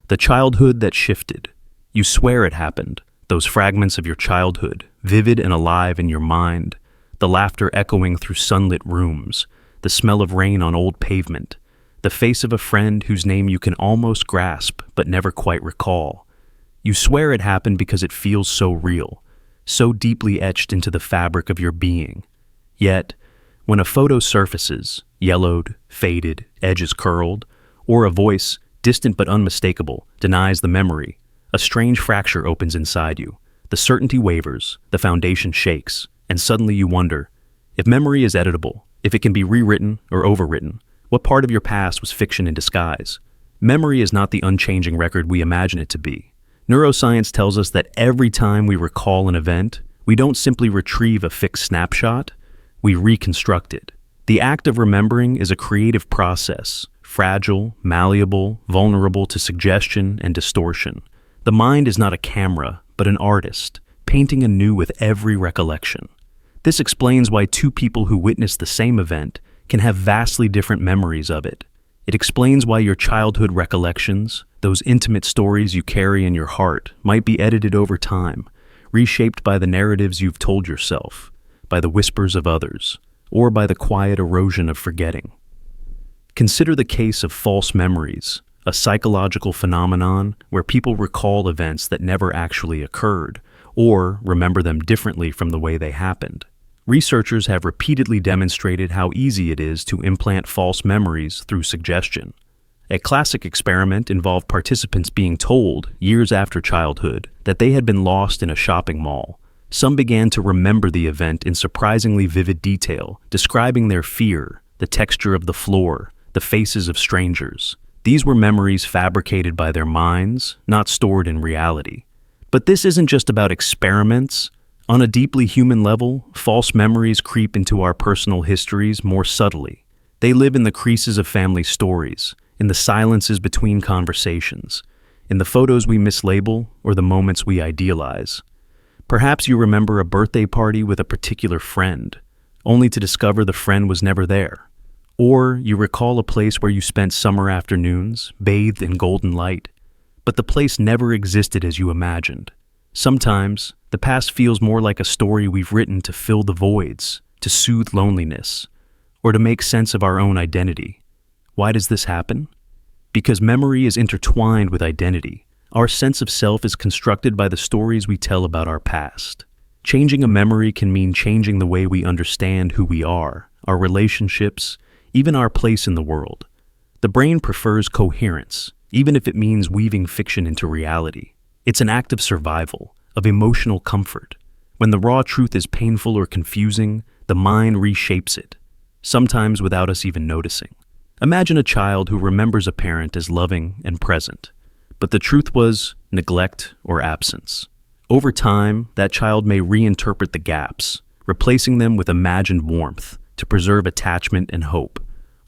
The childhood that shifted. You swear it happened. Those fragments of your childhood, vivid and alive in your mind. The laughter echoing through sunlit rooms. The smell of rain on old pavement. The face of a friend whose name you can almost grasp but never quite recall. You swear it happened because it feels so real, so deeply etched into the fabric of your being. Yet, when a photo surfaces, yellowed, faded, edges curled, or a voice, distant but unmistakable, denies the memory, a strange fracture opens inside you. The certainty wavers, the foundation shakes, and suddenly you wonder, if memory is editable, if it can be rewritten or overwritten, what part of your past was fiction in disguise? Memory is not the unchanging record we imagine it to be. Neuroscience tells us that every time we recall an event, we don't simply retrieve a fixed snapshot, we reconstruct it. The act of remembering is a creative process, fragile, malleable, vulnerable to suggestion and distortion. The mind is not a camera, but an artist, painting anew with every recollection. This explains why two people who witness the same event can have vastly different memories of it. It explains why your childhood recollections, those intimate stories you carry in your heart, might be edited over time, reshaped by the narratives you've told yourself, by the whispers of others, or by the quiet erosion of forgetting. Consider the case of false memories, a psychological phenomenon where people recall events that never actually occurred, or remember them differently from the way they happened. Researchers have repeatedly demonstrated how easy it is to implant false memories through suggestion. A classic experiment involved participants being told, years after childhood, that they had been lost in a shopping mall. Some began to remember the event in surprisingly vivid detail, describing their fear, the texture of the floor, the faces of strangers. These were memories fabricated by their minds, not stored in reality. But this isn't just about experiments. On a deeply human level, false memories creep into our personal histories more subtly. They live in the creases of family stories, in the silences between conversations, in the photos we mislabel or the moments we idealize. Perhaps you remember a birthday party with a particular friend, only to discover the friend was never there. Or you recall a place where you spent summer afternoons, bathed in golden light, but the place never existed as you imagined. Sometimes, the past feels more like a story we've written to fill the voids, to soothe loneliness, or to make sense of our own identity. Why does this happen? Because memory is intertwined with identity. Our sense of self is constructed by the stories we tell about our past. Changing a memory can mean changing the way we understand who we are, our relationships, even our place in the world. The brain prefers coherence, even if it means weaving fiction into reality. It's an act of survival, of emotional comfort. When the raw truth is painful or confusing, the mind reshapes it, sometimes without us even noticing. Imagine a child who remembers a parent as loving and present, but the truth was neglect or absence. Over time, that child may reinterpret the gaps, replacing them with imagined warmth to preserve attachment and hope,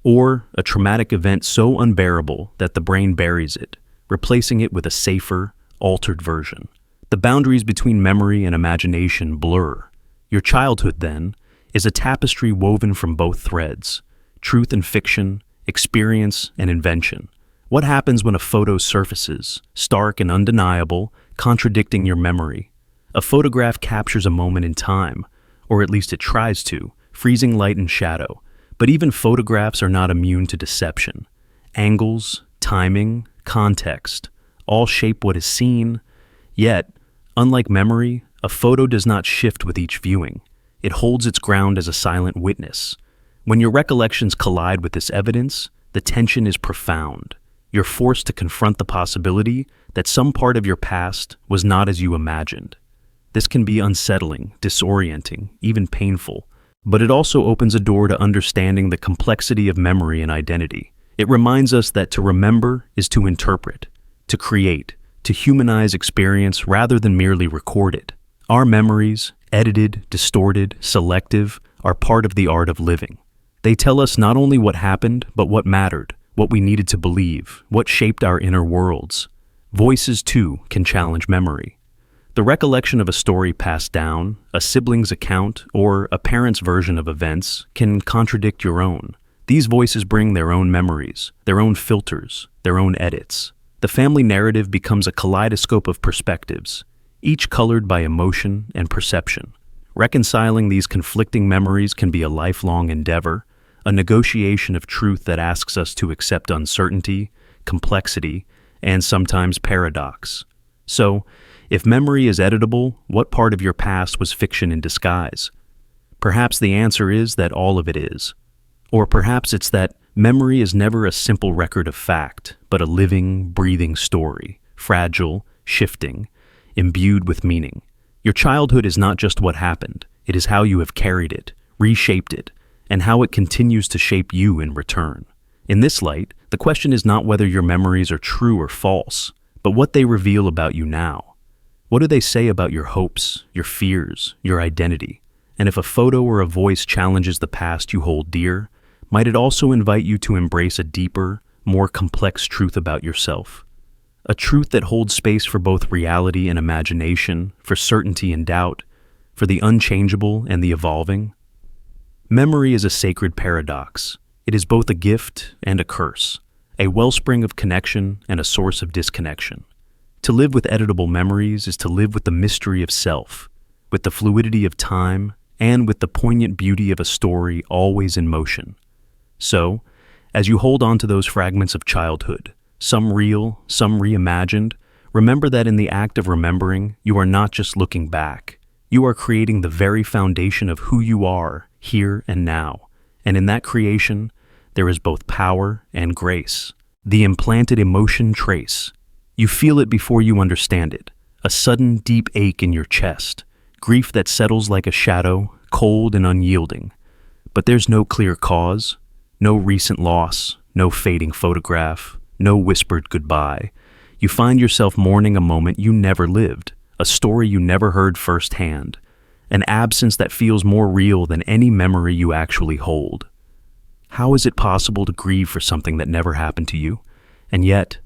or a traumatic event so unbearable that the brain buries it, replacing it with a safer, altered version. The boundaries between memory and imagination blur. Your childhood, then, is a tapestry woven from both threads, truth and fiction, experience and invention. What happens when a photo surfaces, stark and undeniable, contradicting your memory? A photograph captures a moment in time, or at least it tries to, freezing light and shadow. But even photographs are not immune to deception. Angles, timing, context, all shape what is seen. Yet, unlike memory, a photo does not shift with each viewing. It holds its ground as a silent witness. When your recollections collide with this evidence, the tension is profound. You're forced to confront the possibility that some part of your past was not as you imagined. This can be unsettling, disorienting, even painful, but it also opens a door to understanding the complexity of memory and identity. It reminds us that to remember is to interpret, to create, to humanize experience rather than merely record it. Our memories, edited, distorted, selective, are part of the art of living. They tell us not only what happened, but what mattered, what we needed to believe, what shaped our inner worlds. Voices, too, can challenge memory. The recollection of a story passed down, a sibling's account, or a parent's version of events can contradict your own. These voices bring their own memories, their own filters, their own edits. The family narrative becomes a kaleidoscope of perspectives, each colored by emotion and perception. Reconciling these conflicting memories can be a lifelong endeavor, a negotiation of truth that asks us to accept uncertainty, complexity, and sometimes paradox. So, if memory is editable, what part of your past was fiction in disguise? Perhaps the answer is that all of it is. Or perhaps it's that memory is never a simple record of fact, but a living, breathing story, fragile, shifting, imbued with meaning. Your childhood is not just what happened, it is how you have carried it, reshaped it, and how it continues to shape you in return. In this light, the question is not whether your memories are true or false, but what they reveal about you now. What do they say about your hopes, your fears, your identity? And if a photo or a voice challenges the past you hold dear, might it also invite you to embrace a deeper, more complex truth about yourself? A truth that holds space for both reality and imagination, for certainty and doubt, for the unchangeable and the evolving? Memory is a sacred paradox. It is both a gift and a curse, a wellspring of connection and a source of disconnection. To live with editable memories is to live with the mystery of self, with the fluidity of time, and with the poignant beauty of a story always in motion. So, as you hold on to those fragments of childhood, some real, some reimagined, remember that in the act of remembering, you are not just looking back. You are creating the very foundation of who you are, here and now. And in that creation, there is both power and grace. The implanted emotion trace. You feel it before you understand it, a sudden deep ache in your chest, grief that settles like a shadow, cold and unyielding. But there's no clear cause, no recent loss, no fading photograph, no whispered goodbye. You find yourself mourning a moment you never lived, a story you never heard firsthand, an absence that feels more real than any memory you actually hold. How is it possible to grieve for something that never happened to you? And yet,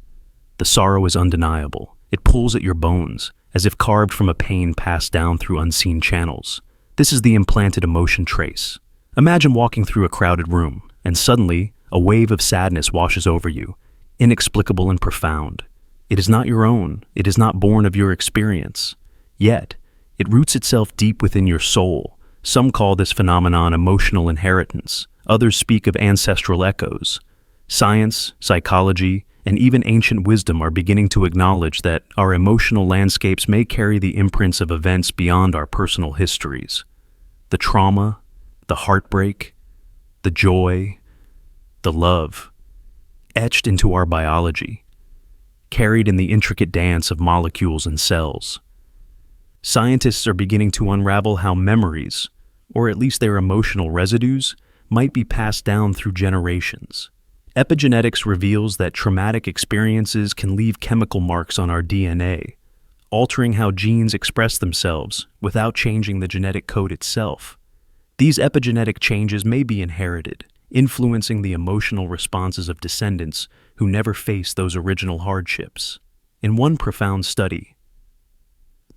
the sorrow is undeniable. It pulls at your bones, as if carved from a pain passed down through unseen channels. This is the implanted emotion trace. Imagine walking through a crowded room, and suddenly, a wave of sadness washes over you, inexplicable and profound. It is not your own. It is not born of your experience. Yet, it roots itself deep within your soul. Some call this phenomenon emotional inheritance. Others speak of ancestral echoes. Science, psychology, and even ancient wisdom are beginning to acknowledge that our emotional landscapes may carry the imprints of events beyond our personal histories. The trauma, the heartbreak, the joy, the love, etched into our biology, carried in the intricate dance of molecules and cells. Scientists are beginning to unravel how memories, or at least their emotional residues, might be passed down through generations. Epigenetics reveals that traumatic experiences can leave chemical marks on our DNA, altering how genes express themselves without changing the genetic code itself. These epigenetic changes may be inherited, influencing the emotional responses of descendants who never faced those original hardships. In one profound study,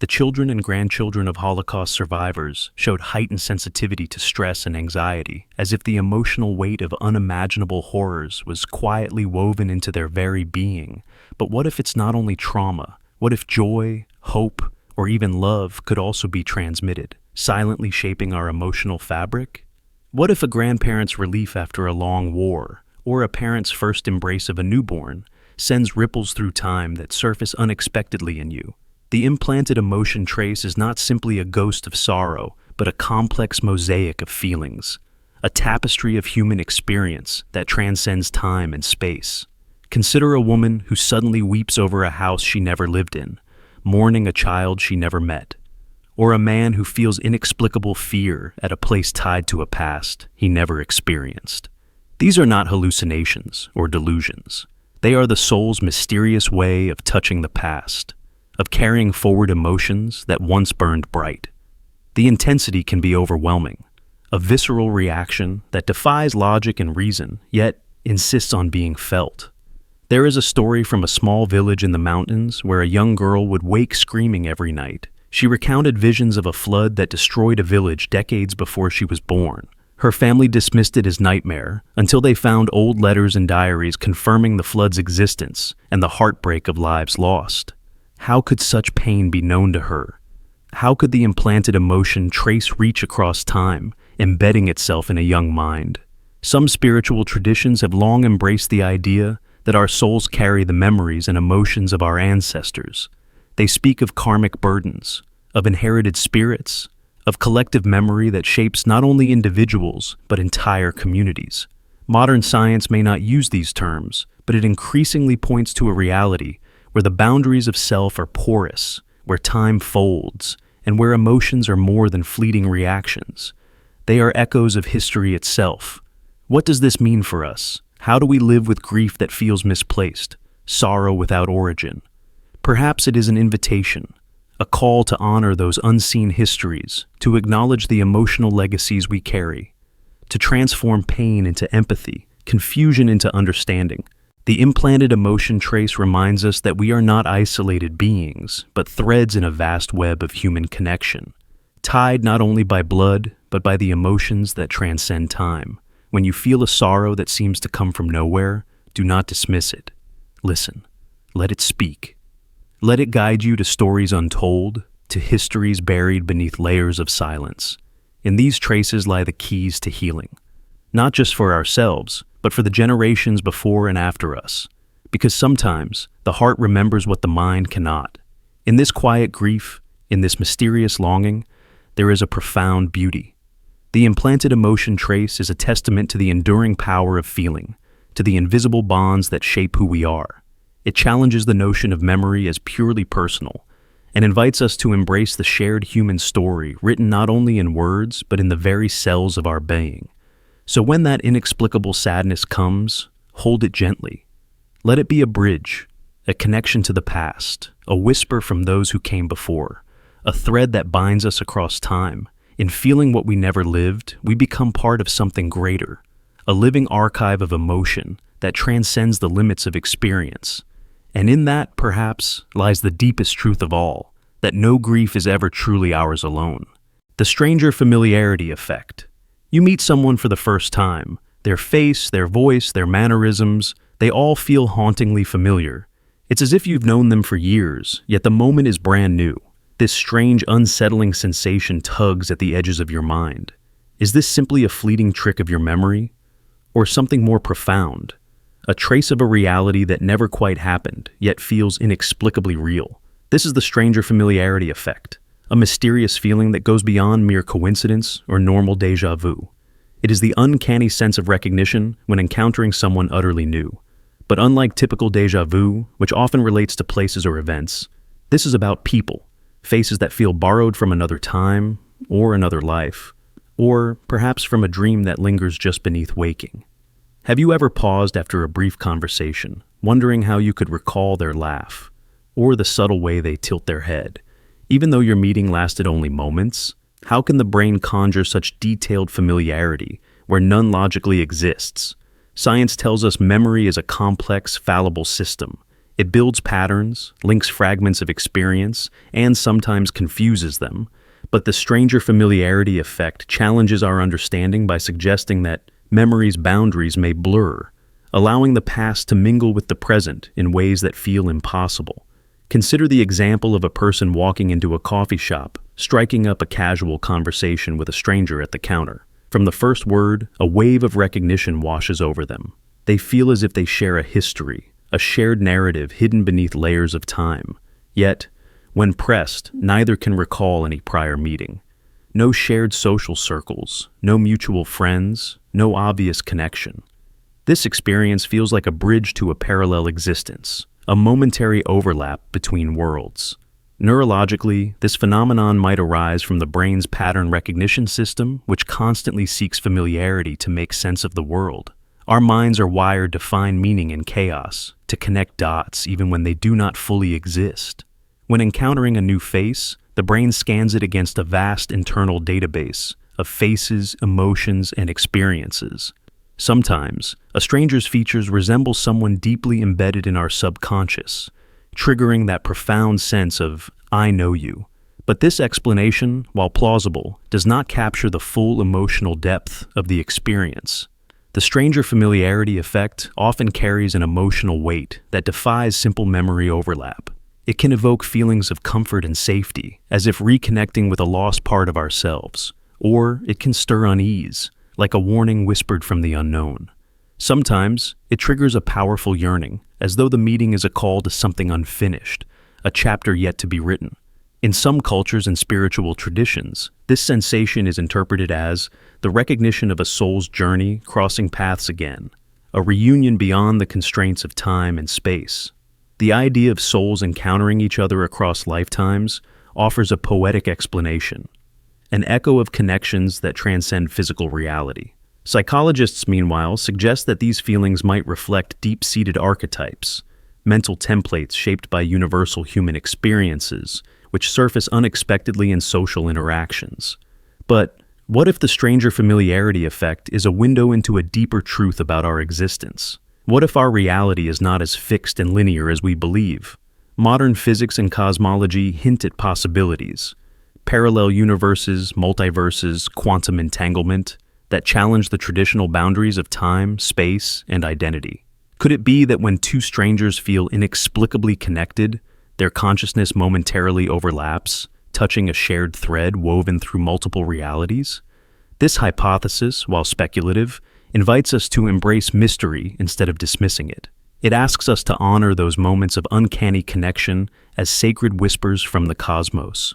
the children and grandchildren of Holocaust survivors showed heightened sensitivity to stress and anxiety, as if the emotional weight of unimaginable horrors was quietly woven into their very being. But what if it's not only trauma? What if joy, hope, or even love could also be transmitted, silently shaping our emotional fabric? What if a grandparent's relief after a long war, or a parent's first embrace of a newborn, sends ripples through time that surface unexpectedly in you? The implanted emotion trace is not simply a ghost of sorrow, but a complex mosaic of feelings, a tapestry of human experience that transcends time and space. Consider a woman who suddenly weeps over a house she never lived in, mourning a child she never met, or a man who feels inexplicable fear at a place tied to a past he never experienced. These are not hallucinations or delusions. They are the soul's mysterious way of touching the past, of carrying forward emotions that once burned bright. The intensity can be overwhelming, a visceral reaction that defies logic and reason, yet insists on being felt. There is a story from a small village in the mountains where a young girl would wake screaming every night. She recounted visions of a flood that destroyed a village decades before she was born, Her family dismissed it as nightmare until they found old letters and diaries confirming the flood's existence and the heartbreak of lives lost. How could such pain be known to her? How could the implanted emotion trace reach across time, embedding itself in a young mind? Some spiritual traditions have long embraced the idea that our souls carry the memories and emotions of our ancestors. They speak of karmic burdens, of inherited spirits, of collective memory that shapes not only individuals, but entire communities. Modern science may not use these terms, but it increasingly points to a reality where the boundaries of self are porous, where time folds, and where emotions are more than fleeting reactions. They are echoes of history itself. What does this mean for us? How do we live with grief that feels misplaced, sorrow without origin? Perhaps it is an invitation, a call to honor those unseen histories, to acknowledge the emotional legacies we carry, to transform pain into empathy, confusion into understanding. The implanted emotion trace reminds us that we are not isolated beings, but threads in a vast web of human connection, tied not only by blood, but by the emotions that transcend time. When you feel a sorrow that seems to come from nowhere, do not dismiss it. Listen. Let it speak. Let it guide you to stories untold, to histories buried beneath layers of silence. In these traces lie the keys to healing, not just for ourselves, but for the generations before and after us. Because sometimes the heart remembers what the mind cannot. In this quiet grief, in this mysterious longing, there is a profound beauty. The implanted emotion trace is a testament to the enduring power of feeling, to the invisible bonds that shape who we are. It challenges the notion of memory as purely personal, and invites us to embrace the shared human story written not only in words, but in the very cells of our being. So when that inexplicable sadness comes, hold it gently. Let it be a bridge, a connection to the past, a whisper from those who came before, a thread that binds us across time. In feeling what we never lived, we become part of something greater, a living archive of emotion that transcends the limits of experience. And in that, perhaps, lies the deepest truth of all, that no grief is ever truly ours alone. The stranger familiarity effect. You meet someone for the first time. Their face, their voice, their mannerisms, they all feel hauntingly familiar. It's as if you've known them for years, yet the moment is brand new. This strange, unsettling sensation tugs at the edges of your mind. Is this simply a fleeting trick of your memory? Or something more profound? A trace of a reality that never quite happened, yet feels inexplicably real. This is the stranger familiarity effect, a mysterious feeling that goes beyond mere coincidence or normal déjà vu. It is the uncanny sense of recognition when encountering someone utterly new. But unlike typical déjà vu, which often relates to places or events, this is about people. Faces that feel borrowed from another time, or another life, or perhaps from a dream that lingers just beneath waking. Have you ever paused after a brief conversation, wondering how you could recall their laugh, or the subtle way they tilt their head? Even though your meeting lasted only moments, how can the brain conjure such detailed familiarity where none logically exists? Science tells us memory is a complex, fallible system. It builds patterns, links fragments of experience, and sometimes confuses them. But the stranger familiarity effect challenges our understanding by suggesting that memory's boundaries may blur, allowing the past to mingle with the present in ways that feel impossible. Consider the example of a person walking into a coffee shop, striking up a casual conversation with a stranger at the counter. From the first word, a wave of recognition washes over them. They feel as if they share a history, a shared narrative hidden beneath layers of time. Yet, when pressed, neither can recall any prior meeting. No shared social circles, no mutual friends, no obvious connection. This experience feels like a bridge to a parallel existence, a momentary overlap between worlds. Neurologically, this phenomenon might arise from the brain's pattern recognition system, which constantly seeks familiarity to make sense of the world. Our minds are wired to find meaning in chaos, to connect dots even when they do not fully exist. When encountering a new face, the brain scans it against a vast internal database of faces, emotions, and experiences. Sometimes, a stranger's features resemble someone deeply embedded in our subconscious, triggering that profound sense of, "I know you." But this explanation, while plausible, does not capture the full emotional depth of the experience. The stranger familiarity effect often carries an emotional weight that defies simple memory overlap. It can evoke feelings of comfort and safety, as if reconnecting with a lost part of ourselves. Or it can stir unease, like a warning whispered from the unknown. Sometimes, it triggers a powerful yearning, as though the meeting is a call to something unfinished, a chapter yet to be written. In some cultures and spiritual traditions, this sensation is interpreted as the recognition of a soul's journey crossing paths again, a reunion beyond the constraints of time and space. The idea of souls encountering each other across lifetimes offers a poetic explanation, an echo of connections that transcend physical reality. Psychologists, meanwhile, suggest that these feelings might reflect deep-seated archetypes, mental templates shaped by universal human experiences, which surface unexpectedly in social interactions. But what if the stranger familiarity effect is a window into a deeper truth about our existence? What if our reality is not as fixed and linear as we believe? Modern physics and cosmology hint at possibilities, parallel universes, multiverses, quantum entanglement, that challenge the traditional boundaries of time, space, and identity. Could it be that when two strangers feel inexplicably connected, their consciousness momentarily overlaps, touching a shared thread woven through multiple realities? This hypothesis, while speculative, invites us to embrace mystery instead of dismissing it. It asks us to honor those moments of uncanny connection as sacred whispers from the cosmos.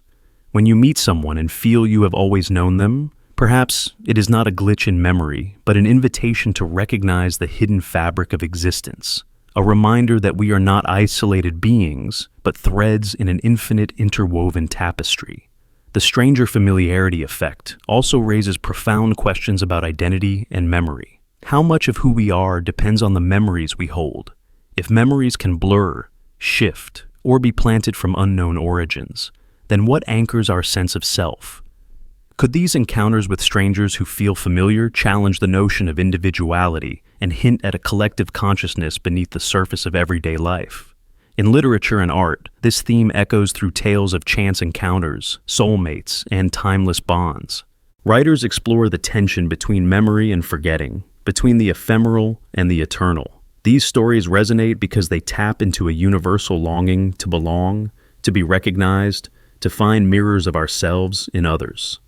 When you meet someone and feel you have always known them, perhaps it is not a glitch in memory, but an invitation to recognize the hidden fabric of existence. A reminder that we are not isolated beings, but threads in an infinite interwoven tapestry. The stranger familiarity effect also raises profound questions about identity and memory. How much of who we are depends on the memories we hold? If memories can blur, shift, or be planted from unknown origins, then what anchors our sense of self? Could these encounters with strangers who feel familiar challenge the notion of individuality and hint at a collective consciousness beneath the surface of everyday life? In literature and art, this theme echoes through tales of chance encounters, soulmates, and timeless bonds. Writers explore the tension between memory and forgetting, between the ephemeral and the eternal. These stories resonate because they tap into a universal longing to belong, to be recognized, to find mirrors of ourselves in others.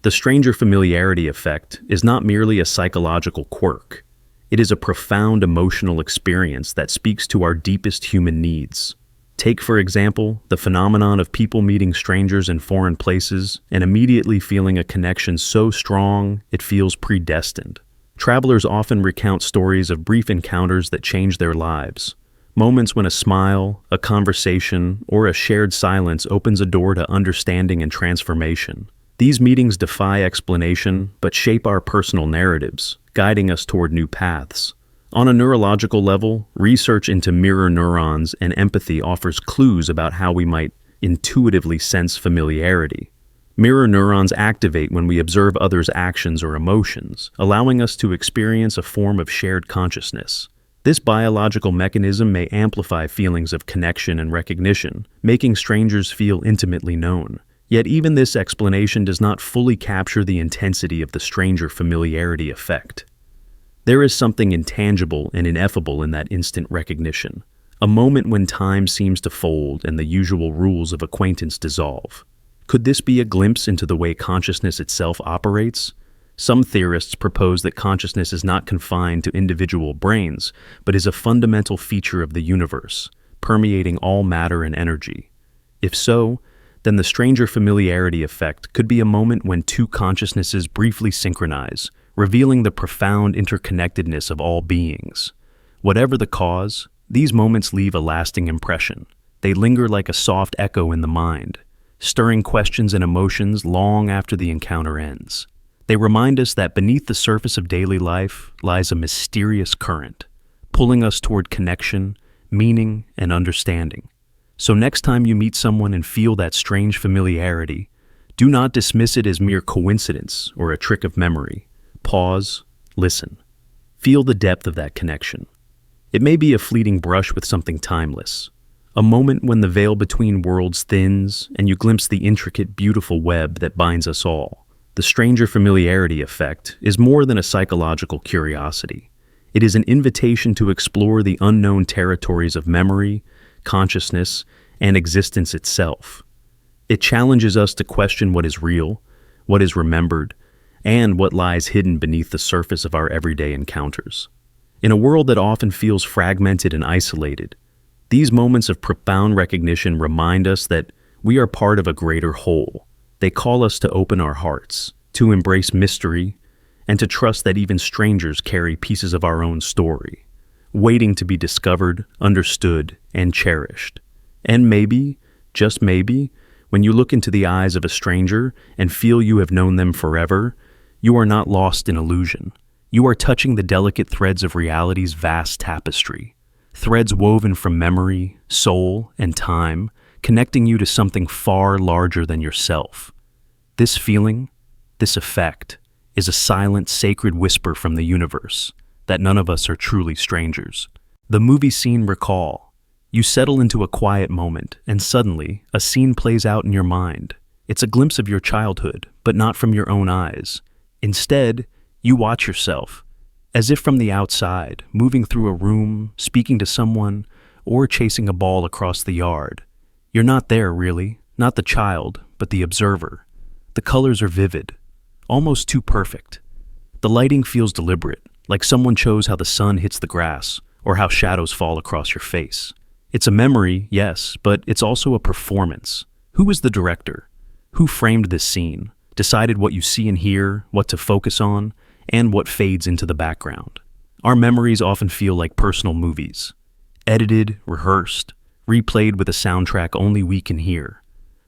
The stranger familiarity effect is not merely a psychological quirk. It is a profound emotional experience that speaks to our deepest human needs. Take, for example, the phenomenon of people meeting strangers in foreign places and immediately feeling a connection so strong it feels predestined. Travelers often recount stories of brief encounters that change their lives. Moments when a smile, a conversation, or a shared silence opens a door to understanding and transformation. These meetings defy explanation, but shape our personal narratives, guiding us toward new paths. On a neurological level, research into mirror neurons and empathy offers clues about how we might intuitively sense familiarity. Mirror neurons activate when we observe others' actions or emotions, allowing us to experience a form of shared consciousness. This biological mechanism may amplify feelings of connection and recognition, making strangers feel intimately known. Yet even this explanation does not fully capture the intensity of the stranger familiarity effect. There is something intangible and ineffable in that instant recognition, a moment when time seems to fold and the usual rules of acquaintance dissolve. Could this be a glimpse into the way consciousness itself operates? Some theorists propose that consciousness is not confined to individual brains, but is a fundamental feature of the universe, permeating all matter and energy. If so, then the stranger familiarity effect could be a moment when two consciousnesses briefly synchronize, revealing the profound interconnectedness of all beings. Whatever the cause, these moments leave a lasting impression. They linger like a soft echo in the mind, stirring questions and emotions long after the encounter ends. They remind us that beneath the surface of daily life lies a mysterious current, pulling us toward connection, meaning, and understanding. So next time you meet someone and feel that strange familiarity, do not dismiss it as mere coincidence or a trick of memory. Pause, listen. Feel the depth of that connection. It may be a fleeting brush with something timeless, A moment when the veil between worlds thins and you glimpse the intricate, beautiful web that binds us all. The stranger familiarity effect is more than a psychological curiosity. It is an invitation to explore the unknown territories of memory, consciousness, and existence itself. It challenges us to question what is real, what is remembered, and what lies hidden beneath the surface of our everyday encounters. In a world that often feels fragmented and isolated, these moments of profound recognition remind us that we are part of a greater whole. They call us to open our hearts, to embrace mystery, and to trust that even strangers carry pieces of our own story, waiting to be discovered, understood, and cherished. And maybe, just maybe, when you look into the eyes of a stranger and feel you have known them forever, you are not lost in illusion. You are touching the delicate threads of reality's vast tapestry. Threads woven from memory, soul, and time, connecting you to something far larger than yourself. This feeling, this effect, is a silent, sacred whisper from the universe that none of us are truly strangers. The movie scene recall. You settle into a quiet moment, and suddenly, a scene plays out in your mind. It's a glimpse of your childhood, but not from your own eyes. Instead, you watch yourself, as if from the outside, moving through a room, speaking to someone, or chasing a ball across the yard. You're not there, really, not the child, but the observer. The colors are vivid, almost too perfect. The lighting feels deliberate, like someone chose how the sun hits the grass, or how shadows fall across your face. It's a memory, yes, but it's also a performance. Who was the director? Who framed this scene, decided what you see and hear, what to focus on, and what fades into the background? Our memories often feel like personal movies, edited, rehearsed, replayed with a soundtrack only we can hear.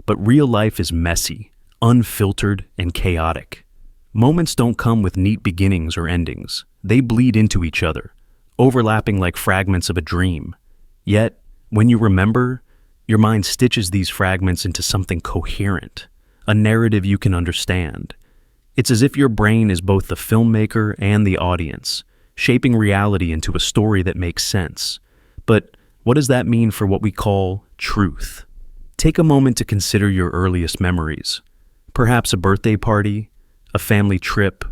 But real life is messy, unfiltered, and chaotic. Moments don't come with neat beginnings or endings. They bleed into each other, overlapping like fragments of a dream. Yet, when you remember, your mind stitches these fragments into something coherent, a narrative you can understand. It's as if your brain is both the filmmaker and the audience, shaping reality into a story that makes sense. But what does that mean for what we call truth? Take a moment to consider your earliest memories. Perhaps a birthday party, a family trip,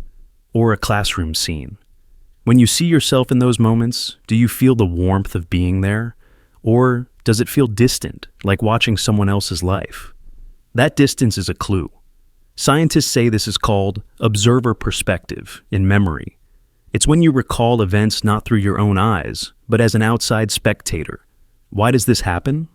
or a classroom scene. When you see yourself in those moments, do you feel the warmth of being there? Or does it feel distant, like watching someone else's life? That distance is a clue. Scientists say this is called observer perspective in memory. It's when you recall events not through your own eyes, but as an outside spectator. Why does this happen?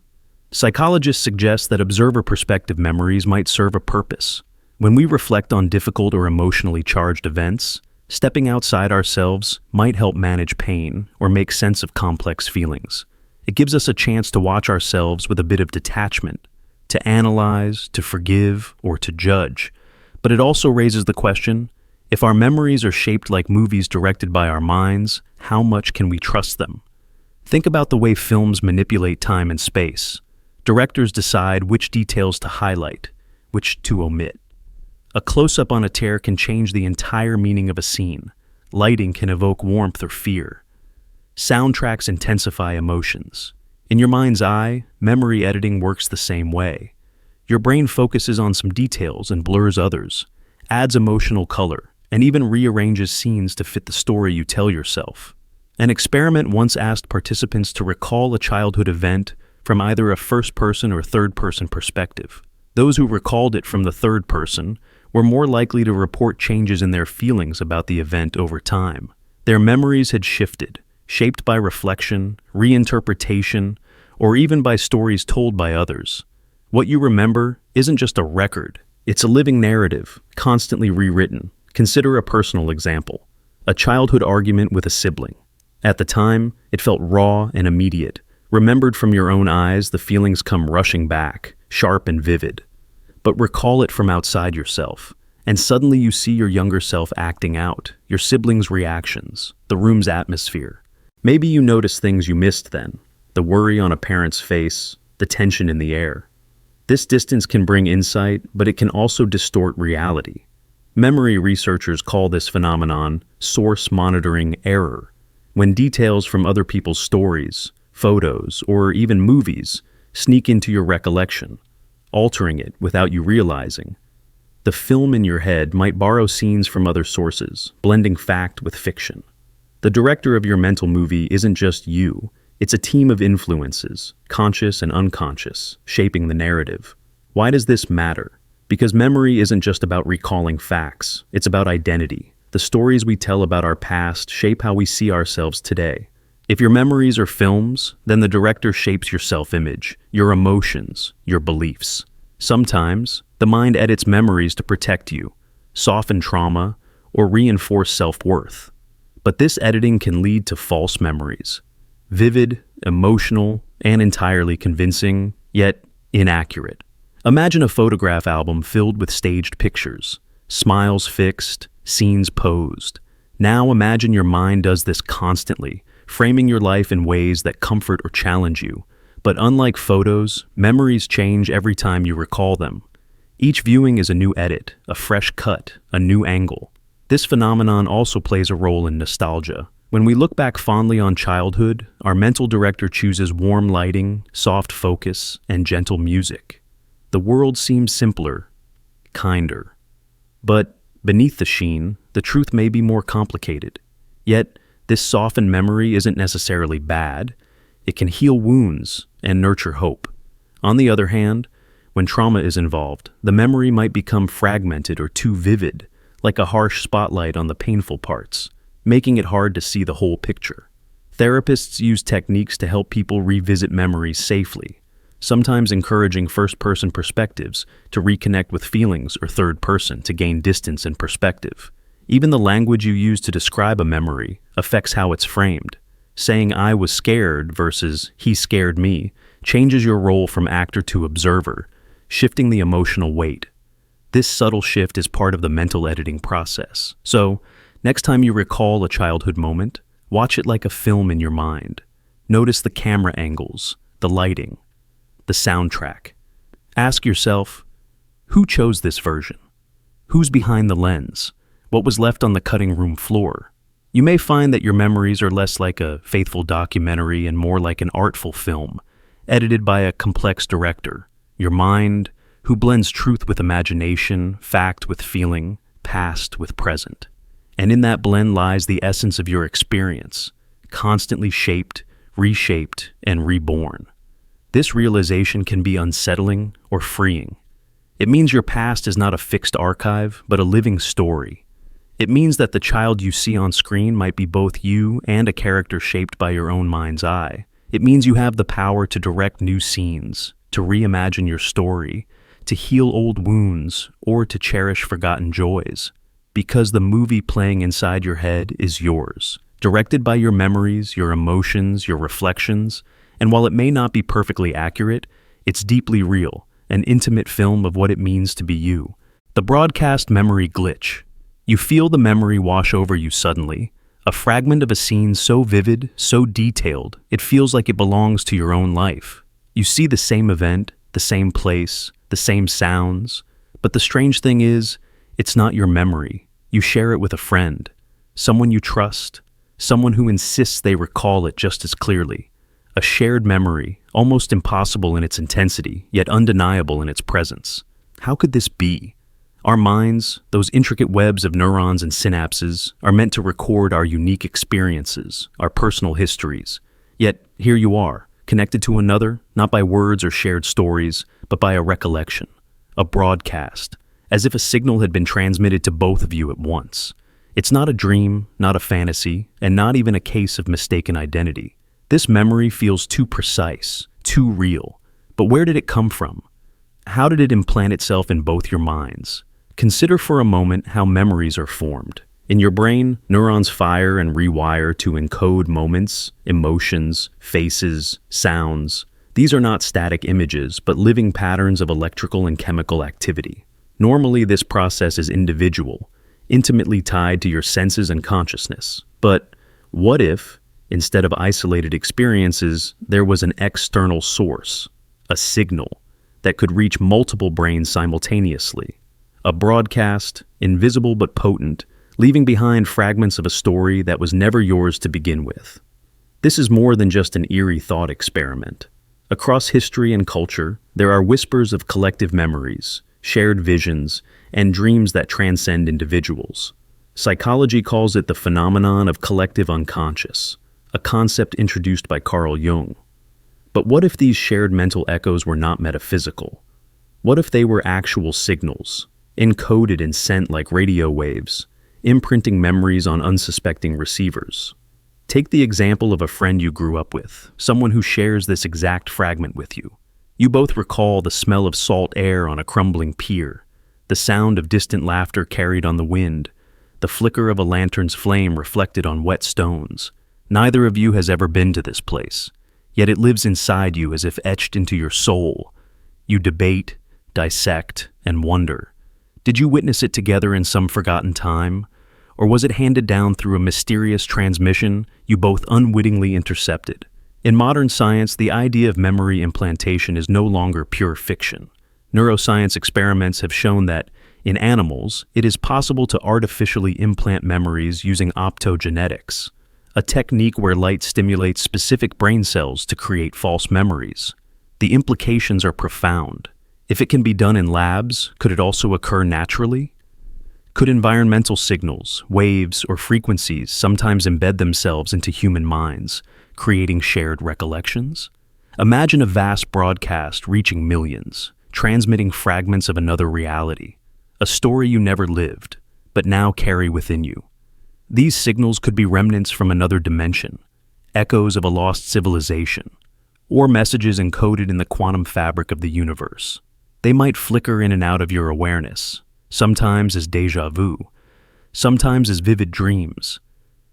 Psychologists suggest that observer perspective memories might serve a purpose. When we reflect on difficult or emotionally charged events, stepping outside ourselves might help manage pain or make sense of complex feelings. It gives us a chance to watch ourselves with a bit of detachment, to analyze, to forgive, or to judge. But it also raises the question, if our memories are shaped like movies directed by our minds, how much can we trust them? Think about the way films manipulate time and space. Directors decide which details to highlight, which to omit. A close-up on a tear can change the entire meaning of a scene. Lighting can evoke warmth or fear. Soundtracks intensify emotions. In your mind's eye, memory editing works the same way. Your brain focuses on some details and blurs others, adds emotional color, and even rearranges scenes to fit the story you tell yourself. An experiment once asked participants to recall a childhood event from either a first-person or third-person perspective. Those who recalled it from the third person were more likely to report changes in their feelings about the event over time. Their memories had shifted, shaped by reflection, reinterpretation, or even by stories told by others. What you remember isn't just a record, it's a living narrative, constantly rewritten. Consider a personal example. A childhood argument with a sibling. At the time, it felt raw and immediate. Remembered from your own eyes, the feelings come rushing back, sharp and vivid. But recall it from outside yourself, and suddenly you see your younger self acting out, your siblings' reactions, the room's atmosphere. Maybe you notice things you missed then, the worry on a parent's face, the tension in the air. This distance can bring insight, but it can also distort reality. Memory researchers call this phenomenon source monitoring error, when details from other people's stories, photos, or even movies sneak into your recollection, altering it without you realizing. The film in your head might borrow scenes from other sources, blending fact with fiction. The director of your mental movie isn't just you, it's a team of influences, conscious and unconscious, shaping the narrative. Why does this matter? Because memory isn't just about recalling facts, it's about identity. The stories we tell about our past shape how we see ourselves today. If your memories are films, then the director shapes your self-image, your emotions, your beliefs. Sometimes, the mind edits memories to protect you, soften trauma, or reinforce self-worth. But this editing can lead to false memories. Vivid, emotional, and entirely convincing, yet inaccurate. Imagine a photograph album filled with staged pictures, smiles fixed, scenes posed. Now imagine your mind does this constantly, framing your life in ways that comfort or challenge you. But unlike photos, memories change every time you recall them. Each viewing is a new edit, a fresh cut, a new angle. This phenomenon also plays a role in nostalgia. When we look back fondly on childhood, our mental director chooses warm lighting, soft focus, and gentle music. The world seems simpler, kinder. But beneath the sheen, the truth may be more complicated. Yet, this softened memory isn't necessarily bad. It can heal wounds and nurture hope. On the other hand, when trauma is involved, the memory might become fragmented or too vivid, like a harsh spotlight on the painful parts, making it hard to see the whole picture. Therapists use techniques to help people revisit memories safely, sometimes encouraging first-person perspectives to reconnect with feelings or third-person to gain distance and perspective. Even the language you use to describe a memory affects how it's framed. Saying "I was scared" versus "he scared me" changes your role from actor to observer, shifting the emotional weight. This subtle shift is part of the mental editing process. So, next time you recall a childhood moment, watch it like a film in your mind. Notice the camera angles, the lighting, the soundtrack. Ask yourself, who chose this version? Who's behind the lens? What was left on the cutting room floor? You may find that your memories are less like a faithful documentary and more like an artful film, edited by a complex director. Your mind, who blends truth with imagination, fact with feeling, past with present. And in that blend lies the essence of your experience, constantly shaped, reshaped, and reborn. This realization can be unsettling or freeing. It means your past is not a fixed archive, but a living story. It means that the child you see on screen might be both you and a character shaped by your own mind's eye. It means you have the power to direct new scenes, to reimagine your story, to heal old wounds, or to cherish forgotten joys. Because the movie playing inside your head is yours, directed by your memories, your emotions, your reflections, and while it may not be perfectly accurate, it's deeply real, an intimate film of what it means to be you. The broadcast memory glitch. You feel the memory wash over you suddenly, a fragment of a scene so vivid, so detailed, it feels like it belongs to your own life. You see the same event, the same place, the same sounds, but the strange thing is, it's not your memory. You share it with a friend, someone you trust, someone who insists they recall it just as clearly. A shared memory, almost impossible in its intensity, yet undeniable in its presence. How could this be? Our minds, those intricate webs of neurons and synapses, are meant to record our unique experiences, our personal histories. Yet, here you are, connected to another, not by words or shared stories, but by a recollection, a broadcast, as if a signal had been transmitted to both of you at once. It's not a dream, not a fantasy, and not even a case of mistaken identity. This memory feels too precise, too real. But where did it come from? How did it implant itself in both your minds? Consider for a moment how memories are formed. In your brain, neurons fire and rewire to encode moments, emotions, faces, sounds. These are not static images, but living patterns of electrical and chemical activity. Normally, this process is individual, intimately tied to your senses and consciousness. But what if, instead of isolated experiences, there was an external source, a signal, that could reach multiple brains simultaneously? A broadcast, invisible but potent, leaving behind fragments of a story that was never yours to begin with. This is more than just an eerie thought experiment. Across history and culture, there are whispers of collective memories, shared visions, and dreams that transcend individuals. Psychology calls it the phenomenon of collective unconscious, a concept introduced by Carl Jung. But what if these shared mental echoes were not metaphysical? What if they were actual signals, encoded and sent like radio waves, imprinting memories on unsuspecting receivers? Take the example of a friend you grew up with, someone who shares this exact fragment with you. You both recall the smell of salt air on a crumbling pier, the sound of distant laughter carried on the wind, the flicker of a lantern's flame reflected on wet stones. Neither of you has ever been to this place, yet it lives inside you as if etched into your soul. You debate, dissect, and wonder. Did you witness it together in some forgotten time? Or was it handed down through a mysterious transmission you both unwittingly intercepted? In modern science, the idea of memory implantation is no longer pure fiction. Neuroscience experiments have shown that, in animals, it is possible to artificially implant memories using optogenetics, a technique where light stimulates specific brain cells to create false memories. The implications are profound. If it can be done in labs, could it also occur naturally? Could environmental signals, waves, or frequencies sometimes embed themselves into human minds, creating shared recollections? Imagine a vast broadcast reaching millions, transmitting fragments of another reality, a story you never lived, but now carry within you. These signals could be remnants from another dimension, echoes of a lost civilization, or messages encoded in the quantum fabric of the universe. They might flicker in and out of your awareness, sometimes as déjà vu, sometimes as vivid dreams,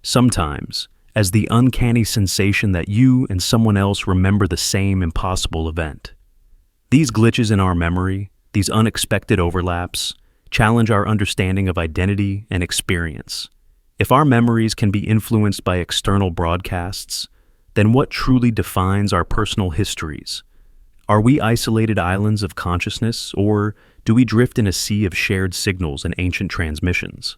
sometimes as the uncanny sensation that you and someone else remember the same impossible event. These glitches in our memory, these unexpected overlaps, challenge our understanding of identity and experience. If our memories can be influenced by external broadcasts, then what truly defines our personal histories? Are we isolated islands of consciousness, or do we drift in a sea of shared signals and ancient transmissions?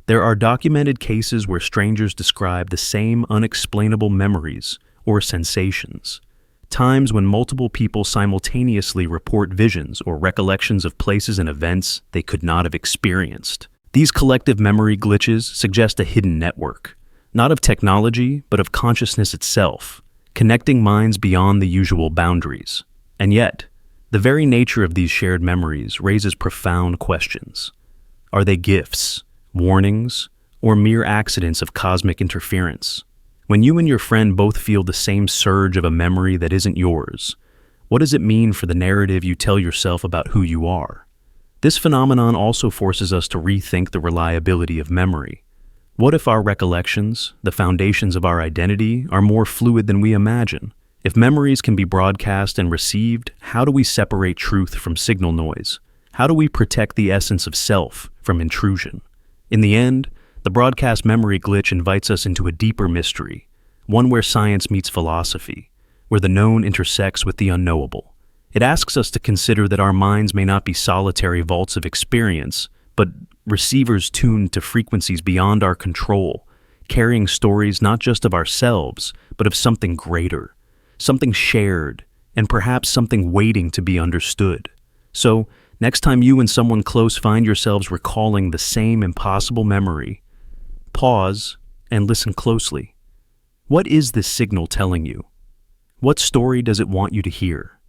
There are documented cases where strangers describe the same unexplainable memories or sensations, times when multiple people simultaneously report visions or recollections of places and events they could not have experienced. These collective memory glitches suggest a hidden network, not of technology, but of consciousness itself, connecting minds beyond the usual boundaries. And yet, the very nature of these shared memories raises profound questions. Are they gifts, warnings, or mere accidents of cosmic interference? When you and your friend both feel the same surge of a memory that isn't yours, what does it mean for the narrative you tell yourself about who you are? This phenomenon also forces us to rethink the reliability of memory. What if our recollections, the foundations of our identity, are more fluid than we imagine? If memories can be broadcast and received, how do we separate truth from signal noise? How do we protect the essence of self from intrusion? In the end, the broadcast memory glitch invites us into a deeper mystery, one where science meets philosophy, where the known intersects with the unknowable. It asks us to consider that our minds may not be solitary vaults of experience, but receivers tuned to frequencies beyond our control, carrying stories not just of ourselves, but of something greater, something shared, and perhaps something waiting to be understood. So, next time you and someone close find yourselves recalling the same impossible memory, pause and listen closely. What is this signal telling you? What story does it want you to hear?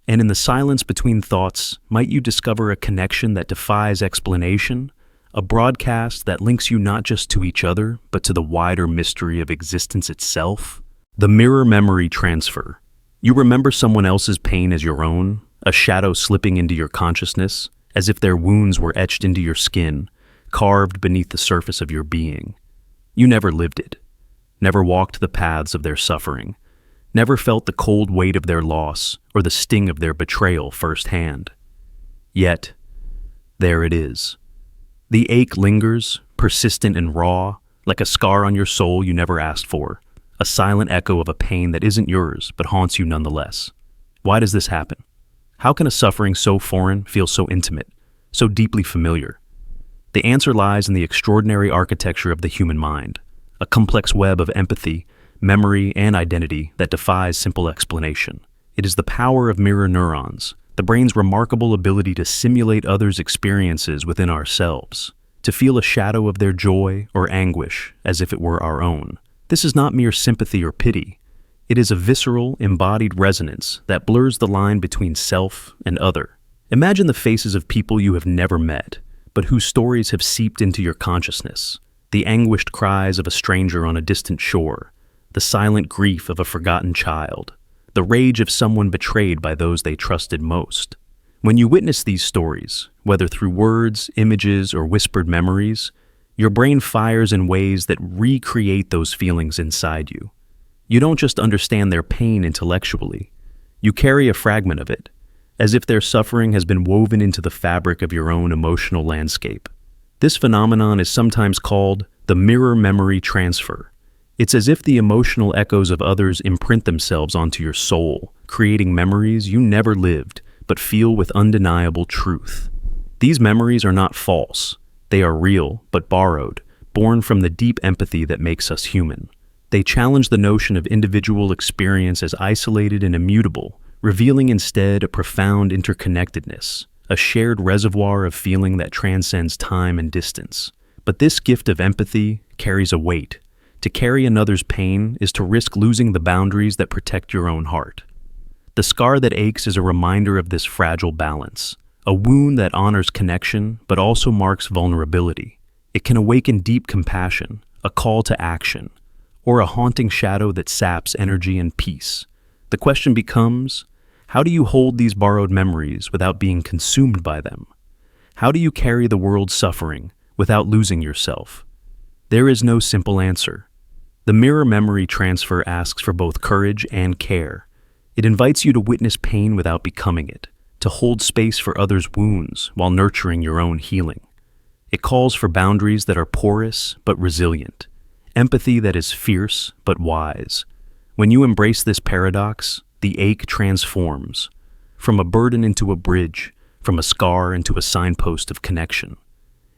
And in the silence between thoughts, might you discover a connection that defies explanation, a broadcast that links you not just to each other, but to the wider mystery of existence itself? The mirror memory transfer. You remember someone else's pain as your own, a shadow slipping into your consciousness, as if their wounds were etched into your skin, carved beneath the surface of your being. You never lived it, never walked the paths of their suffering, never felt the cold weight of their loss or the sting of their betrayal firsthand. Yet, there it is. The ache lingers, persistent and raw, like a scar on your soul you never asked for, a silent echo of a pain that isn't yours but haunts you nonetheless. Why does this happen? How can a suffering so foreign feel so intimate, so deeply familiar? The answer lies in the extraordinary architecture of the human mind, a complex web of empathy, memory, and identity that defies simple explanation. It is the power of mirror neurons, the brain's remarkable ability to simulate others' experiences within ourselves, to feel a shadow of their joy or anguish as if it were our own. This is not mere sympathy or pity. It is a visceral, embodied resonance that blurs the line between self and other. Imagine the faces of people you have never met, but whose stories have seeped into your consciousness. The anguished cries of a stranger on a distant shore, the silent grief of a forgotten child, the rage of someone betrayed by those they trusted most. When you witness these stories, whether through words, images, or whispered memories, your brain fires in ways that recreate those feelings inside you. You don't just understand their pain intellectually, you carry a fragment of it, as if their suffering has been woven into the fabric of your own emotional landscape. This phenomenon is sometimes called the mirror memory transfer. It's as if the emotional echoes of others imprint themselves onto your soul, creating memories you never lived, but feel with undeniable truth. These memories are not false. They are real, but borrowed, born from the deep empathy that makes us human. They challenge the notion of individual experience as isolated and immutable, revealing instead a profound interconnectedness, a shared reservoir of feeling that transcends time and distance. But this gift of empathy carries a weight. To carry another's pain is to risk losing the boundaries that protect your own heart. The scar that aches is a reminder of this fragile balance, a wound that honors connection but also marks vulnerability. It can awaken deep compassion, a call to action, or a haunting shadow that saps energy and peace. The question becomes, how do you hold these borrowed memories without being consumed by them? How do you carry the world's suffering without losing yourself? There is no simple answer. The mirror memory transfer asks for both courage and care. It invites you to witness pain without becoming it, to hold space for others' wounds while nurturing your own healing. It calls for boundaries that are porous but resilient, empathy that is fierce but wise. When you embrace this paradox, the ache transforms, from a burden into a bridge, from a scar into a signpost of connection.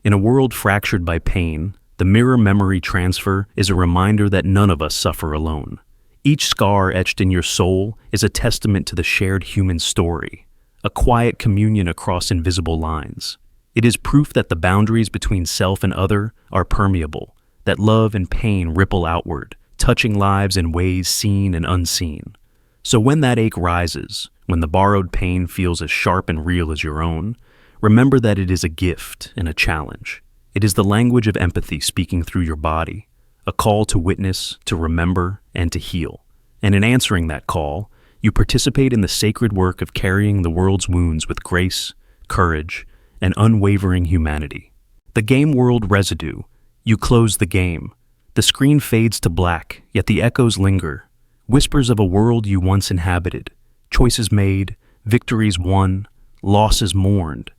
In a world fractured by pain, the mirror memory transfer is a reminder that none of us suffer alone. Each scar etched in your soul is a testament to the shared human story, a quiet communion across invisible lines. It is proof that the boundaries between self and other are permeable, that love and pain ripple outward, touching lives in ways seen and unseen. So when that ache rises, when the borrowed pain feels as sharp and real as your own, remember that it is a gift and a challenge. It is the language of empathy speaking through your body, a call to witness, to remember, and to heal. And in answering that call, you participate in the sacred work of carrying the world's wounds with grace, courage, and unwavering humanity. The game world Residue. You close the game. The screen fades to black, yet the echoes linger. Whispers of a world you once inhabited. Choices made, victories won, losses mourned.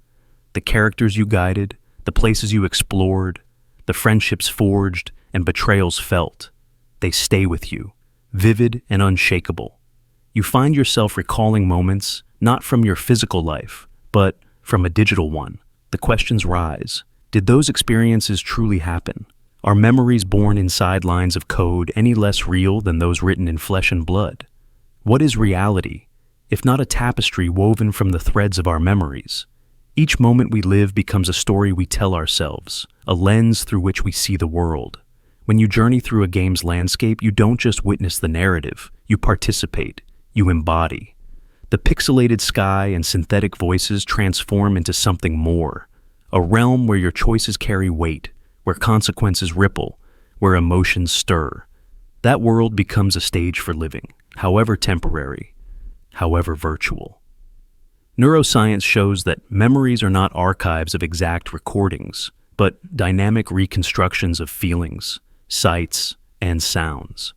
The characters you guided, the places you explored, the friendships forged, and betrayals felt. They stay with you, vivid and unshakable. You find yourself recalling moments, not from your physical life, but from a digital one. The questions rise. Did those experiences truly happen? Are memories born inside lines of code any less real than those written in flesh and blood? What is reality, if not a tapestry woven from the threads of our memories? Each moment we live becomes a story we tell ourselves, a lens through which we see the world. When you journey through a game's landscape, you don't just witness the narrative, you participate, you embody. The pixelated sky and synthetic voices transform into something more, a realm where your choices carry weight, where consequences ripple, where emotions stir. That world becomes a stage for living, however temporary, however virtual. Neuroscience shows that memories are not archives of exact recordings, but dynamic reconstructions of feelings, sights, and sounds.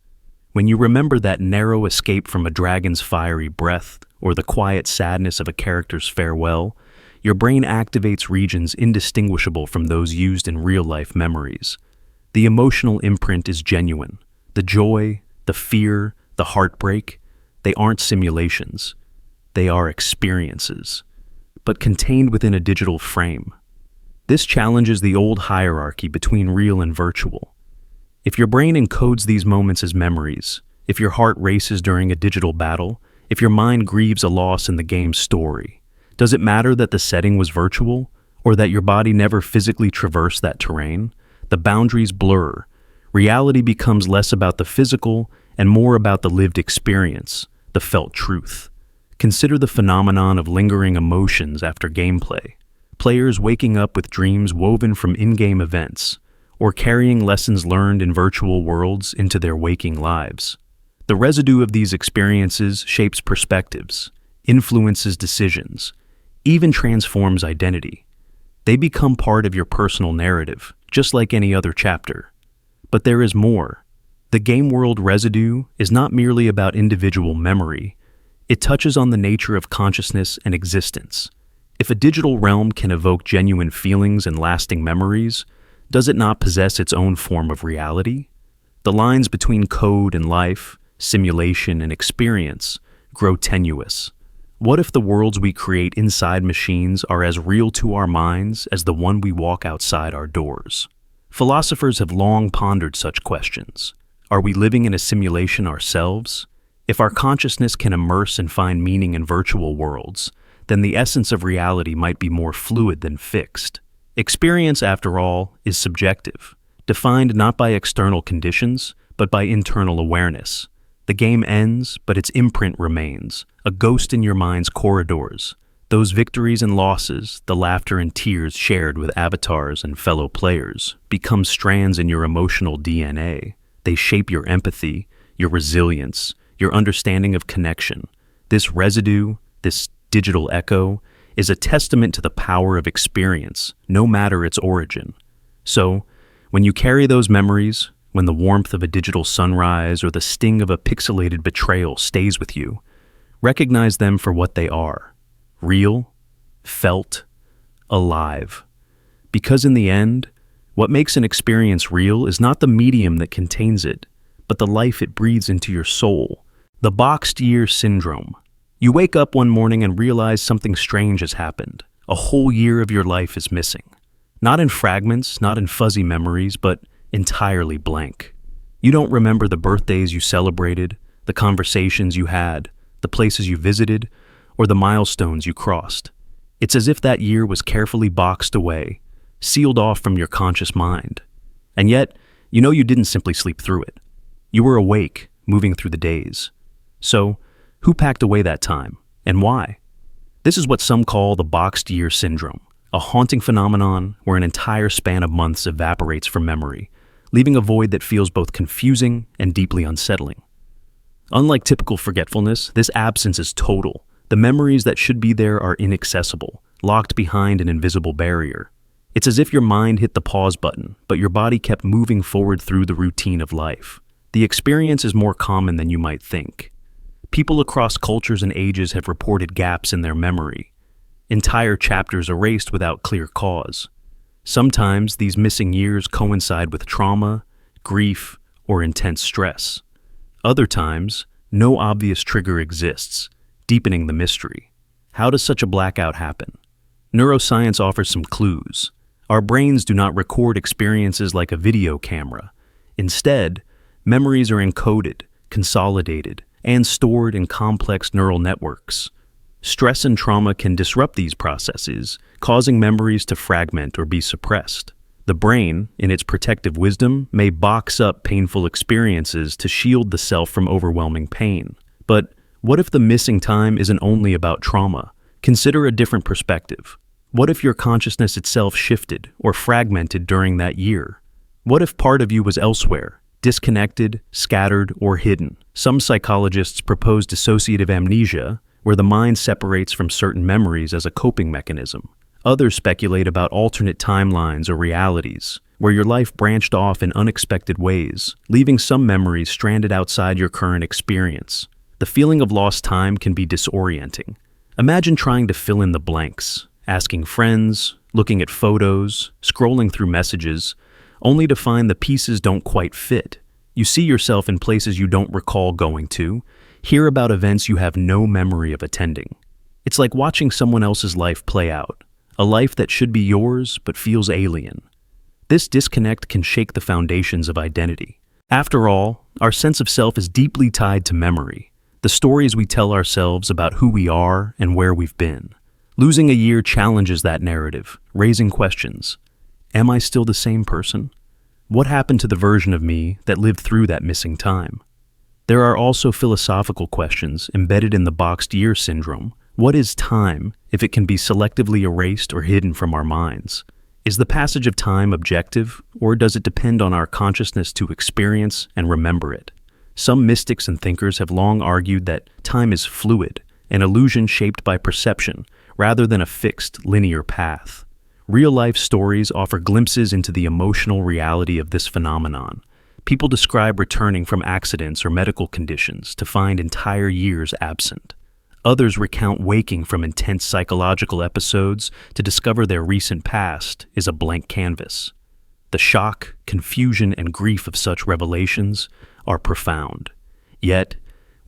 When you remember that narrow escape from a dragon's fiery breath or the quiet sadness of a character's farewell, your brain activates regions indistinguishable from those used in real-life memories. The emotional imprint is genuine. The joy, the fear, the heartbreak, they aren't simulations. They are experiences, but contained within a digital frame. This challenges the old hierarchy between real and virtual. If your brain encodes these moments as memories, if your heart races during a digital battle, if your mind grieves a loss in the game's story? Does it matter that the setting was virtual, or that your body never physically traversed that terrain? The boundaries blur. Reality becomes less about the physical and more about the lived experience, the felt truth. Consider the phenomenon of lingering emotions after gameplay. Players waking up with dreams woven from in-game events, or carrying lessons learned in virtual worlds into their waking lives. The residue of these experiences shapes perspectives, influences decisions, even transforms identity. They become part of your personal narrative, just like any other chapter. But there is more. The game world residue is not merely about individual memory. It touches on the nature of consciousness and existence. If a digital realm can evoke genuine feelings and lasting memories, does it not possess its own form of reality? The lines between code and life, simulation and experience, grow tenuous. What if the worlds we create inside machines are as real to our minds as the one we walk outside our doors? Philosophers have long pondered such questions. Are we living in a simulation ourselves? If our consciousness can immerse and find meaning in virtual worlds, then the essence of reality might be more fluid than fixed. Experience, after all, is subjective, defined not by external conditions, but by internal awareness. The game ends, but its imprint remains, a ghost in your mind's corridors. Those victories and losses, the laughter and tears shared with avatars and fellow players, become strands in your emotional DNA. They shape your empathy, your resilience, your understanding of connection. This residue, this digital echo, is a testament to the power of experience, no matter its origin. So, when you carry those memories, when the warmth of a digital sunrise or the sting of a pixelated betrayal stays with you, recognize them for what they are: real, felt, alive. Because in the end, what makes an experience real is not the medium that contains it, but the life it breathes into your soul. The boxed year syndrome. You wake up one morning and realize something strange has happened. A whole year of your life is missing. Not in fragments, not in fuzzy memories, but entirely blank. You don't remember the birthdays you celebrated, the conversations you had, the places you visited, or the milestones you crossed. It's as if that year was carefully boxed away, sealed off from your conscious mind. And yet, you know you didn't simply sleep through it. You were awake, moving through the days. So, who packed away that time, and why? This is what some call the boxed year syndrome, a haunting phenomenon where an entire span of months evaporates from memory, leaving a void that feels both confusing and deeply unsettling. Unlike typical forgetfulness, this absence is total. The memories that should be there are inaccessible, locked behind an invisible barrier. It's as if your mind hit the pause button, but your body kept moving forward through the routine of life. The experience is more common than you might think. People across cultures and ages have reported gaps in their memory, entire chapters erased without clear cause. Sometimes these missing years coincide with trauma, grief, or intense stress. Other times, no obvious trigger exists, deepening the mystery. How does such a blackout happen? Neuroscience offers some clues. Our brains do not record experiences like a video camera. Instead, memories are encoded, consolidated, and stored in complex neural networks. Stress and trauma can disrupt these processes, causing memories to fragment or be suppressed. The brain, in its protective wisdom, may box up painful experiences to shield the self from overwhelming pain. But what if the missing time isn't only about trauma? Consider a different perspective. What if your consciousness itself shifted or fragmented during that year? What if part of you was elsewhere, disconnected, scattered, or hidden? Some psychologists propose dissociative amnesia, where the mind separates from certain memories as a coping mechanism. Others speculate about alternate timelines or realities, where your life branched off in unexpected ways, leaving some memories stranded outside your current experience. The feeling of lost time can be disorienting. Imagine trying to fill in the blanks, asking friends, looking at photos, scrolling through messages, only to find the pieces don't quite fit. You see yourself in places you don't recall going to, hear about events you have no memory of attending. It's like watching someone else's life play out, a life that should be yours but feels alien. This disconnect can shake the foundations of identity. After all, our sense of self is deeply tied to memory. the stories we tell ourselves about who we are and where we've been. Losing a year challenges that narrative, raising questions. Am I still the same person? What happened to the version of me that lived through that missing time? There are also philosophical questions embedded in the boxed year syndrome. What is time if it can be selectively erased or hidden from our minds? Is the passage of time objective, or does it depend on our consciousness to experience and remember it? Some mystics and thinkers have long argued that time is fluid, an illusion shaped by perception, rather than a fixed, linear path. Real-life stories offer glimpses into the emotional reality of this phenomenon. People describe returning from accidents or medical conditions to find entire years absent. Others recount waking from intense psychological episodes to discover their recent past is a blank canvas. The shock, confusion, and grief of such revelations are profound. Yet,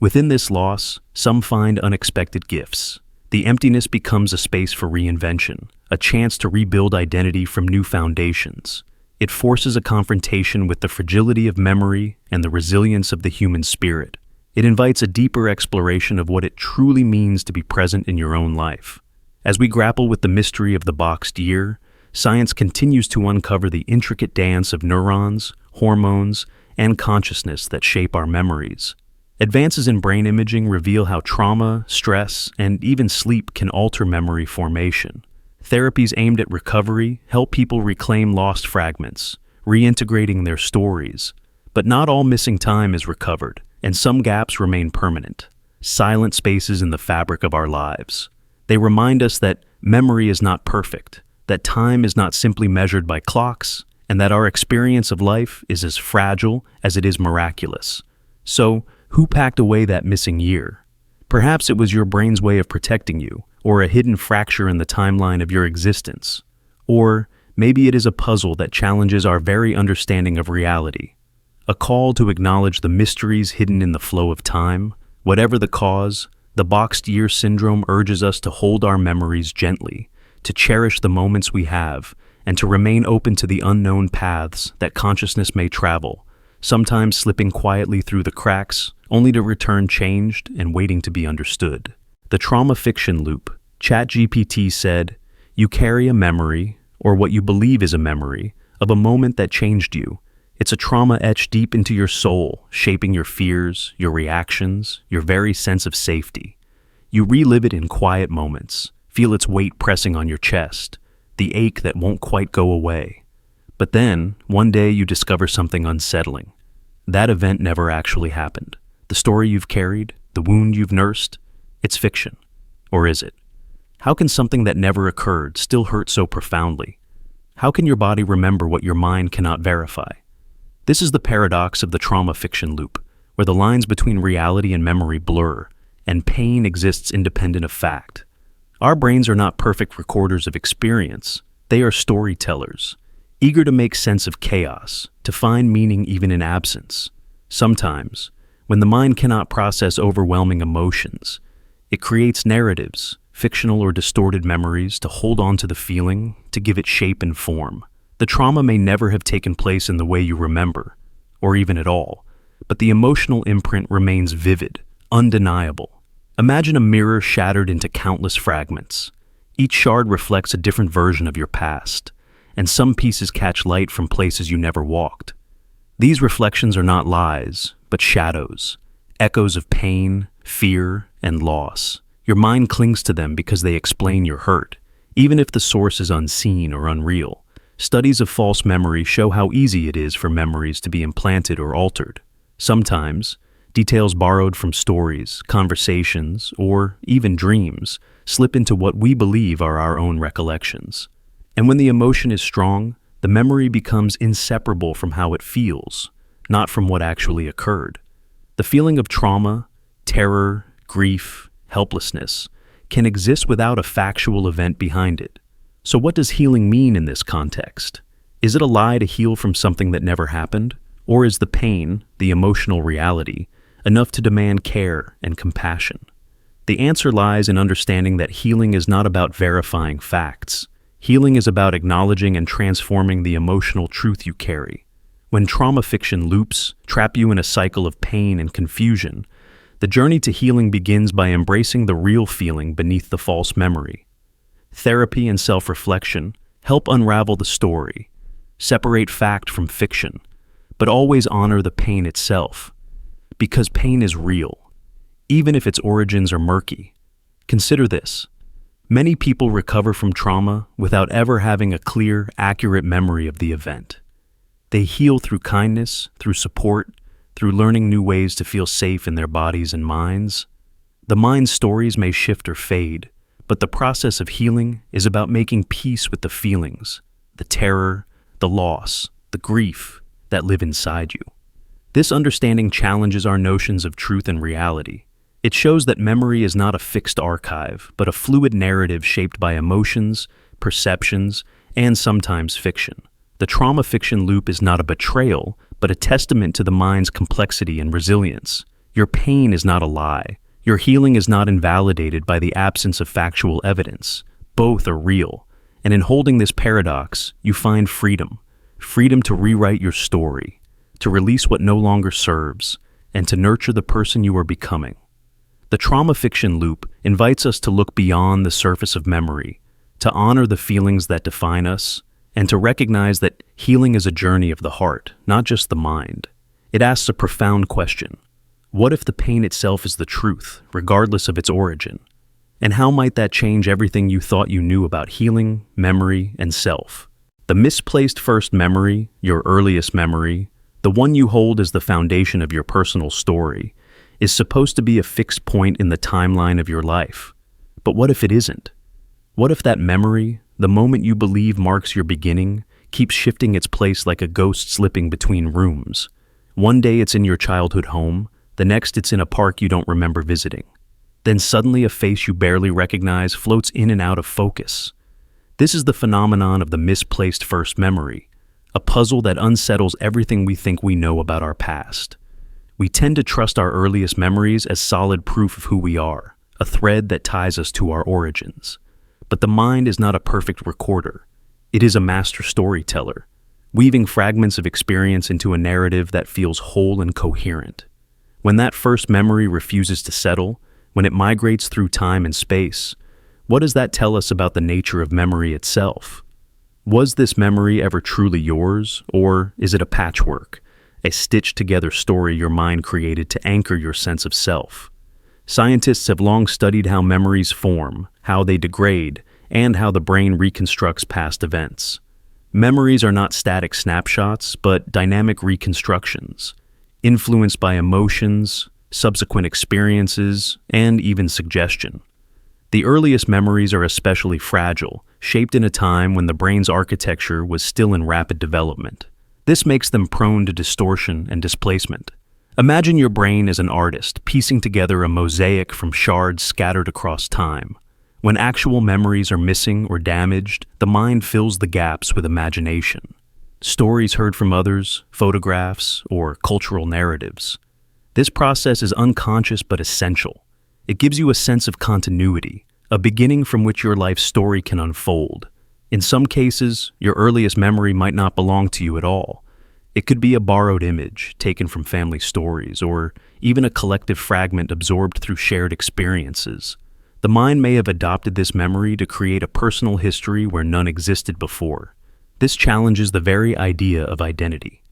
within this loss, some find unexpected gifts. The emptiness becomes a space for reinvention, a chance to rebuild identity from new foundations. It forces a confrontation with the fragility of memory and the resilience of the human spirit. It invites a deeper exploration of what it truly means to be present in your own life. As we grapple with the mystery of the boxed year, science continues to uncover the intricate dance of neurons, hormones, and consciousness that shape our memories. Advances in brain imaging reveal how trauma, stress, and even sleep can alter memory formation. Therapies aimed at recovery help people reclaim lost fragments, reintegrating their stories. But not all missing time is recovered, and some gaps remain permanent, silent spaces in the fabric of our lives. They remind us that memory is not perfect, that time is not simply measured by clocks, and that our experience of life is as fragile as it is miraculous. So, who packed away that missing year? Perhaps it was your brain's way of protecting you, or a hidden fracture in the timeline of your existence. Or maybe it is a puzzle that challenges our very understanding of reality. A call to acknowledge the mysteries hidden in the flow of time. Whatever the cause, the boxed year syndrome urges us to hold our memories gently, to cherish the moments we have, and to remain open to the unknown paths that consciousness may travel, sometimes slipping quietly through the cracks, only to return changed and waiting to be understood. The trauma fiction loop. ChatGPT said, "You carry a memory, or what you believe is a memory, of a moment that changed you. It's a trauma etched deep into your soul, shaping your fears, your reactions, your very sense of safety. You relive it in quiet moments, feel its weight pressing on your chest, the ache that won't quite go away. But then, one day you discover something unsettling. That event never actually happened. The story you've carried, the wound you've nursed, it's fiction. Or is it? How can something that never occurred still hurt so profoundly? How can your body remember what your mind cannot verify?" This is the paradox of the trauma fiction loop, where the lines between reality and memory blur, and pain exists independent of fact. Our brains are not perfect recorders of experience. They are storytellers, eager to make sense of chaos, to find meaning even in absence. Sometimes, when the mind cannot process overwhelming emotions, it creates narratives, fictional or distorted memories, to hold on to the feeling, to give it shape and form. The trauma may never have taken place in the way you remember, or even at all, but the emotional imprint remains vivid, undeniable. Imagine a mirror shattered into countless fragments. Each shard reflects a different version of your past, and some pieces catch light from places you never walked. These reflections are not lies, but shadows, echoes of pain, fear, and loss. Your mind clings to them because they explain your hurt, even if the source is unseen or unreal. Studies of false memory show how easy it is for memories to be implanted or altered. Sometimes, details borrowed from stories, conversations, or even dreams slip into what we believe are our own recollections. And when the emotion is strong, the memory becomes inseparable from how it feels, not from what actually occurred. The feeling of trauma, terror, grief, helplessness can exist without a factual event behind it. So what does healing mean in this context? Is it a lie to heal from something that never happened? Or is the pain, the emotional reality, enough to demand care and compassion? The answer lies in understanding that healing is not about verifying facts. Healing is about acknowledging and transforming the emotional truth you carry. When trauma fiction loops trap you in a cycle of pain and confusion, The journey to healing begins by embracing the real feeling beneath the false memory. Therapy and self-reflection help unravel the story, separate fact from fiction, but always honor the pain itself. Because pain is real, even if its origins are murky. Consider this. Many people recover from trauma without ever having a clear, accurate memory of the event. They heal through kindness, through support, through learning new ways to feel safe in their bodies and minds. The mind's stories may shift or fade, but the process of healing is about making peace with the feelings, the terror, the loss, the grief that live inside you. This understanding challenges our notions of truth and reality. It shows that memory is not a fixed archive, but a fluid narrative shaped by emotions, perceptions, and sometimes fiction. The trauma fiction loop is not a betrayal, but a testament to the mind's complexity and resilience. Your pain is not a lie. Your healing is not invalidated by the absence of factual evidence. Both are real. And in holding this paradox, you find freedom. Freedom to rewrite your story, to release what no longer serves, and to nurture the person you are becoming. The trauma fiction loop invites us to look beyond the surface of memory, to honor the feelings that define us, and to recognize that healing is a journey of the heart, not just the mind. It asks a profound question. What if the pain itself is the truth, regardless of its origin? And how might that change everything you thought you knew about healing, memory, and self? The misplaced first memory, your earliest memory, the one you hold as the foundation of your personal story, is supposed to be a fixed point in the timeline of your life. But what if it isn't? What if that memory, the moment you believe marks your beginning, keeps shifting its place like a ghost slipping between rooms? One day it's in your childhood home, the next it's in a park you don't remember visiting. Then suddenly a face you barely recognize floats in and out of focus. This is the phenomenon of the misplaced first memory, a puzzle that unsettles everything we think we know about our past. We tend to trust our earliest memories as solid proof of who we are, a thread that ties us to our origins. But the mind is not a perfect recorder. It is a master storyteller, weaving fragments of experience into a narrative that feels whole and coherent. When that first memory refuses to settle, when it migrates through time and space, what does that tell us about the nature of memory itself? Was this memory ever truly yours, or is it a patchwork, a stitched-together story your mind created to anchor your sense of self? Scientists have long studied how memories form, how they degrade, and how the brain reconstructs past events. Memories are not static snapshots, but dynamic reconstructions, influenced by emotions, subsequent experiences, and even suggestion. The earliest memories are especially fragile, shaped in a time when the brain's architecture was still in rapid development. This makes them prone to distortion and displacement. Imagine your brain as an artist, piecing together a mosaic from shards scattered across time. When actual memories are missing or damaged, the mind fills the gaps with imagination. Stories heard from others, photographs, or cultural narratives. This process is unconscious but essential. It gives you a sense of continuity, a beginning from which your life story can unfold. In some cases, your earliest memory might not belong to you at all. It could be a borrowed image taken from family stories, or even a collective fragment absorbed through shared experiences. The mind may have adopted this memory to create a personal history where none existed before. This challenges the very idea of identity.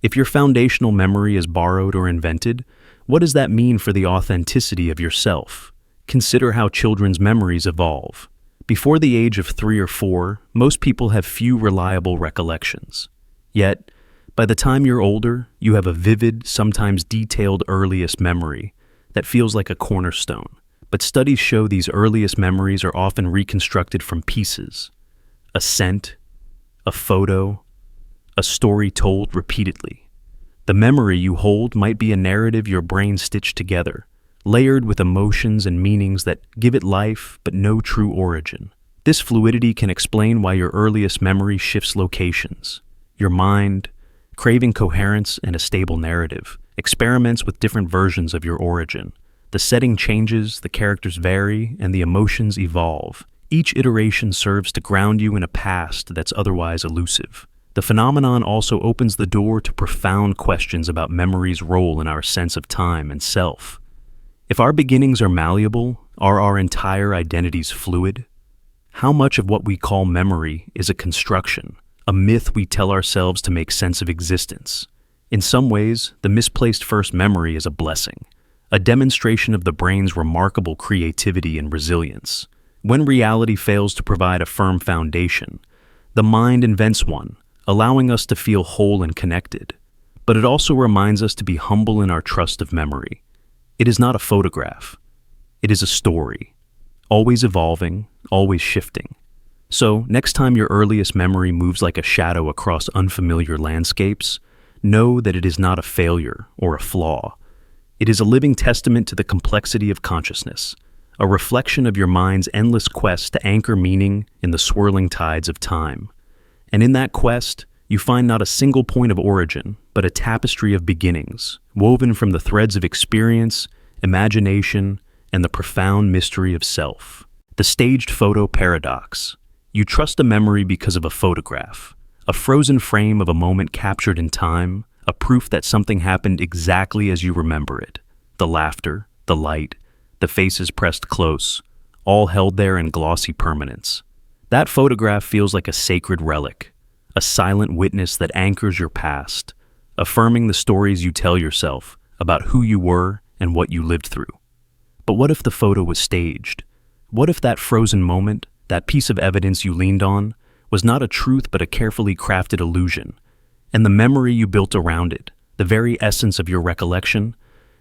If your foundational memory is borrowed or invented, what does that mean for the authenticity of yourself? Consider how children's memories evolve. Before the age of 3 or 4, most people have few reliable recollections. Yet, by the time you're older, you have a vivid, sometimes detailed earliest memory that feels like a cornerstone. But studies show these earliest memories are often reconstructed from pieces. A scent, a photo, a story told repeatedly. The memory you hold might be a narrative your brain stitched together, layered with emotions and meanings that give it life but no true origin. This fluidity can explain why your earliest memory shifts locations. Your mind, craving coherence and a stable narrative, experiments with different versions of your origin. The setting changes, the characters vary, and the emotions evolve. Each iteration serves to ground you in a past that's otherwise elusive. The phenomenon also opens the door to profound questions about memory's role in our sense of time and self. If our beginnings are malleable, are our entire identities fluid? How much of what we call memory is a construction, a myth we tell ourselves to make sense of existence? In some ways, the misplaced first memory is a blessing, a demonstration of the brain's remarkable creativity and resilience. When reality fails to provide a firm foundation, the mind invents one, allowing us to feel whole and connected. But it also reminds us to be humble in our trust of memory. It is not a photograph. It is a story, always evolving, always shifting. So, next time your earliest memory moves like a shadow across unfamiliar landscapes, know that it is not a failure or a flaw. It is a living testament to the complexity of consciousness, a reflection of your mind's endless quest to anchor meaning in the swirling tides of time. And in that quest, you find not a single point of origin, but a tapestry of beginnings, woven from the threads of experience, imagination, and the profound mystery of self. The staged photo paradox. You trust a memory because of a photograph, a frozen frame of a moment captured in time, a proof that something happened exactly as you remember it. The laughter, the light, the faces pressed close, all held there in glossy permanence. That photograph feels like a sacred relic, a silent witness that anchors your past, affirming the stories you tell yourself about who you were and what you lived through. But what if the photo was staged? What if that frozen moment, that piece of evidence you leaned on, was not a truth but a carefully crafted illusion, and the memory you built around it, the very essence of your recollection,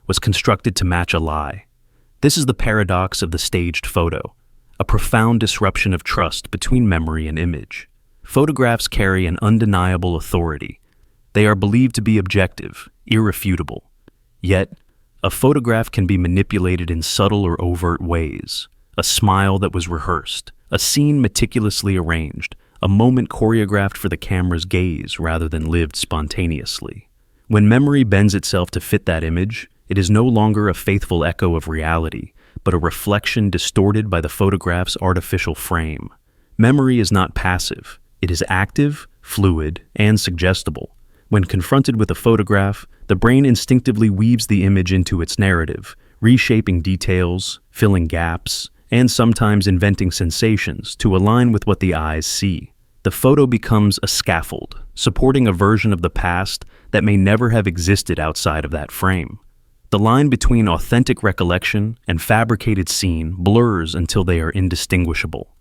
was constructed to match a lie? This is the paradox of the staged photo, a profound disruption of trust between memory and image. Photographs carry an undeniable authority. They are believed to be objective, irrefutable. Yet, a photograph can be manipulated in subtle or overt ways. A smile that was rehearsed, a scene meticulously arranged, a moment choreographed for the camera's gaze rather than lived spontaneously. When memory bends itself to fit that image, it is no longer a faithful echo of reality, but a reflection distorted by the photograph's artificial frame. Memory is not passive. It is active, fluid, and suggestible. When confronted with a photograph, the brain instinctively weaves the image into its narrative, reshaping details, filling gaps, and sometimes inventing sensations to align with what the eyes see. The photo becomes a scaffold, supporting a version of the past that may never have existed outside of that frame. The line between authentic recollection and fabricated scene blurs until they are indistinguishable.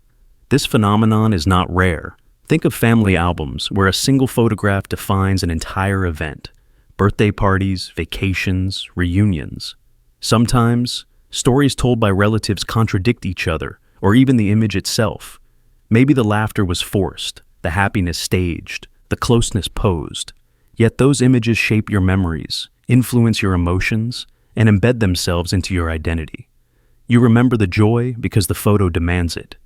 This phenomenon is not rare. Think of family albums where a single photograph defines an entire event: birthday parties, vacations, reunions. Sometimes, stories told by relatives contradict each other, or even the image itself. Maybe the laughter was forced, the happiness staged, the closeness posed. Yet those images shape your memories, influence your emotions, and embed themselves into your identity. You remember the joy because the photo demands it.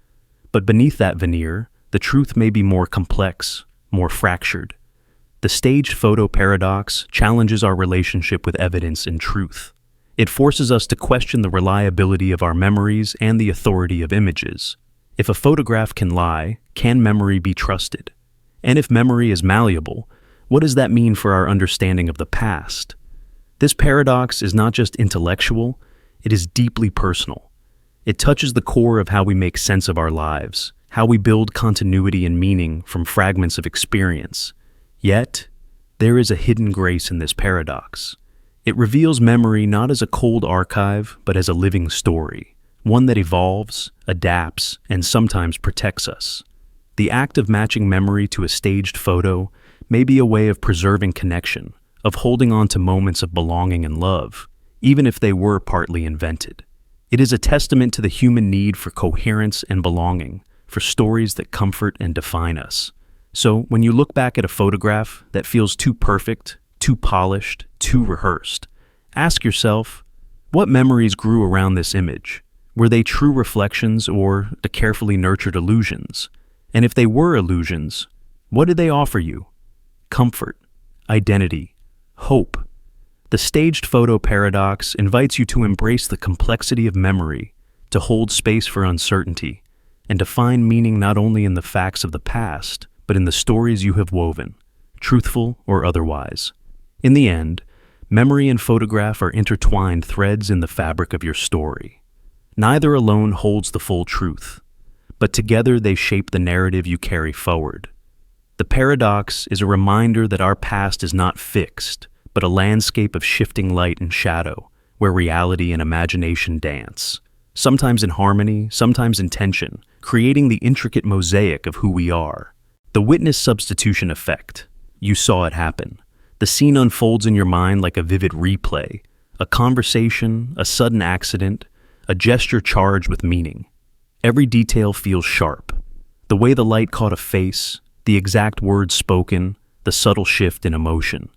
But beneath that veneer, the truth may be more complex, more fractured. The staged photo paradox challenges our relationship with evidence and truth. It forces us to question the reliability of our memories and the authority of images. If a photograph can lie, can memory be trusted? And if memory is malleable, what does that mean for our understanding of the past? This paradox is not just intellectual, it is deeply personal. It touches the core of how we make sense of our lives, how we build continuity and meaning from fragments of experience. Yet, there is a hidden grace in this paradox. It reveals memory not as a cold archive, but as a living story, one that evolves, adapts, and sometimes protects us. The act of matching memory to a staged photo may be a way of preserving connection, of holding on to moments of belonging and love, even if they were partly invented. It is a testament to the human need for coherence and belonging, for stories that comfort and define us. So, when you look back at a photograph that feels too perfect, too polished, too rehearsed, ask yourself, what memories grew around this image? Were they true reflections or the carefully nurtured illusions? And if they were illusions, what did they offer you? Comfort, identity, hope. The staged photo paradox invites you to embrace the complexity of memory, to hold space for uncertainty, and to find meaning not only in the facts of the past, but in the stories you have woven, truthful or otherwise. In the end, Memory and photograph are intertwined threads in the fabric of your story. Neither alone holds the full truth, but together they shape the narrative you carry forward. The paradox is a reminder that our past is not fixed, but a landscape of shifting light and shadow, where reality and imagination dance, sometimes in harmony, sometimes in tension, creating the intricate mosaic of who we are. The witness substitution effect. You saw it happen. The scene unfolds in your mind like a vivid replay, a conversation, a sudden accident, a gesture charged with meaning. Every detail feels sharp. The way the light caught a face, the exact words spoken, the subtle shift in emotion.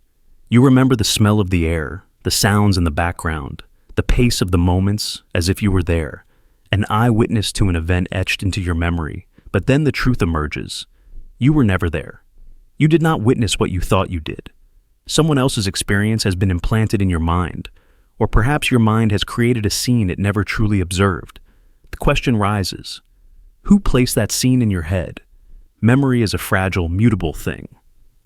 You remember the smell of the air, the sounds in the background, the pace of the moments as if you were there, an eyewitness to an event etched into your memory. But then the truth emerges. You were never there. You did not witness what you thought you did. Someone else's experience has been implanted in your mind, or perhaps your mind has created a scene it never truly observed. The question rises, who placed that scene in your head? Memory is a fragile, mutable thing.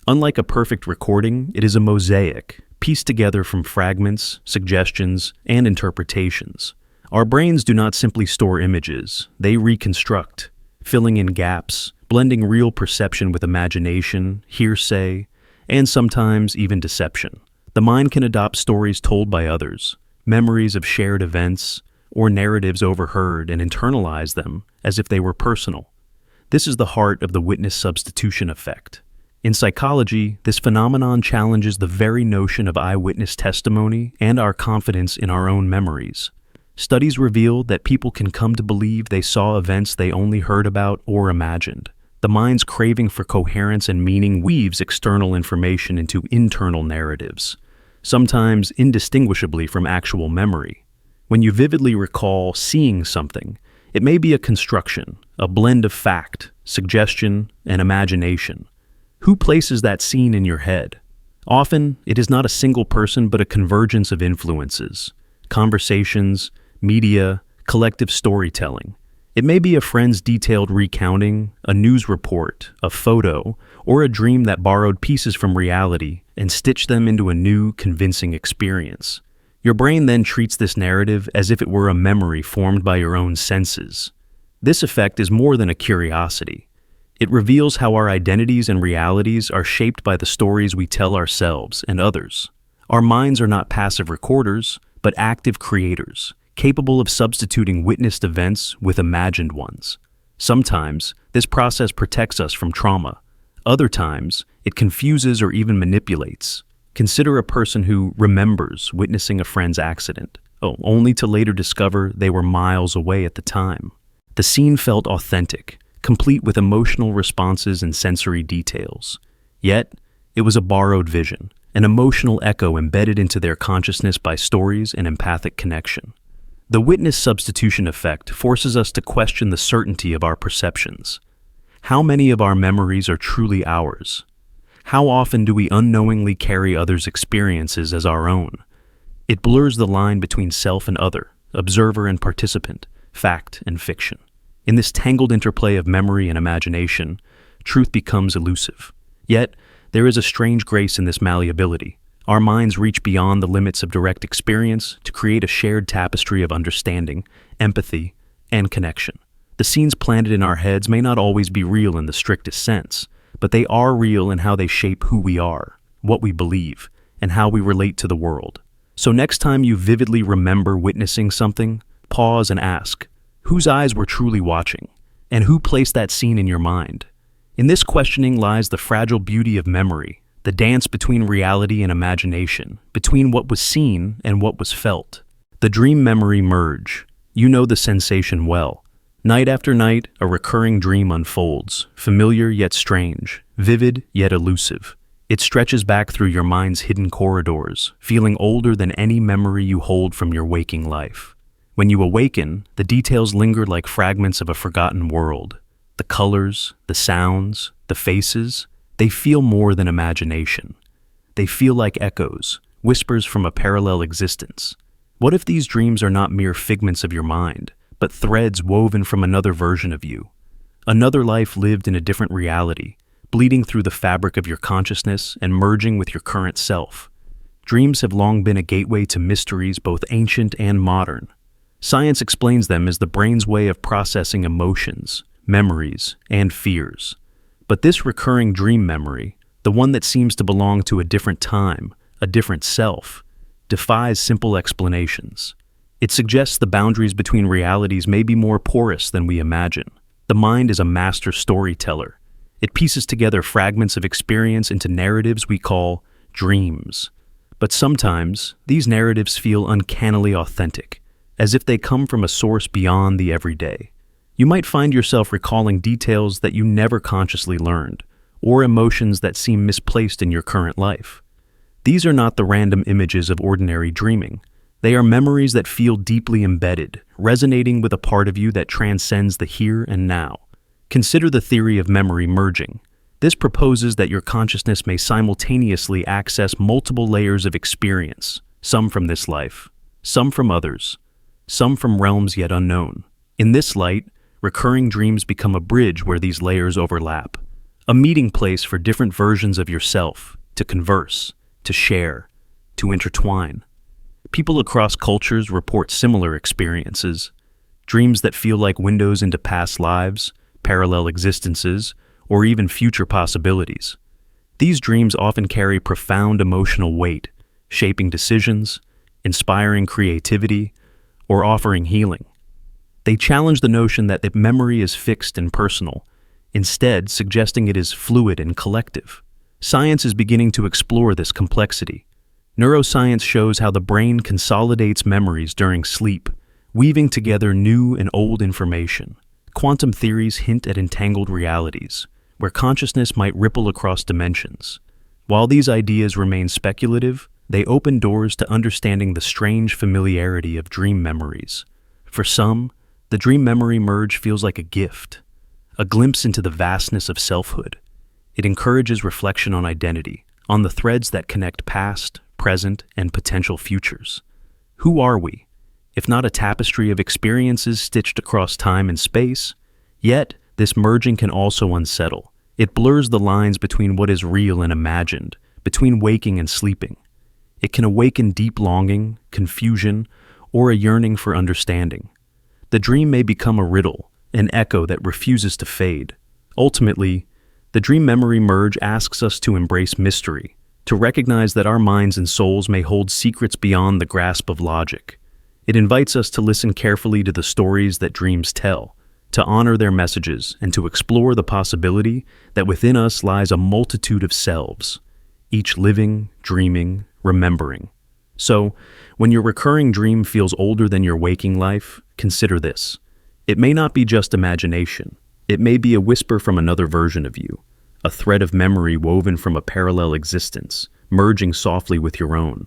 Unlike a perfect recording, it is a mosaic, pieced together from fragments, suggestions, and interpretations. Our brains do not simply store images, they reconstruct, filling in gaps, blending real perception with imagination, hearsay, and sometimes even deception. The mind can adopt stories told by others, memories of shared events, or narratives overheard and internalize them as if they were personal. This is the heart of the witness substitution effect. In psychology, this phenomenon challenges the very notion of eyewitness testimony and our confidence in our own memories. Studies reveal that people can come to believe they saw events they only heard about or imagined. The mind's craving for coherence and meaning weaves external information into internal narratives, sometimes indistinguishably from actual memory. When you vividly recall seeing something, it may be a construction, a blend of fact, suggestion, and imagination. Who places that scene in your head? Often, it is not a single person but a convergence of influences, conversations, media, collective storytelling. It may be a friend's detailed recounting, a news report, a photo, or a dream that borrowed pieces from reality and stitched them into a new, convincing experience. Your brain then treats this narrative as if it were a memory formed by your own senses. This effect is more than a curiosity. It reveals how our identities and realities are shaped by the stories we tell ourselves and others. Our minds are not passive recorders, but active creators, capable of substituting witnessed events with imagined ones. Sometimes, this process protects us from trauma. Other times, it confuses or even manipulates. Consider a person who remembers witnessing a friend's accident, only to later discover they were miles away at the time. The scene felt authentic, complete with emotional responses and sensory details. Yet, it was a borrowed vision, an emotional echo embedded into their consciousness by stories and empathic connection. The witness substitution effect forces us to question the certainty of our perceptions. How many of our memories are truly ours? How often do we unknowingly carry others' experiences as our own? It blurs the line between self and other, observer and participant, fact and fiction. In this tangled interplay of memory and imagination, truth becomes elusive. Yet, there is a strange grace in this malleability. Our minds reach beyond the limits of direct experience to create a shared tapestry of understanding, empathy, and connection. The scenes planted in our heads may not always be real in the strictest sense, but they are real in how they shape who we are, what we believe, and how we relate to the world. So next time you vividly remember witnessing something, pause and ask, whose eyes were truly watching, and who placed that scene in your mind? In this questioning lies the fragile beauty of memory, the dance between reality and imagination, between what was seen and what was felt. The dream memory merge. You know the sensation well. Night after night, a recurring dream unfolds, familiar yet strange, vivid yet elusive. It stretches back through your mind's hidden corridors, feeling older than any memory you hold from your waking life. When you awaken, the details linger like fragments of a forgotten world. The colors, the sounds, the faces, they feel more than imagination. They feel like echoes, whispers from a parallel existence. What if these dreams are not mere figments of your mind, but threads woven from another version of you? Another life lived in a different reality, bleeding through the fabric of your consciousness and merging with your current self. Dreams have long been a gateway to mysteries both ancient and modern. Science explains them as the brain's way of processing emotions, memories, and fears. But this recurring dream memory, the one that seems to belong to a different time, a different self, defies simple explanations. It suggests the boundaries between realities may be more porous than we imagine. The mind is a master storyteller. It pieces together fragments of experience into narratives we call dreams. But sometimes, these narratives feel uncannily authentic, as if they come from a source beyond the everyday. You might find yourself recalling details that you never consciously learned, or emotions that seem misplaced in your current life. These are not the random images of ordinary dreaming. They are memories that feel deeply embedded, resonating with a part of you that transcends the here and now. Consider the theory of memory merging. This proposes that your consciousness may simultaneously access multiple layers of experience, some from this life, some from others, some from realms yet unknown. In this light, recurring dreams become a bridge where these layers overlap, a meeting place for different versions of yourself to converse, to share, to intertwine. People across cultures report similar experiences, dreams that feel like windows into past lives, parallel existences, or even future possibilities. These dreams often carry profound emotional weight, shaping decisions, inspiring creativity, or offering healing. They challenge the notion that the memory is fixed and personal, instead suggesting it is fluid and collective. Science is beginning to explore this complexity. Neuroscience shows how the brain consolidates memories during sleep, weaving together new and old information. Quantum theories hint at entangled realities, where consciousness might ripple across dimensions. While these ideas remain speculative, they open doors to understanding the strange familiarity of dream memories. For some, the dream memory merge feels like a gift, a glimpse into the vastness of selfhood. It encourages reflection on identity, on the threads that connect past, present, and potential futures. Who are we, if not a tapestry of experiences stitched across time and space? Yet, this merging can also unsettle. It blurs the lines between what is real and imagined, between waking and sleeping. It can awaken deep longing, confusion, or a yearning for understanding. The dream may become a riddle, an echo that refuses to fade. Ultimately, the dream memory merge asks us to embrace mystery, to recognize that our minds and souls may hold secrets beyond the grasp of logic. It invites us to listen carefully to the stories that dreams tell, to honor their messages, and to explore the possibility that within us lies a multitude of selves, each living, dreaming, remembering. So, when your recurring dream feels older than your waking life, consider this. It may not be just imagination. It may be a whisper from another version of you, a thread of memory woven from a parallel existence, merging softly with your own.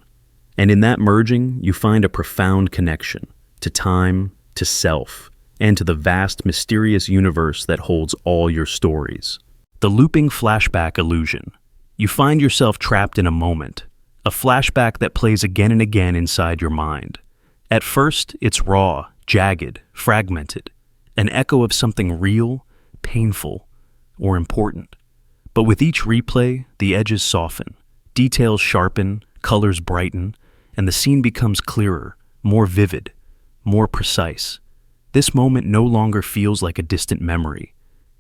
And in that merging, you find a profound connection to time, to self, and to the vast, mysterious universe that holds all your stories. The looping flashback illusion. You find yourself trapped in a moment, a flashback that plays again and again inside your mind. At first, it's raw, jagged, fragmented, an echo of something real, painful, or important. But with each replay, the edges soften, details sharpen, colors brighten, and the scene becomes clearer, more vivid, more precise. This moment no longer feels like a distant memory.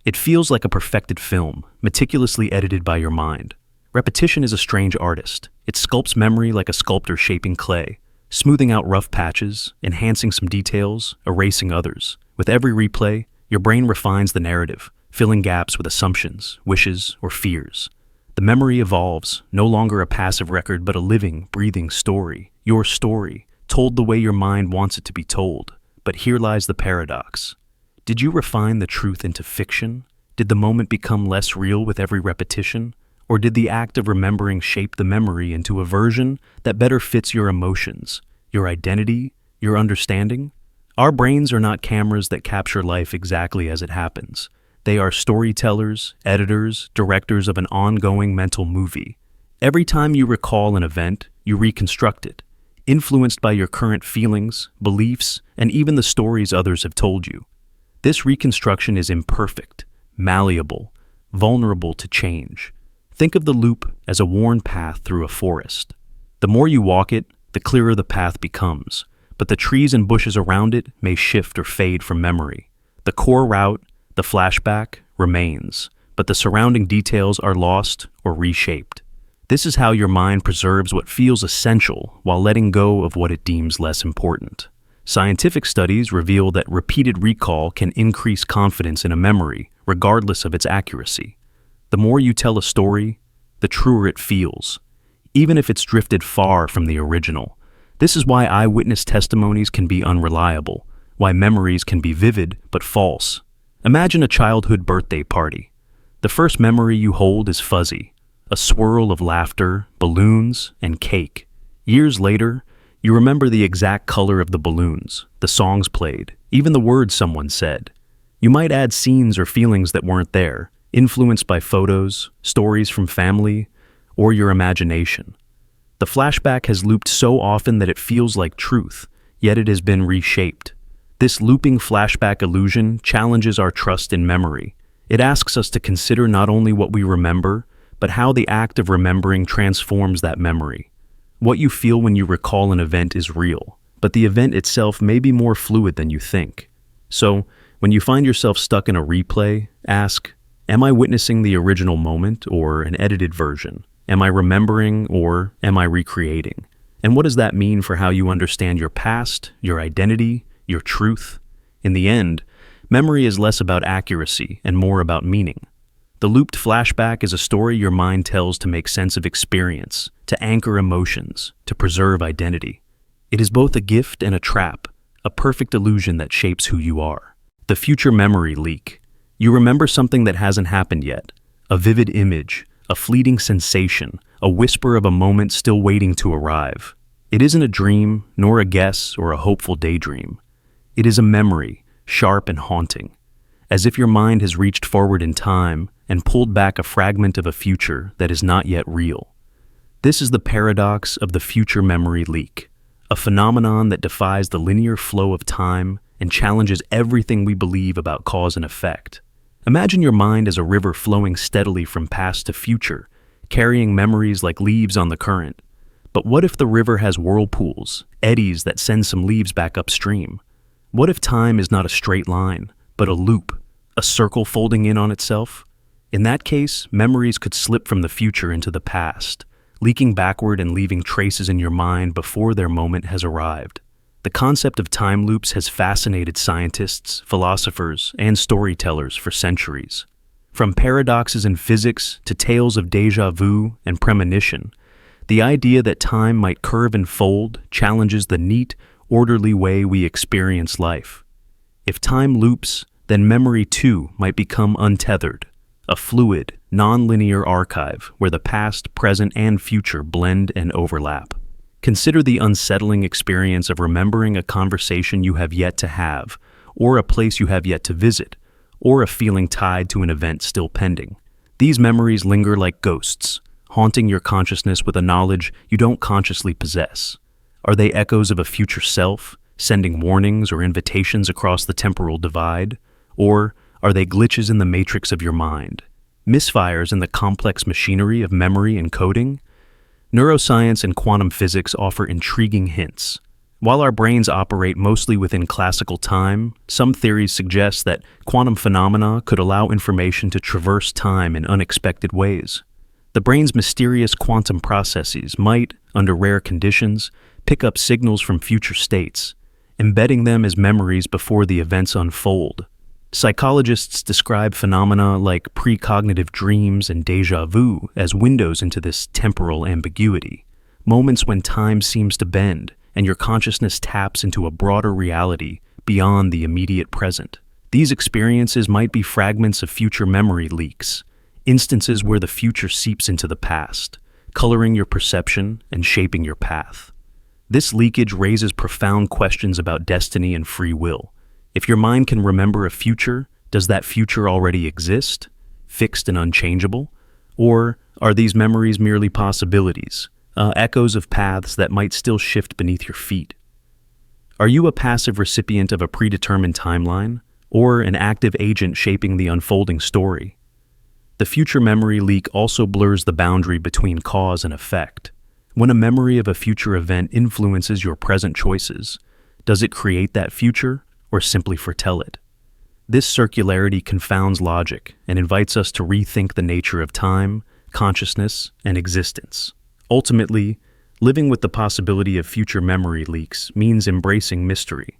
It feels like a perfected film, meticulously edited by your mind. Repetition is a strange artist. It sculpts memory like a sculptor shaping clay, smoothing out rough patches, enhancing some details, erasing others. With every replay, your brain refines the narrative, filling gaps with assumptions, wishes, or fears. The memory evolves, no longer a passive record but a living, breathing story. Your story, told the way your mind wants it to be told. But here lies the paradox. Did you refine the truth into fiction? Did the moment become less real with every repetition? Or did the act of remembering shape the memory into a version that better fits your emotions, your identity, your understanding? Our brains are not cameras that capture life exactly as it happens. They are storytellers, editors, directors of an ongoing mental movie. Every time you recall an event, you reconstruct it, influenced by your current feelings, beliefs, and even the stories others have told you. This reconstruction is imperfect, malleable, vulnerable to change. Think of the loop as a worn path through a forest. The more you walk it, the clearer the path becomes, but the trees and bushes around it may shift or fade from memory. The core route, the flashback, remains, but the surrounding details are lost or reshaped. This is how your mind preserves what feels essential while letting go of what it deems less important. Scientific studies reveal that repeated recall can increase confidence in a memory, regardless of its accuracy. The more you tell a story, the truer it feels, even if it's drifted far from the original. This is why eyewitness testimonies can be unreliable, why memories can be vivid but false. Imagine a childhood birthday party. The first memory you hold is fuzzy, a swirl of laughter, balloons, and cake. Years later, you remember the exact color of the balloons, the songs played, even the words someone said. You might add scenes or feelings that weren't there, influenced by photos, stories from family, or your imagination. The flashback has looped so often that it feels like truth, yet it has been reshaped. This looping flashback illusion challenges our trust in memory. It asks us to consider not only what we remember, but how the act of remembering transforms that memory. What you feel when you recall an event is real, but the event itself may be more fluid than you think. So, when you find yourself stuck in a replay, ask, am I witnessing the original moment or an edited version? Am I remembering or am I recreating? And what does that mean for how you understand your past, your identity, your truth? In the end, memory is less about accuracy and more about meaning. The looped flashback is a story your mind tells to make sense of experience, to anchor emotions, to preserve identity. It is both a gift and a trap, a perfect illusion that shapes who you are. The future memory leak. You remember something that hasn't happened yet, a vivid image, a fleeting sensation, a whisper of a moment still waiting to arrive. It isn't a dream, nor a guess or a hopeful daydream. It is a memory, sharp and haunting, as if your mind has reached forward in time and pulled back a fragment of a future that is not yet real. This is the paradox of the future memory leak, a phenomenon that defies the linear flow of time and challenges everything we believe about cause and effect. Imagine your mind as a river flowing steadily from past to future, carrying memories like leaves on the current. But what if the river has whirlpools, eddies that send some leaves back upstream? What if time is not a straight line, but a loop, a circle folding in on itself? In that case, memories could slip from the future into the past, leaking backward and leaving traces in your mind before their moment has arrived. The concept of time loops has fascinated scientists, philosophers, and storytellers for centuries. From paradoxes in physics to tales of déjà vu and premonition, the idea that time might curve and fold challenges the neat, orderly way we experience life. If time loops, then memory too might become untethered, a fluid, non-linear archive where the past, present, and future blend and overlap. Consider the unsettling experience of remembering a conversation you have yet to have, or a place you have yet to visit, or a feeling tied to an event still pending. These memories linger like ghosts, haunting your consciousness with a knowledge you don't consciously possess. Are they echoes of a future self, sending warnings or invitations across the temporal divide? Or are they glitches in the matrix of your mind, misfires in the complex machinery of memory and coding? Neuroscience and quantum physics offer intriguing hints. While our brains operate mostly within classical time, some theories suggest that quantum phenomena could allow information to traverse time in unexpected ways. The brain's mysterious quantum processes might, under rare conditions, pick up signals from future states, embedding them as memories before the events unfold. Psychologists describe phenomena like precognitive dreams and déjà vu as windows into this temporal ambiguity, moments when time seems to bend and your consciousness taps into a broader reality beyond the immediate present. These experiences might be fragments of future memory leaks, instances where the future seeps into the past, coloring your perception and shaping your path. This leakage raises profound questions about destiny and free will. If your mind can remember a future, does that future already exist, fixed and unchangeable? Or are these memories merely possibilities, echoes of paths that might still shift beneath your feet? Are you a passive recipient of a predetermined timeline, or an active agent shaping the unfolding story? The future memory leak also blurs the boundary between cause and effect. When a memory of a future event influences your present choices, does it create that future or simply foretell it? This circularity confounds logic and invites us to rethink the nature of time, consciousness, and existence. Ultimately, living with the possibility of future memory leaks means embracing mystery.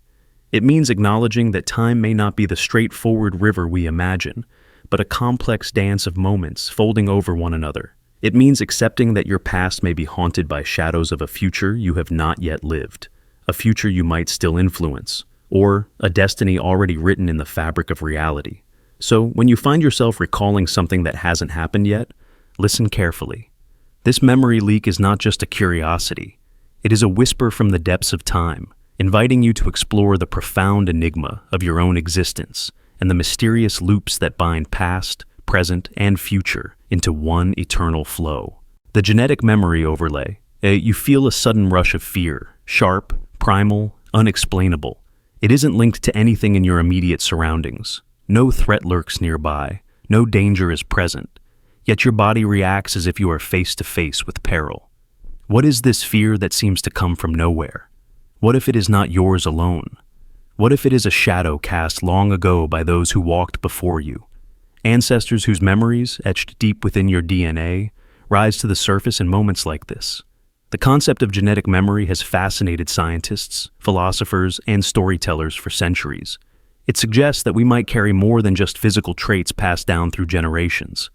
It means acknowledging that time may not be the straightforward river we imagine, but a complex dance of moments folding over one another. It means accepting that your past may be haunted by shadows of a future you have not yet lived, a future you might still influence, or a destiny already written in the fabric of reality. So, when you find yourself recalling something that hasn't happened yet, listen carefully. This memory leak is not just a curiosity. It is a whisper from the depths of time, inviting you to explore the profound enigma of your own existence and the mysterious loops that bind past, present, and future into one eternal flow. The genetic memory overlay. You feel a sudden rush of fear, sharp, primal, unexplainable. It isn't linked to anything in your immediate surroundings. No threat lurks nearby. No danger is present. Yet your body reacts as if you are face to face with peril. What is this fear that seems to come from nowhere? What if it is not yours alone? What if it is a shadow cast long ago by those who walked before you? Ancestors whose memories, etched deep within your DNA, rise to the surface in moments like this. The concept of genetic memory has fascinated scientists, philosophers, and storytellers for centuries. It suggests that we might carry more than just physical traits passed down through generations.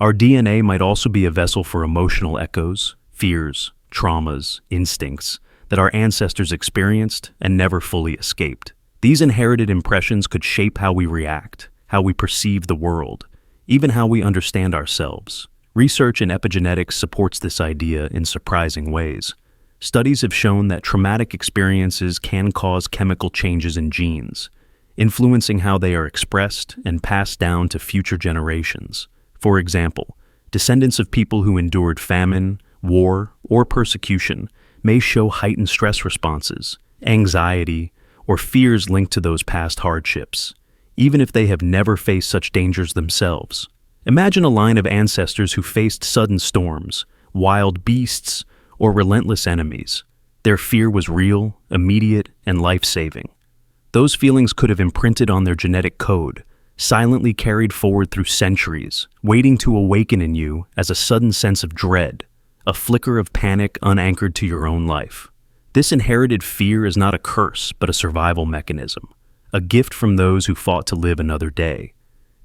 Our DNA might also be a vessel for emotional echoes, fears, traumas, instincts that our ancestors experienced and never fully escaped. These inherited impressions could shape how we react, how we perceive the world, even how we understand ourselves. Research in epigenetics supports this idea in surprising ways. Studies have shown that traumatic experiences can cause chemical changes in genes, influencing how they are expressed and passed down to future generations. For example, descendants of people who endured famine, war, or persecution may show heightened stress responses, anxiety, or fears linked to those past hardships, even if they have never faced such dangers themselves. Imagine a line of ancestors who faced sudden storms, wild beasts, or relentless enemies. Their fear was real, immediate, and life-saving. Those feelings could have imprinted on their genetic code, silently carried forward through centuries, waiting to awaken in you as a sudden sense of dread, a flicker of panic unanchored to your own life. This inherited fear is not a curse, but a survival mechanism, a gift from those who fought to live another day.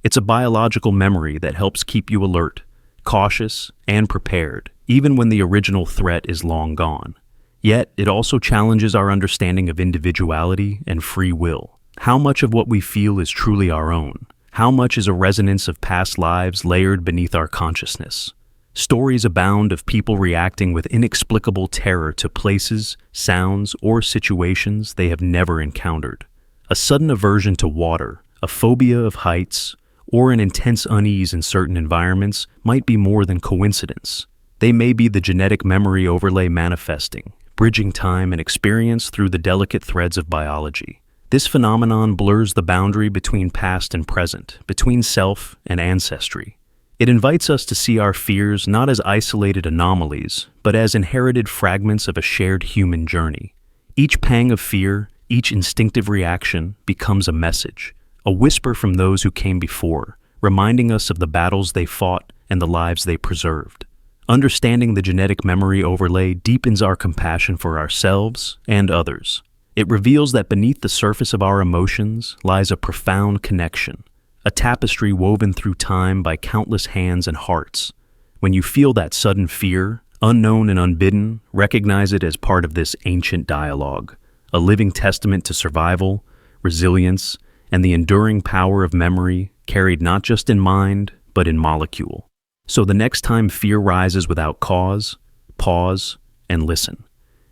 It's a biological memory that helps keep you alert, cautious, and prepared, even when the original threat is long gone. Yet, it also challenges our understanding of individuality and free will. How much of what we feel is truly our own? How much is a resonance of past lives layered beneath our consciousness? Stories abound of people reacting with inexplicable terror to places, sounds, or situations they have never encountered. A sudden aversion to water, a phobia of heights, or an intense unease in certain environments might be more than coincidence. They may be the genetic memory overlay manifesting, bridging time and experience through the delicate threads of biology. This phenomenon blurs the boundary between past and present, between self and ancestry. It invites us to see our fears not as isolated anomalies, but as inherited fragments of a shared human journey. Each pang of fear, each instinctive reaction becomes a message, a whisper from those who came before, reminding us of the battles they fought and the lives they preserved. Understanding the genetic memory overlay deepens our compassion for ourselves and others. It reveals that beneath the surface of our emotions lies a profound connection, a tapestry woven through time by countless hands and hearts. When you feel that sudden fear, unknown and unbidden, recognize it as part of this ancient dialogue, a living testament to survival, resilience, and the enduring power of memory carried not just in mind, but in molecule. So the next time fear rises without cause, pause and listen.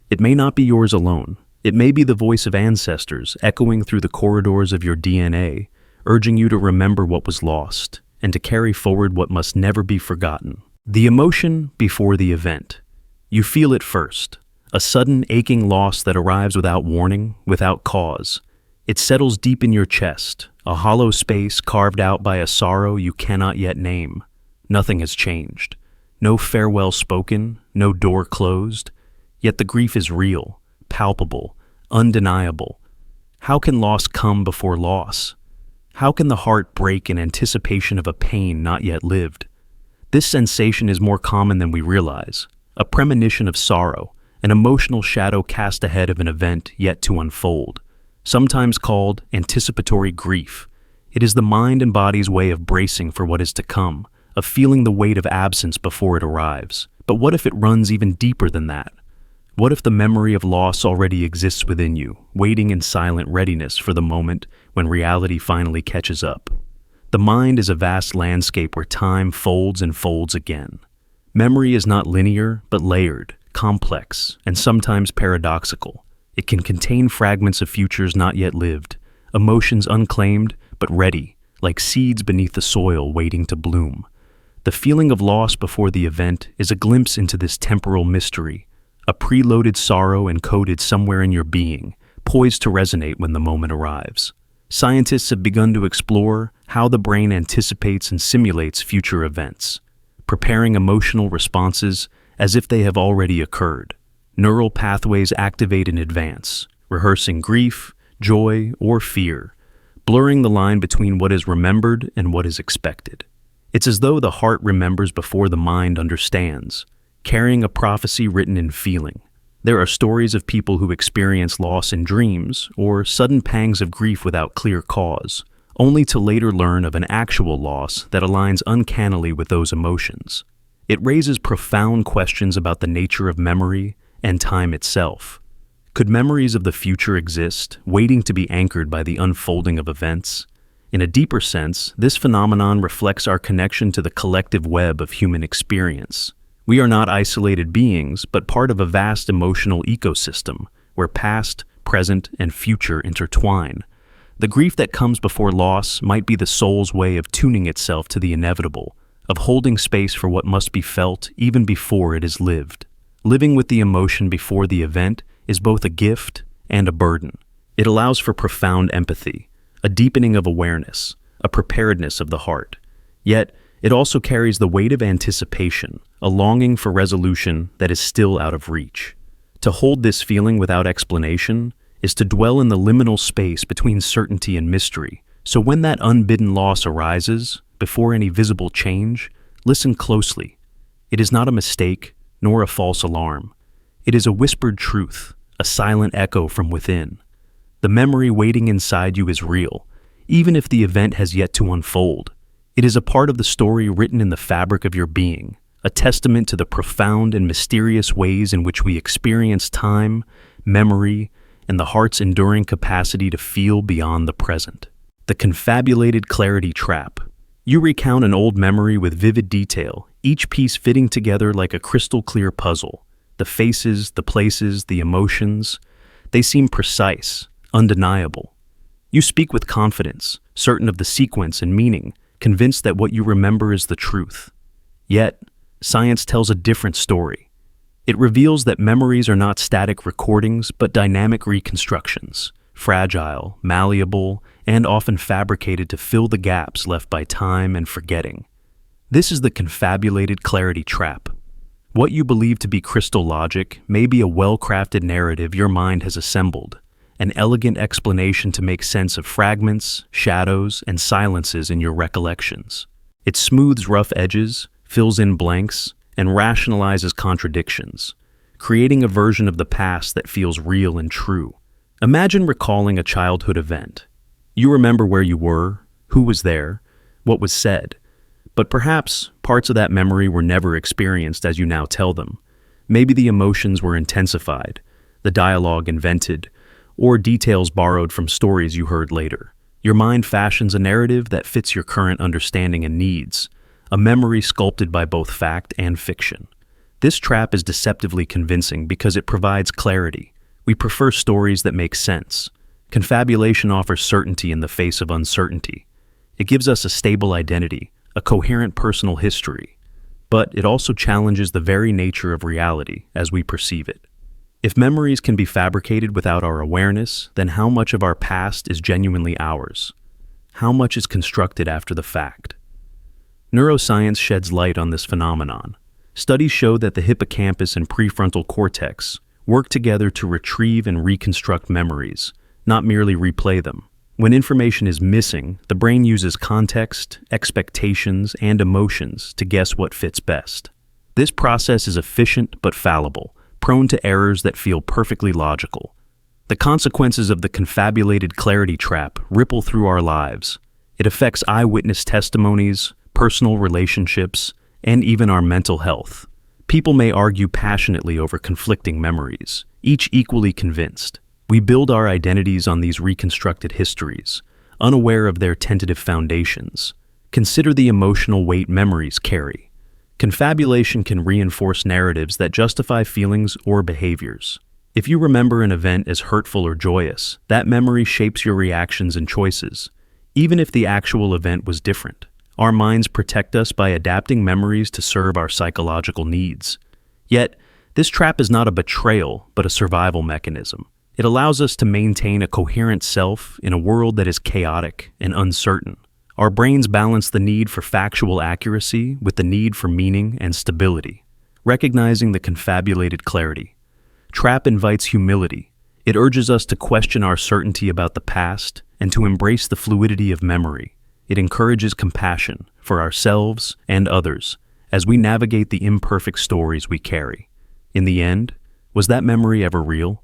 It may not be yours alone. It may be the voice of ancestors echoing through the corridors of your DNA, urging you to remember what was lost and to carry forward what must never be forgotten. The emotion before the event. You feel it first, a sudden aching loss that arrives without warning, without cause. It settles deep in your chest, a hollow space carved out by a sorrow you cannot yet name. Nothing has changed. no farewell spoken, no door closed. Yet the grief is real, palpable, undeniable. How can loss come before loss? How can the heart break in anticipation of a pain not yet lived? This sensation is more common than we realize, a premonition of sorrow, an emotional shadow cast ahead of an event yet to unfold, sometimes called anticipatory grief. It is the mind and body's way of bracing for what is to come, of feeling the weight of absence before it arrives. But what if it runs even deeper than that? What if the memory of loss already exists within you, waiting in silent readiness for the moment when reality finally catches up? The mind is a vast landscape where time folds and folds again. Memory is not linear, but layered, complex, and sometimes paradoxical. It can contain fragments of futures not yet lived, emotions unclaimed but ready, like seeds beneath the soil waiting to bloom. The feeling of loss before the event is a glimpse into this temporal mystery, a preloaded sorrow encoded somewhere in your being, poised to resonate when the moment arrives. Scientists have begun to explore how the brain anticipates and simulates future events, preparing emotional responses as if they have already occurred. Neural pathways activate in advance, rehearsing grief, joy, or fear, blurring the line between what is remembered and what is expected. It's as though the heart remembers before the mind understands, carrying a prophecy written in feeling. There are stories of people who experience loss in dreams or sudden pangs of grief without clear cause, only to later learn of an actual loss that aligns uncannily with those emotions. It raises profound questions about the nature of memory and time itself. Could memories of the future exist, waiting to be anchored by the unfolding of events? In a deeper sense, this phenomenon reflects our connection to the collective web of human experience. We are not isolated beings, but part of a vast emotional ecosystem where past, present, and future intertwine. The grief that comes before loss might be the soul's way of tuning itself to the inevitable, of holding space for what must be felt even before it is lived. Living with the emotion before the event is both a gift and a burden. It allows for profound empathy, a deepening of awareness, a preparedness of the heart. Yet, it also carries the weight of anticipation, a longing for resolution that is still out of reach. To hold this feeling without explanation is to dwell in the liminal space between certainty and mystery. So when that unbidden loss arises, before any visible change, listen closely. It is not a mistake, nor a false alarm. It is a whispered truth, a silent echo from within. The memory waiting inside you is real, even if the event has yet to unfold. It is a part of the story written in the fabric of your being, a testament to the profound and mysterious ways in which we experience time, memory, and the heart's enduring capacity to feel beyond the present. The confabulated clarity trap. You recount an old memory with vivid detail, each piece fitting together like a crystal-clear puzzle. The faces, the places, the emotions, they seem precise, undeniable. You speak with confidence, certain of the sequence and meaning, convinced that what you remember is the truth. Yet, science tells a different story. It reveals that memories are not static recordings, but dynamic reconstructions, fragile, malleable, and often fabricated to fill the gaps left by time and forgetting. This is the confabulated clarity trap. What you believe to be crystal logic may be a well-crafted narrative your mind has assembled, an elegant explanation to make sense of fragments, shadows, and silences in your recollections. It smooths rough edges, fills in blanks, and rationalizes contradictions, creating a version of the past that feels real and true. Imagine recalling a childhood event. You remember where you were, who was there, what was said, but perhaps parts of that memory were never experienced as you now tell them. Maybe the emotions were intensified, the dialogue invented, or details borrowed from stories you heard later. Your mind fashions a narrative that fits your current understanding and needs, a memory sculpted by both fact and fiction. This trap is deceptively convincing because it provides clarity. We prefer stories that make sense. Confabulation offers certainty in the face of uncertainty. It gives us a stable identity, a coherent personal history, but it also challenges the very nature of reality as we perceive it. If memories can be fabricated without our awareness, then how much of our past is genuinely ours? How much is constructed after the fact? Neuroscience sheds light on this phenomenon. Studies show that the hippocampus and prefrontal cortex work together to retrieve and reconstruct memories, not merely replay them. When information is missing, the brain uses context, expectations, and emotions to guess what fits best. This process is efficient but fallible, prone to errors that feel perfectly logical. The consequences of the confabulated clarity trap ripple through our lives. It affects eyewitness testimonies, personal relationships, and even our mental health. People may argue passionately over conflicting memories, each equally convinced. We build our identities on these reconstructed histories, unaware of their tentative foundations. Consider the emotional weight memories carry. Confabulation can reinforce narratives that justify feelings or behaviors. If you remember an event as hurtful or joyous, that memory shapes your reactions and choices, even if the actual event was different. Our minds protect us by adapting memories to serve our psychological needs. Yet, this trap is not a betrayal, but a survival mechanism. It allows us to maintain a coherent self in a world that is chaotic and uncertain. Our brains balance the need for factual accuracy with the need for meaning and stability. Recognizing the confabulated clarity. Trap invites humility. It urges us to question our certainty about the past and to embrace the fluidity of memory. It encourages compassion for ourselves and others as we navigate the imperfect stories we carry. In the end, was that memory ever real?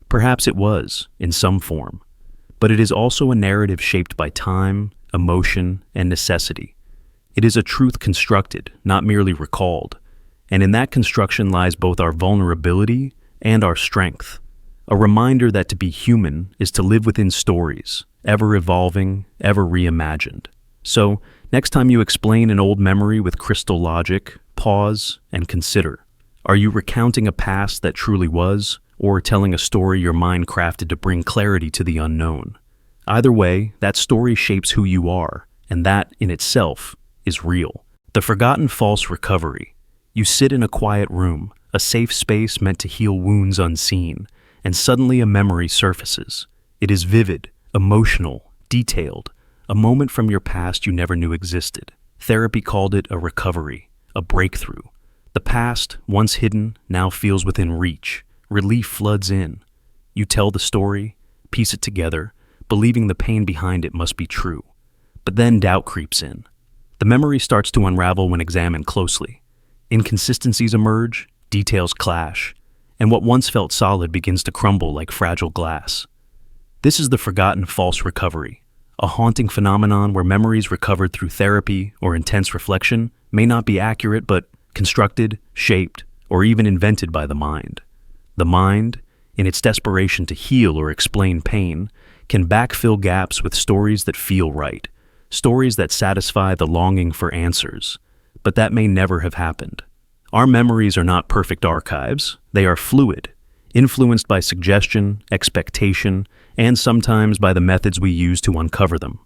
Perhaps it was, in some form, but it is also a narrative shaped by time, emotion, and necessity. It is a truth constructed, not merely recalled, and in that construction lies both our vulnerability and our strength. A reminder that to be human is to live within stories, ever evolving, ever reimagined. So, next time you explain an old memory with crystal logic, pause and consider. Are you recounting a past that truly was, or telling a story your mind crafted to bring clarity to the unknown? Either way, that story shapes who you are, and that, in itself, is real. The forgotten false recovery. You sit in a quiet room, a safe space meant to heal wounds unseen, and suddenly a memory surfaces. It is vivid, emotional, detailed, a moment from your past you never knew existed. Therapy called it a recovery, a breakthrough. The past, once hidden, now feels within reach. Relief floods in. You tell the story, piece it together, believing the pain behind it must be true. But then doubt creeps in. The memory starts to unravel when examined closely. Inconsistencies emerge, details clash, and what once felt solid begins to crumble like fragile glass. This is the forgotten false recovery, a haunting phenomenon where memories recovered through therapy or intense reflection may not be accurate but constructed, shaped, or even invented by the mind. The mind, in its desperation to heal or explain pain, can backfill gaps with stories that feel right, stories that satisfy the longing for answers, but that may never have happened. Our memories are not perfect archives. They are fluid, influenced by suggestion, expectation, and sometimes by the methods we use to uncover them.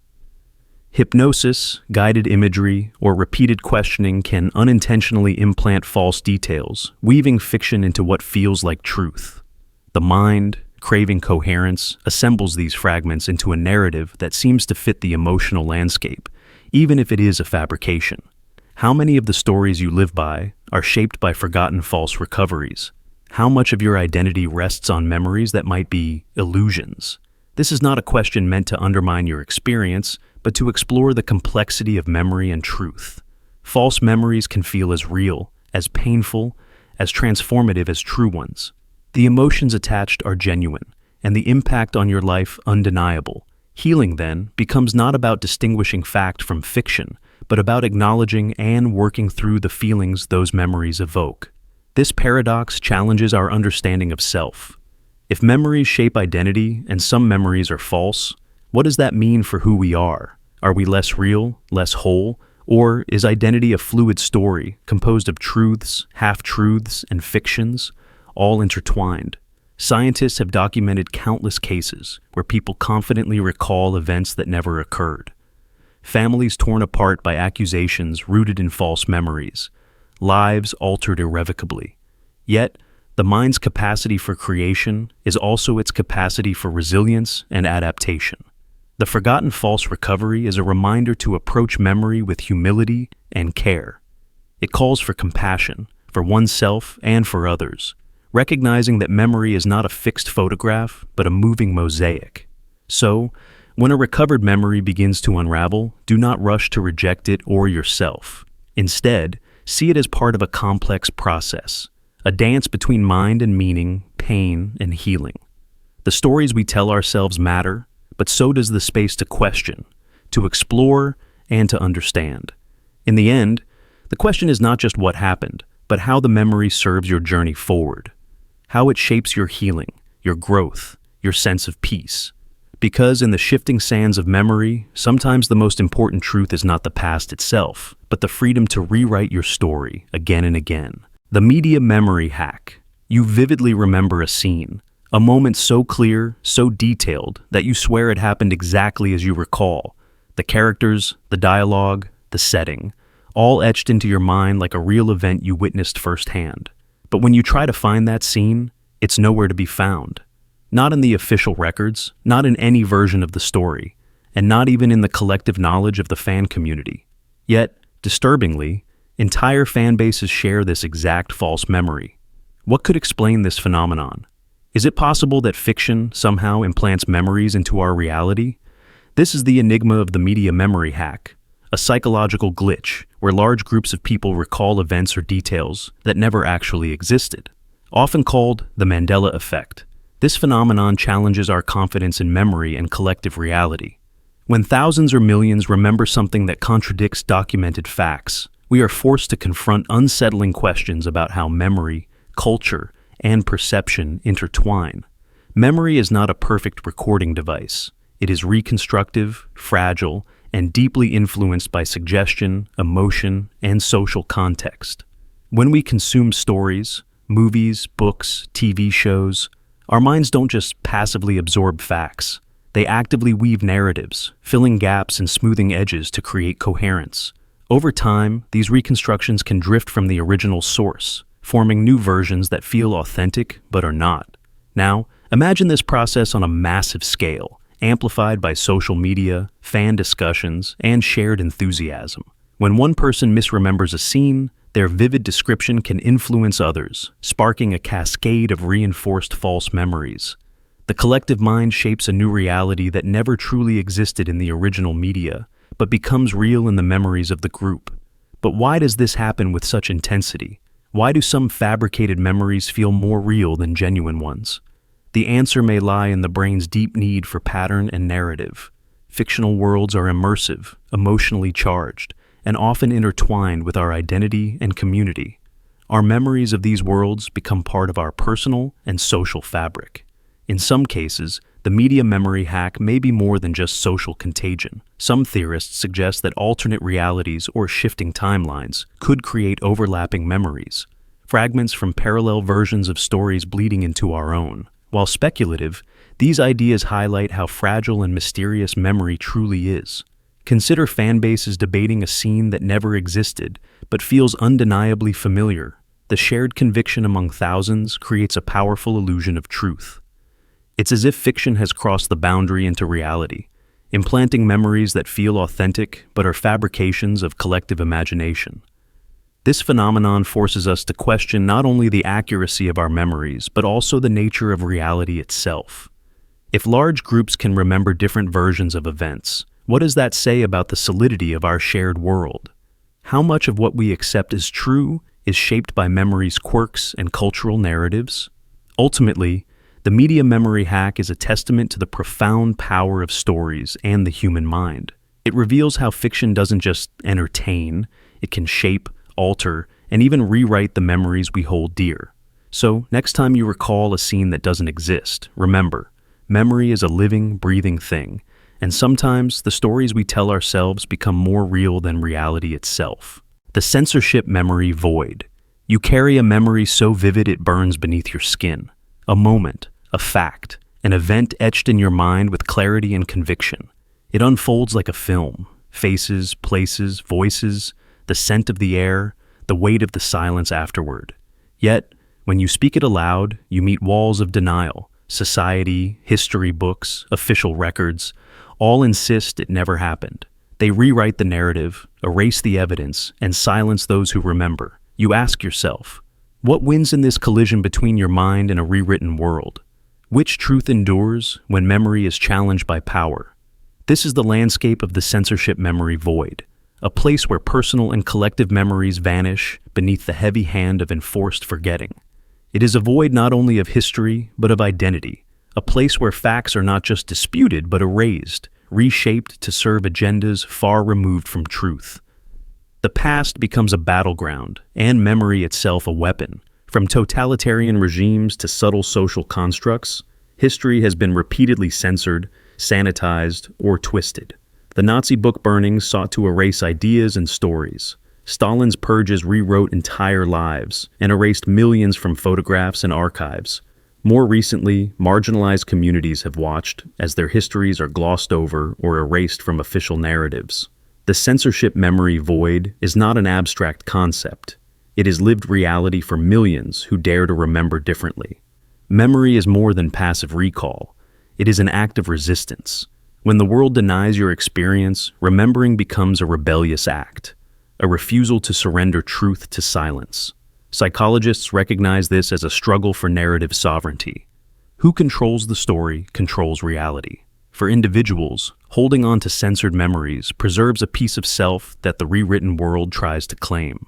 Hypnosis, guided imagery, or repeated questioning can unintentionally implant false details, weaving fiction into what feels like truth. The mind, craving coherence, assembles these fragments into a narrative that seems to fit the emotional landscape, even if it is a fabrication. How many of the stories you live by are shaped by forgotten false recoveries? How much of your identity rests on memories that might be illusions? This is not a question meant to undermine your experience, but to explore the complexity of memory and truth. False memories can feel as real, as painful, as transformative as true ones. The emotions attached are genuine, and the impact on your life undeniable. Healing, then, becomes not about distinguishing fact from fiction, but about acknowledging and working through the feelings those memories evoke. This paradox challenges our understanding of self. If memories shape identity and some memories are false, what does that mean for who we are? Are we less real, less whole, or is identity a fluid story composed of truths, half-truths, and fictions, all intertwined? Scientists have documented countless cases where people confidently recall events that never occurred. Families torn apart by accusations rooted in false memories, lives altered irrevocably. Yet, the mind's capacity for creation is also its capacity for resilience and adaptation. The forgotten false recovery is a reminder to approach memory with humility and care. It calls for compassion, for oneself and for others, recognizing that memory is not a fixed photograph, but a moving mosaic. So, when a recovered memory begins to unravel, do not rush to reject it or yourself. Instead, see it as part of a complex process, a dance between mind and meaning, pain and healing. The stories we tell ourselves matter, but so does the space to question, to explore, and to understand. In the end, the question is not just what happened, but how the memory serves your journey forward, how it shapes your healing, your growth, your sense of peace. Because in the shifting sands of memory, sometimes the most important truth is not the past itself, but the freedom to rewrite your story again and again. The media memory hack. You vividly remember a scene, a moment so clear, so detailed, that you swear it happened exactly as you recall. The characters, the dialogue, the setting, all etched into your mind like a real event you witnessed firsthand. But when you try to find that scene, it's nowhere to be found. Not in the official records, not in any version of the story, and not even in the collective knowledge of the fan community. Yet, disturbingly, entire fan bases share this exact false memory. What could explain this phenomenon? Is it possible that fiction somehow implants memories into our reality? This is the enigma of the media memory hack, a psychological glitch where large groups of people recall events or details that never actually existed. Often called the Mandela effect, this phenomenon challenges our confidence in memory and collective reality. When thousands or millions remember something that contradicts documented facts, we are forced to confront unsettling questions about how memory, culture, and perception intertwine. Memory is not a perfect recording device. It is reconstructive, fragile, and deeply influenced by suggestion, emotion, and social context. When we consume stories, movies, books, TV shows, our minds don't just passively absorb facts. They actively weave narratives, filling gaps and smoothing edges to create coherence. Over time, these reconstructions can drift from the original source, forming new versions that feel authentic but are not. Now, imagine this process on a massive scale, amplified by social media, fan discussions, and shared enthusiasm. When one person misremembers a scene, their vivid description can influence others, sparking a cascade of reinforced false memories. The collective mind shapes a new reality that never truly existed in the original media, but becomes real in the memories of the group. But why does this happen with such intensity? Why do some fabricated memories feel more real than genuine ones? The answer may lie in the brain's deep need for pattern and narrative. Fictional worlds are immersive, emotionally charged, and often intertwined with our identity and community. Our memories of these worlds become part of our personal and social fabric. In some cases, the media memory hack may be more than just social contagion. Some theorists suggest that alternate realities or shifting timelines could create overlapping memories, fragments from parallel versions of stories bleeding into our own. While speculative, these ideas highlight how fragile and mysterious memory truly is. Consider fan bases debating a scene that never existed, but feels undeniably familiar. The shared conviction among thousands creates a powerful illusion of truth. It's as if fiction has crossed the boundary into reality, implanting memories that feel authentic but are fabrications of collective imagination. This phenomenon forces us to question not only the accuracy of our memories, but also the nature of reality itself. If large groups can remember different versions of events, what does that say about the solidity of our shared world? How much of what we accept as true is shaped by memory's quirks and cultural narratives? Ultimately, the media memory hack is a testament to the profound power of stories and the human mind. It reveals how fiction doesn't just entertain, it can shape, alter, and even rewrite the memories we hold dear. So, next time you recall a scene that doesn't exist, remember, memory is a living, breathing thing, and sometimes the stories we tell ourselves become more real than reality itself. The censorship memory void. You carry a memory so vivid it burns beneath your skin. A moment, a fact, an event etched in your mind with clarity and conviction. It unfolds like a film. Faces, places, voices, the scent of the air, the weight of the silence afterward. Yet, when you speak it aloud, you meet walls of denial. Society, history books, official records, all insist it never happened. They rewrite the narrative, erase the evidence, and silence those who remember. You ask yourself, what wins in this collision between your mind and a rewritten world? Which truth endures when memory is challenged by power? This is the landscape of the censorship memory void, a place where personal and collective memories vanish beneath the heavy hand of enforced forgetting. It is a void not only of history, but of identity, a place where facts are not just disputed, but erased, reshaped to serve agendas far removed from truth. The past becomes a battleground, and memory itself a weapon. From totalitarian regimes to subtle social constructs, history has been repeatedly censored, sanitized, or twisted. The Nazi book burnings sought to erase ideas and stories. Stalin's purges rewrote entire lives and erased millions from photographs and archives. More recently, marginalized communities have watched as their histories are glossed over or erased from official narratives. The censorship memory void is not an abstract concept. It is lived reality for millions who dare to remember differently. Memory is more than passive recall. It is an act of resistance. When the world denies your experience, remembering becomes a rebellious act, a refusal to surrender truth to silence. Psychologists recognize this as a struggle for narrative sovereignty. Who controls the story controls reality. For individuals, holding on to censored memories preserves a piece of self that the rewritten world tries to claim.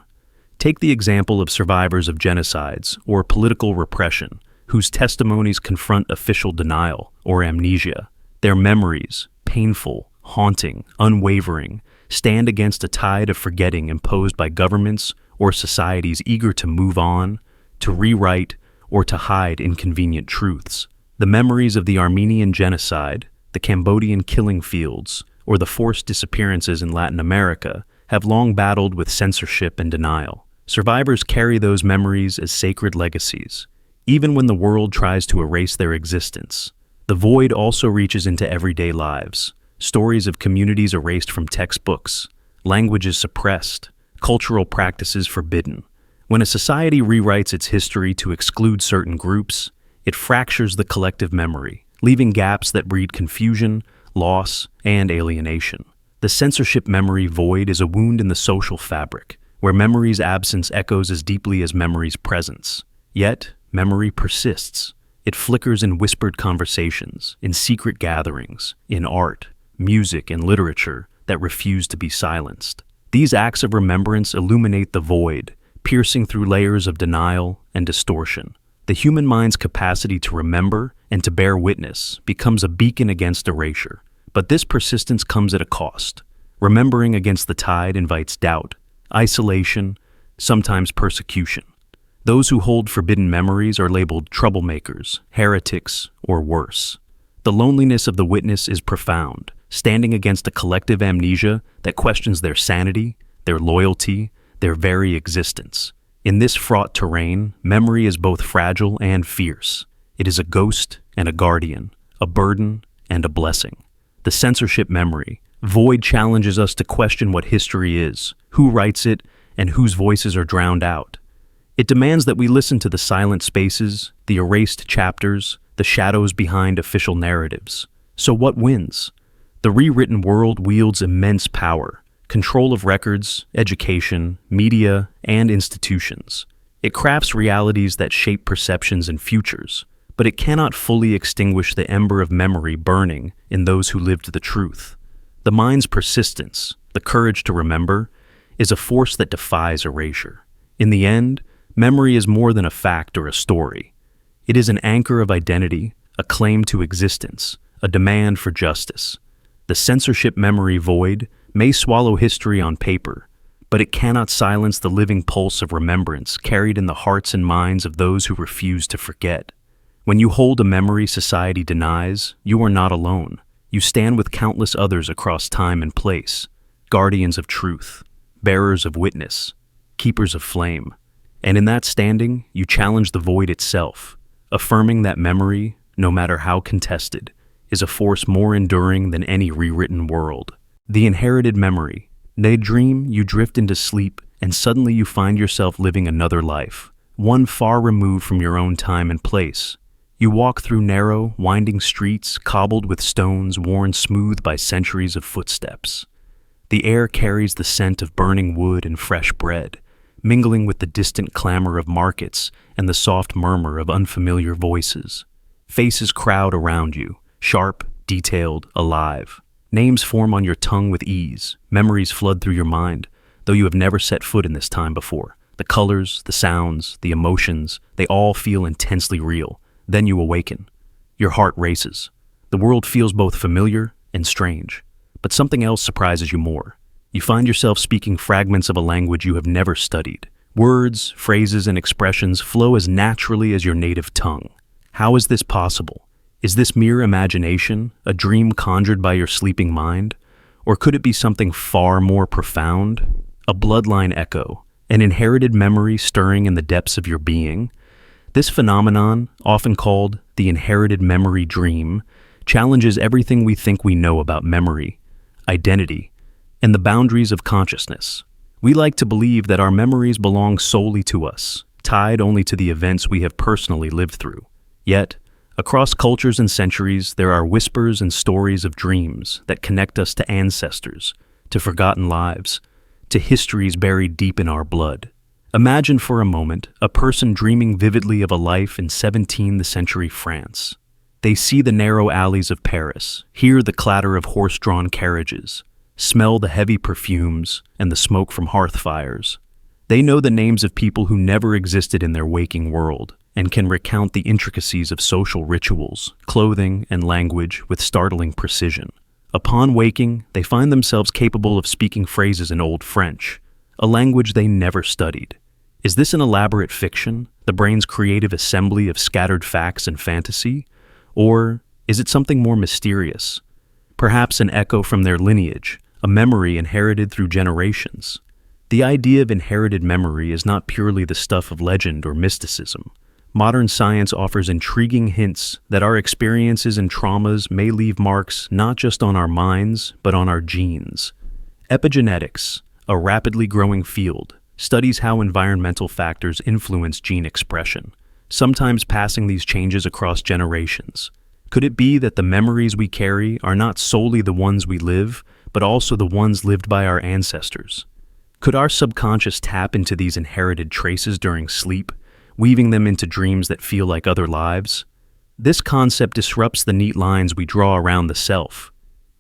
Take the example of survivors of genocides or political repression, whose testimonies confront official denial or amnesia. Their memories, painful, haunting, unwavering, stand against a tide of forgetting imposed by governments or societies eager to move on, to rewrite, or to hide inconvenient truths. The memories of the Armenian genocide, the Cambodian killing fields, or the forced disappearances in Latin America have long battled with censorship and denial. Survivors carry those memories as sacred legacies, even when the world tries to erase their existence. The void also reaches into everyday lives. Stories of communities erased from textbooks, languages suppressed, cultural practices forbidden. When a society rewrites its history to exclude certain groups, it fractures the collective memory, leaving gaps that breed confusion, loss, and alienation. The censorship memory void is a wound in the social fabric, where memory's absence echoes as deeply as memory's presence. Yet, memory persists. It flickers in whispered conversations, in secret gatherings, in art, music, and literature that refuse to be silenced. These acts of remembrance illuminate the void, piercing through layers of denial and distortion. The human mind's capacity to remember and to bear witness becomes a beacon against erasure. But this persistence comes at a cost. Remembering against the tide invites doubt, isolation, sometimes persecution. Those who hold forbidden memories are labeled troublemakers, heretics, or worse. The loneliness of the witness is profound, standing against a collective amnesia that questions their sanity, their loyalty, their very existence. In this fraught terrain, memory is both fragile and fierce. It is a ghost and a guardian, a burden and a blessing. The censorship memory void challenges us to question what history is, who writes it, and whose voices are drowned out. It demands that we listen to the silent spaces, the erased chapters, the shadows behind official narratives. So what wins? The rewritten world wields immense power, control of records, education, media, and institutions. It crafts realities that shape perceptions and futures, but it cannot fully extinguish the ember of memory burning in those who lived the truth. The mind's persistence, the courage to remember, is a force that defies erasure. In the end, memory is more than a fact or a story. It is an anchor of identity, a claim to existence, a demand for justice. The censorship memory void may swallow history on paper, but it cannot silence the living pulse of remembrance carried in the hearts and minds of those who refuse to forget. When you hold a memory society denies, you are not alone. You stand with countless others across time and place, guardians of truth, bearers of witness, keepers of flame. And in that standing, you challenge the void itself, affirming that memory, no matter how contested, is a force more enduring than any rewritten world. The inherited memory. Daydream, you drift into sleep, and suddenly you find yourself living another life, one far removed from your own time and place. You walk through narrow, winding streets cobbled with stones worn smooth by centuries of footsteps. The air carries the scent of burning wood and fresh bread, mingling with the distant clamor of markets and the soft murmur of unfamiliar voices. Faces crowd around you, sharp, detailed, alive. Names form on your tongue with ease, memories flood through your mind, though you have never set foot in this time before. The colors, the sounds, the emotions, they all feel intensely real. Then you awaken. Your heart races. The world feels both familiar and strange. But something else surprises you more. You find yourself speaking fragments of a language you have never studied. Words, phrases, and expressions flow as naturally as your native tongue. How is this possible? Is this mere imagination, a dream conjured by your sleeping mind? Or could it be something far more profound? A bloodline echo, an inherited memory stirring in the depths of your being? This phenomenon, often called the inherited memory dream, challenges everything we think we know about memory, identity, and the boundaries of consciousness. We like to believe that our memories belong solely to us, tied only to the events we have personally lived through. Yet, across cultures and centuries, there are whispers and stories of dreams that connect us to ancestors, to forgotten lives, to histories buried deep in our blood. Imagine for a moment a person dreaming vividly of a life in 17th century France. They see the narrow alleys of Paris, hear the clatter of horse-drawn carriages, smell the heavy perfumes and the smoke from hearth fires. They know the names of people who never existed in their waking world and can recount the intricacies of social rituals, clothing, and language with startling precision. Upon waking, they find themselves capable of speaking phrases in Old French, a language they never studied. Is this an elaborate fiction, the brain's creative assembly of scattered facts and fantasy? Or is it something more mysterious? Perhaps an echo from their lineage, a memory inherited through generations. The idea of inherited memory is not purely the stuff of legend or mysticism. Modern science offers intriguing hints that our experiences and traumas may leave marks not just on our minds, but on our genes. Epigenetics, a rapidly growing field, studies how environmental factors influence gene expression, sometimes passing these changes across generations. Could it be that the memories we carry are not solely the ones we live, but also the ones lived by our ancestors? Could our subconscious tap into these inherited traces during sleep, weaving them into dreams that feel like other lives? This concept disrupts the neat lines we draw around the self.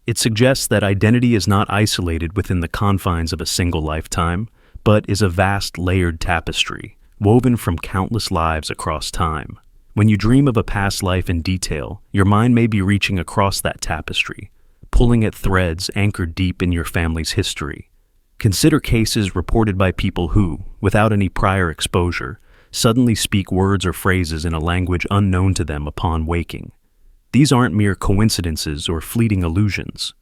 It suggests that identity is not isolated within the confines of a single lifetime, but is a vast layered tapestry, woven from countless lives across time. When you dream of a past life in detail, your mind may be reaching across that tapestry, pulling at threads anchored deep in your family's history. Consider cases reported by people who, without any prior exposure, suddenly speak words or phrases in a language unknown to them upon waking. These aren't mere coincidences or fleeting illusions.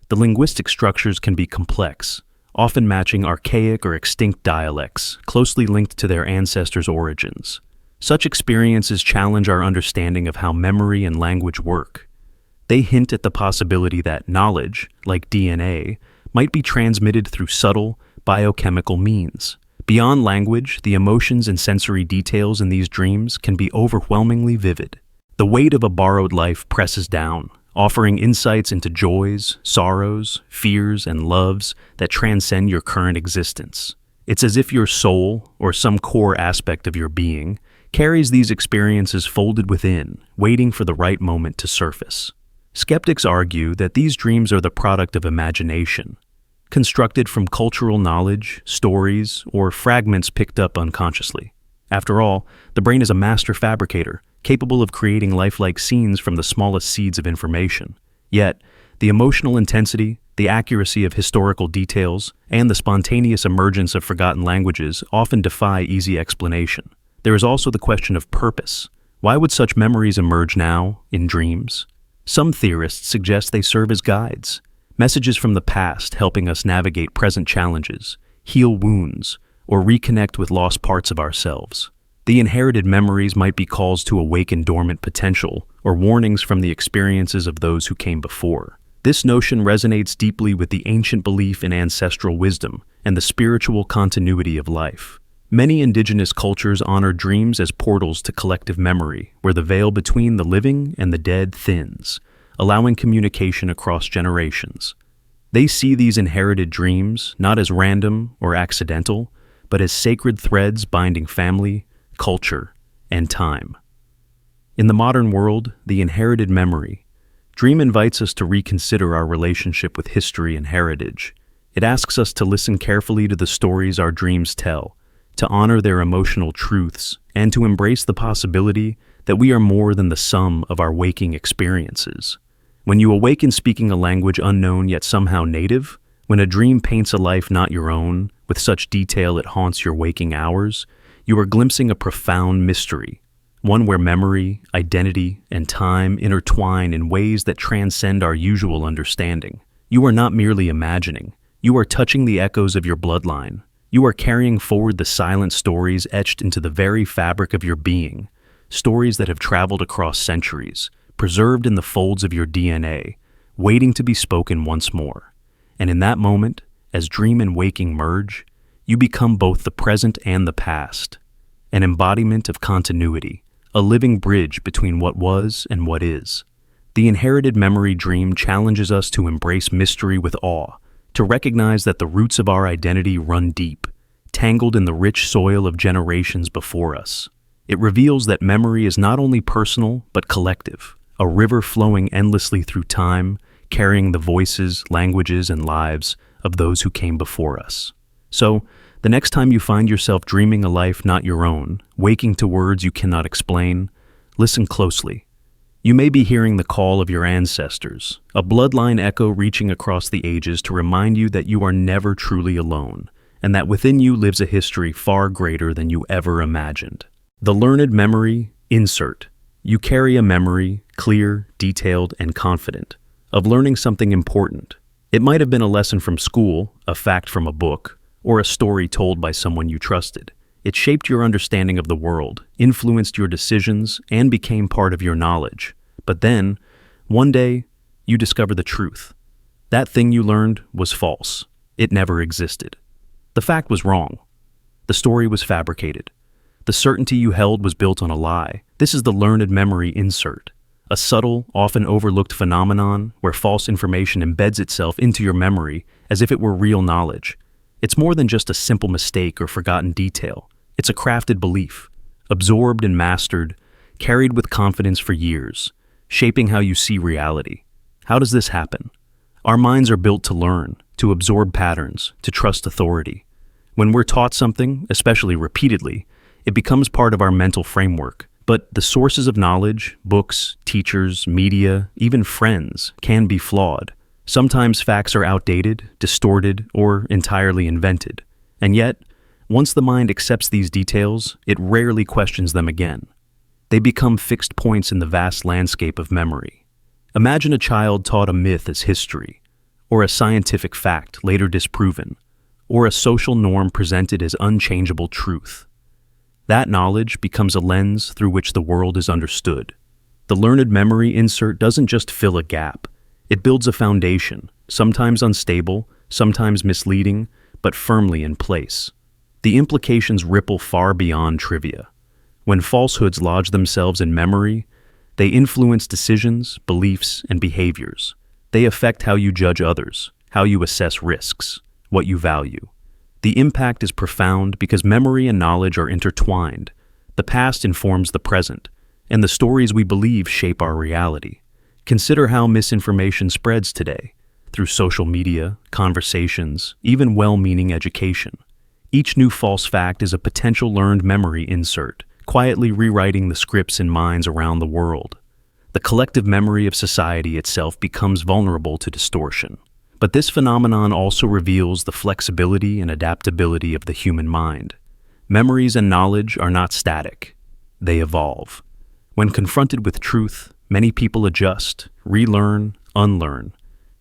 The linguistic structures can be complex, often matching archaic or extinct dialects closely linked to their ancestors' origins. Such experiences challenge our understanding of how memory and language work. They hint at the possibility that knowledge, like DNA, might be transmitted through subtle, biochemical means. Beyond language, the emotions and sensory details in these dreams can be overwhelmingly vivid. The weight of a borrowed life presses down, offering insights into joys, sorrows, fears, and loves that transcend your current existence. It's as if your soul, or some core aspect of your being, carries these experiences folded within, waiting for the right moment to surface. Skeptics argue that these dreams are the product of imagination, constructed from cultural knowledge, stories, or fragments picked up unconsciously. After all, the brain is a master fabricator, capable of creating lifelike scenes from the smallest seeds of information. Yet, the emotional intensity, the accuracy of historical details, and the spontaneous emergence of forgotten languages often defy easy explanation. There is also the question of purpose. Why would such memories emerge now, in dreams? Some theorists suggest they serve as guides, messages from the past helping us navigate present challenges, heal wounds, or reconnect with lost parts of ourselves. The inherited memories might be calls to awaken dormant potential, or warnings from the experiences of those who came before. This notion resonates deeply with the ancient belief in ancestral wisdom and the spiritual continuity of life. Many indigenous cultures honor dreams as portals to collective memory, where the veil between the living and the dead thins, allowing communication across generations. They see these inherited dreams not as random or accidental, but as sacred threads binding family, culture, and time. In the modern world, the inherited memory, Dream invites us to reconsider our relationship with history and heritage. It asks us to listen carefully to the stories our dreams tell, to honor their emotional truths, and to embrace the possibility that we are more than the sum of our waking experiences. When you awaken speaking a language unknown yet somehow native, when a dream paints a life not your own, with such detail it haunts your waking hours, you are glimpsing a profound mystery, one where memory, identity, and time intertwine in ways that transcend our usual understanding. You are not merely imagining, you are touching the echoes of your bloodline. You are carrying forward the silent stories etched into the very fabric of your being, stories that have traveled across centuries, preserved in the folds of your DNA, waiting to be spoken once more. And in that moment, as dream and waking merge, you become both the present and the past, an embodiment of continuity, a living bridge between what was and what is. The inherited memory dream challenges us to embrace mystery with awe, to recognize that the roots of our identity run deep, tangled in the rich soil of generations before us. It reveals that memory is not only personal but collective, a river flowing endlessly through time, carrying the voices, languages, and lives of those who came before us. So, the next time you find yourself dreaming a life not your own, waking to words you cannot explain, listen closely. You may be hearing the call of your ancestors, a bloodline echo reaching across the ages to remind you that you are never truly alone, and that within you lives a history far greater than you ever imagined. The learned memory, insert. You carry a memory, clear, detailed, and confident, of learning something important. It might have been a lesson from school, a fact from a book, or a story told by someone you trusted. It shaped your understanding of the world, influenced your decisions, and became part of your knowledge. But then, one day, you discover the truth. That thing you learned was false. It never existed. The fact was wrong. The story was fabricated. The certainty you held was built on a lie. This is the learned memory insert, a subtle, often overlooked phenomenon where false information embeds itself into your memory as if it were real knowledge. It's more than just a simple mistake or forgotten detail. It's a crafted belief, absorbed and mastered, carried with confidence for years, shaping how you see reality. How does this happen? Our minds are built to learn, to absorb patterns, to trust authority. When we're taught something, especially repeatedly, it becomes part of our mental framework. But the sources of knowledge, books, teachers, media, even friends, can be flawed. Sometimes facts are outdated, distorted, or entirely invented. And yet, once the mind accepts these details, it rarely questions them again. They become fixed points in the vast landscape of memory. Imagine a child taught a myth as history, or a scientific fact later disproven, or a social norm presented as unchangeable truth. That knowledge becomes a lens through which the world is understood. The learned memory insert doesn't just fill a gap. It builds a foundation, sometimes unstable, sometimes misleading, but firmly in place. The implications ripple far beyond trivia. When falsehoods lodge themselves in memory, they influence decisions, beliefs, and behaviors. They affect how you judge others, how you assess risks, what you value. The impact is profound because memory and knowledge are intertwined. The past informs the present, and the stories we believe shape our reality. Consider how misinformation spreads today, through social media, conversations, even well-meaning education. Each new false fact is a potential learned memory insert, quietly rewriting the scripts in minds around the world. The collective memory of society itself becomes vulnerable to distortion. But this phenomenon also reveals the flexibility and adaptability of the human mind. Memories and knowledge are not static. They evolve. When confronted with truth, many people adjust, relearn, unlearn.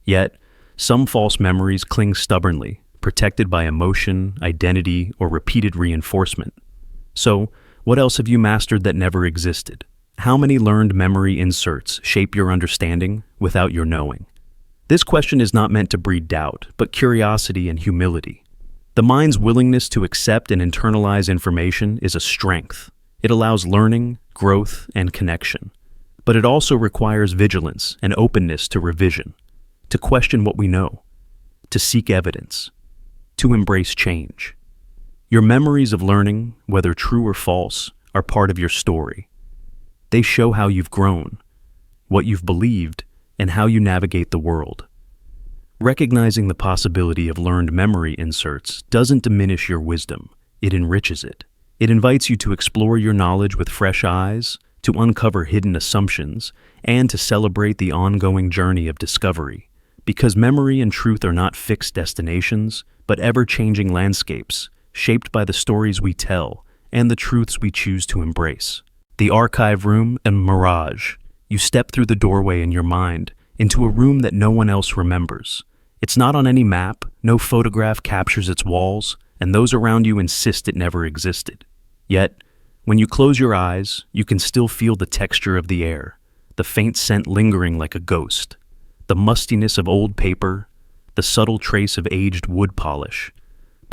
Yet, some false memories cling stubbornly, protected by emotion, identity, or repeated reinforcement. So, what else have you mastered that never existed? How many learned memory inserts shape your understanding without your knowing? This question is not meant to breed doubt, but curiosity and humility. The mind's willingness to accept and internalize information is a strength. It allows learning, growth, and connection. But it also requires vigilance and openness to revision, to question what we know, to seek evidence, to embrace change. Your memories of learning, whether true or false, are part of your story. They show how you've grown, what you've believed, and how you navigate the world. Recognizing the possibility of learned memory inserts doesn't diminish your wisdom, it enriches it. It invites you to explore your knowledge with fresh eyes, to uncover hidden assumptions, and to celebrate the ongoing journey of discovery. Because memory and truth are not fixed destinations, but ever-changing landscapes, shaped by the stories we tell and the truths we choose to embrace. The archive room and Mirage. You step through the doorway in your mind, into a room that no one else remembers. It's not on any map, no photograph captures its walls, and those around you insist it never existed. Yet, when you close your eyes, you can still feel the texture of the air, the faint scent lingering like a ghost, the mustiness of old paper, the subtle trace of aged wood polish,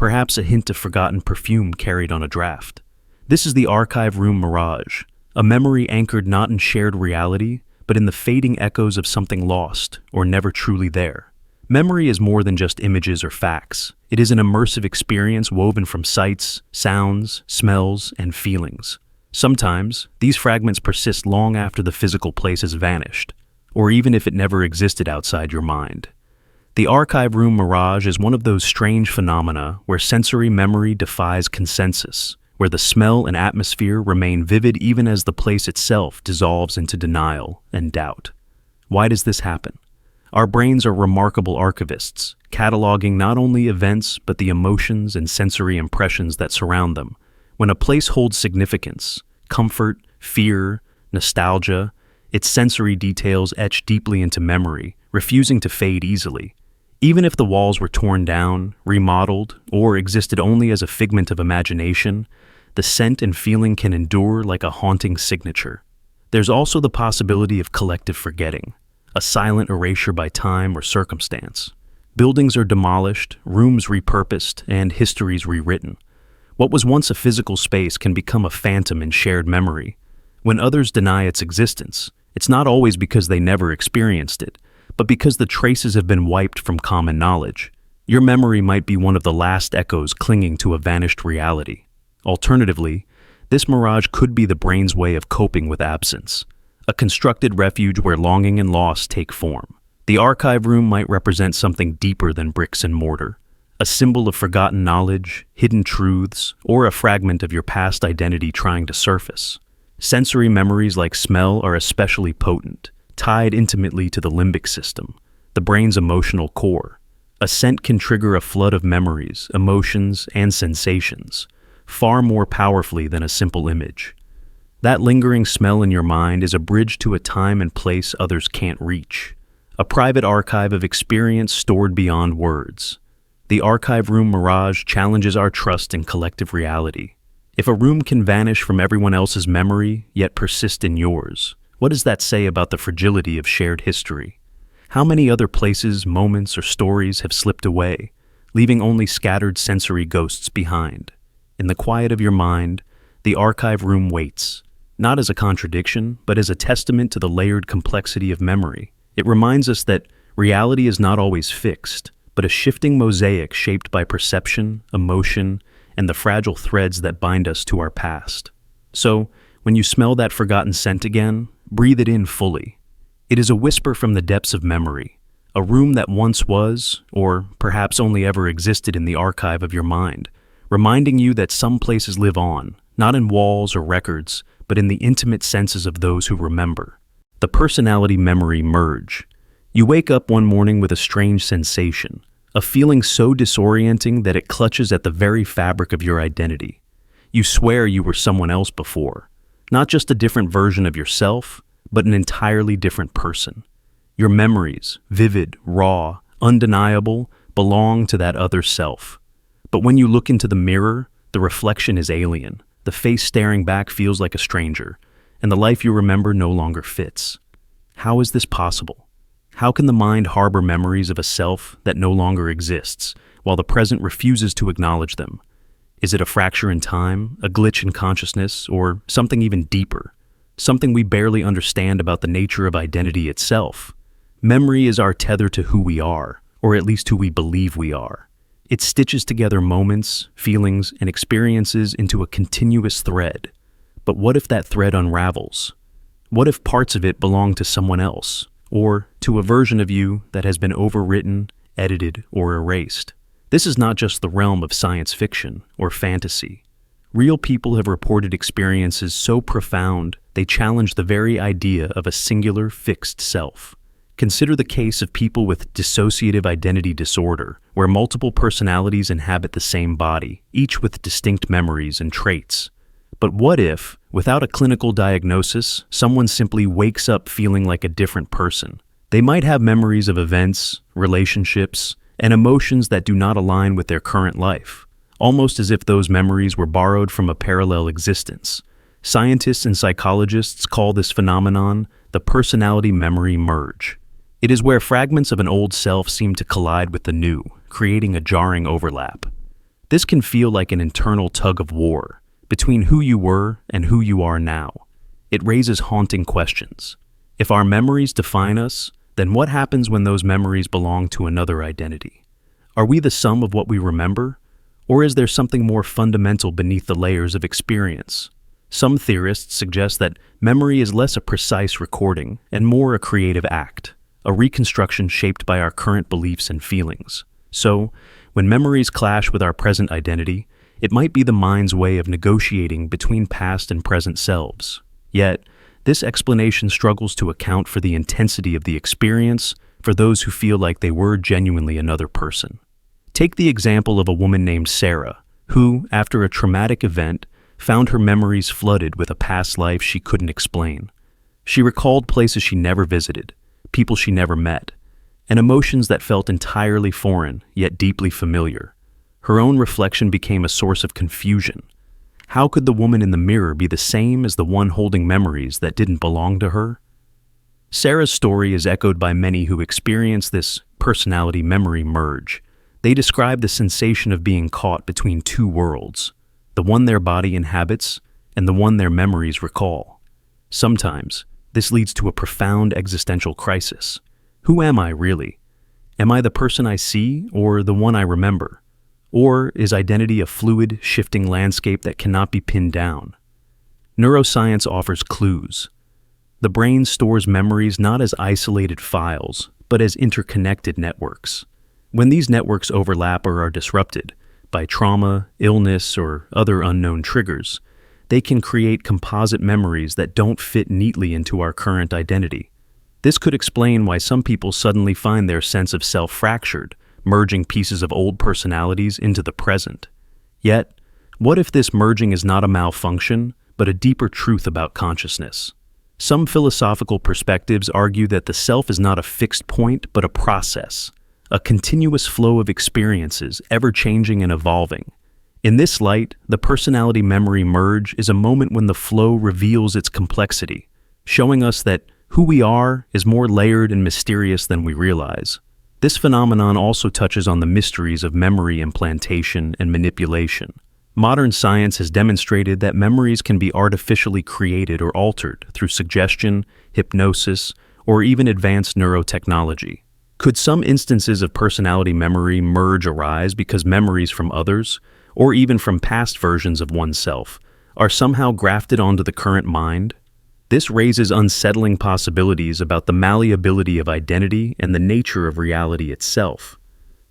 perhaps a hint of forgotten perfume carried on a draft. This is the archive room Mirage, a memory anchored not in shared reality, but in the fading echoes of something lost or never truly there. Memory is more than just images or facts. It is an immersive experience woven from sights, sounds, smells, and feelings. Sometimes, these fragments persist long after the physical place has vanished, or even if it never existed outside your mind. The archive room Mirage is one of those strange phenomena where sensory memory defies consensus, where the smell and atmosphere remain vivid even as the place itself dissolves into denial and doubt. Why does this happen? Our brains are remarkable archivists, cataloging not only events but the emotions and sensory impressions that surround them. When a place holds significance, comfort, fear, nostalgia, its sensory details etch deeply into memory, refusing to fade easily. Even if the walls were torn down, remodeled, or existed only as a figment of imagination, the scent and feeling can endure like a haunting signature. There's also the possibility of collective forgetting, a silent erasure by time or circumstance. Buildings are demolished, rooms repurposed, and histories rewritten. What was once a physical space can become a phantom in shared memory. When others deny its existence, it's not always because they never experienced it, but because the traces have been wiped from common knowledge. Your memory might be one of the last echoes clinging to a vanished reality. Alternatively, this mirage could be the brain's way of coping with absence, a constructed refuge where longing and loss take form. The archive room might represent something deeper than bricks and mortar, a symbol of forgotten knowledge, hidden truths, or a fragment of your past identity trying to surface. Sensory memories like smell are especially potent, tied intimately to the limbic system, the brain's emotional core. A scent can trigger a flood of memories, emotions, and sensations, far more powerfully than a simple image. That lingering smell in your mind is a bridge to a time and place others can't reach, a private archive of experience stored beyond words. The archive room Mirage challenges our trust in collective reality. If a room can vanish from everyone else's memory, yet persist in yours, what does that say about the fragility of shared history? How many other places, moments, or stories have slipped away, leaving only scattered sensory ghosts behind? In the quiet of your mind, the archive room waits, not as a contradiction, but as a testament to the layered complexity of memory. It reminds us that reality is not always fixed, but a shifting mosaic shaped by perception, emotion, and the fragile threads that bind us to our past. So, when you smell that forgotten scent again, breathe it in fully. It is a whisper from the depths of memory, a room that once was, or perhaps only ever existed in the archive of your mind, reminding you that some places live on, not in walls or records, but in the intimate senses of those who remember. The personality-memory merge. You wake up one morning with a strange sensation, a feeling so disorienting that it clutches at the very fabric of your identity. You swear you were someone else before, not just a different version of yourself, but an entirely different person. Your memories, vivid, raw, undeniable, belong to that other self. But when you look into the mirror, the reflection is alien. The face staring back feels like a stranger, and the life you remember no longer fits. How is this possible? How can the mind harbor memories of a self that no longer exists, while the present refuses to acknowledge them? Is it a fracture in time, a glitch in consciousness, or something even deeper? Something we barely understand about the nature of identity itself? Memory is our tether to who we are, or at least who we believe we are. It stitches together moments, feelings, and experiences into a continuous thread. But what if that thread unravels? What if parts of it belong to someone else, or to a version of you that has been overwritten, edited, or erased? This is not just the realm of science fiction or fantasy. Real people have reported experiences so profound they challenge the very idea of a singular, fixed self. Consider the case of people with dissociative identity disorder, where multiple personalities inhabit the same body, each with distinct memories and traits. But what if, without a clinical diagnosis, someone simply wakes up feeling like a different person? They might have memories of events, relationships, and emotions that do not align with their current life, almost as if those memories were borrowed from a parallel existence. Scientists and psychologists call this phenomenon the personality memory merge. It is where fragments of an old self seem to collide with the new, creating a jarring overlap. This can feel like an internal tug of war between who you were and who you are now. It raises haunting questions. If our memories define us, then what happens when those memories belong to another identity? Are we the sum of what we remember? Or is there something more fundamental beneath the layers of experience? Some theorists suggest that memory is less a precise recording and more a creative act, a reconstruction shaped by our current beliefs and feelings. So, when memories clash with our present identity, it might be the mind's way of negotiating between past and present selves. Yet, this explanation struggles to account for the intensity of the experience for those who feel like they were genuinely another person. Take the example of a woman named Sarah, who, after a traumatic event, found her memories flooded with a past life she couldn't explain. She recalled places she never visited, people she never met, and emotions that felt entirely foreign yet deeply familiar. Her own reflection became a source of confusion. How could the woman in the mirror be the same as the one holding memories that didn't belong to her? Sarah's story is echoed by many who experience this personality memory merge. They describe the sensation of being caught between two worlds, the one their body inhabits and the one their memories recall. Sometimes, this leads to a profound existential crisis. Who am I really? Am I the person I see or the one I remember? Or is identity a fluid, shifting landscape that cannot be pinned down? Neuroscience offers clues. The brain stores memories not as isolated files, but as interconnected networks. When these networks overlap or are disrupted by trauma, illness, or other unknown triggers, they can create composite memories that don't fit neatly into our current identity. This could explain why some people suddenly find their sense of self fractured, merging pieces of old personalities into the present. Yet, what if this merging is not a malfunction, but a deeper truth about consciousness? Some philosophical perspectives argue that the self is not a fixed point, but a process, a continuous flow of experiences, ever-changing and evolving. In this light, the personality memory merge is a moment when the flow reveals its complexity, showing us that who we are is more layered and mysterious than we realize. This phenomenon also touches on the mysteries of memory implantation and manipulation. Modern science has demonstrated that memories can be artificially created or altered through suggestion, hypnosis, or even advanced neurotechnology. Could some instances of personality memory merge arise because memories from others, or even from past versions of oneself, are somehow grafted onto the current mind? This raises unsettling possibilities about the malleability of identity and the nature of reality itself.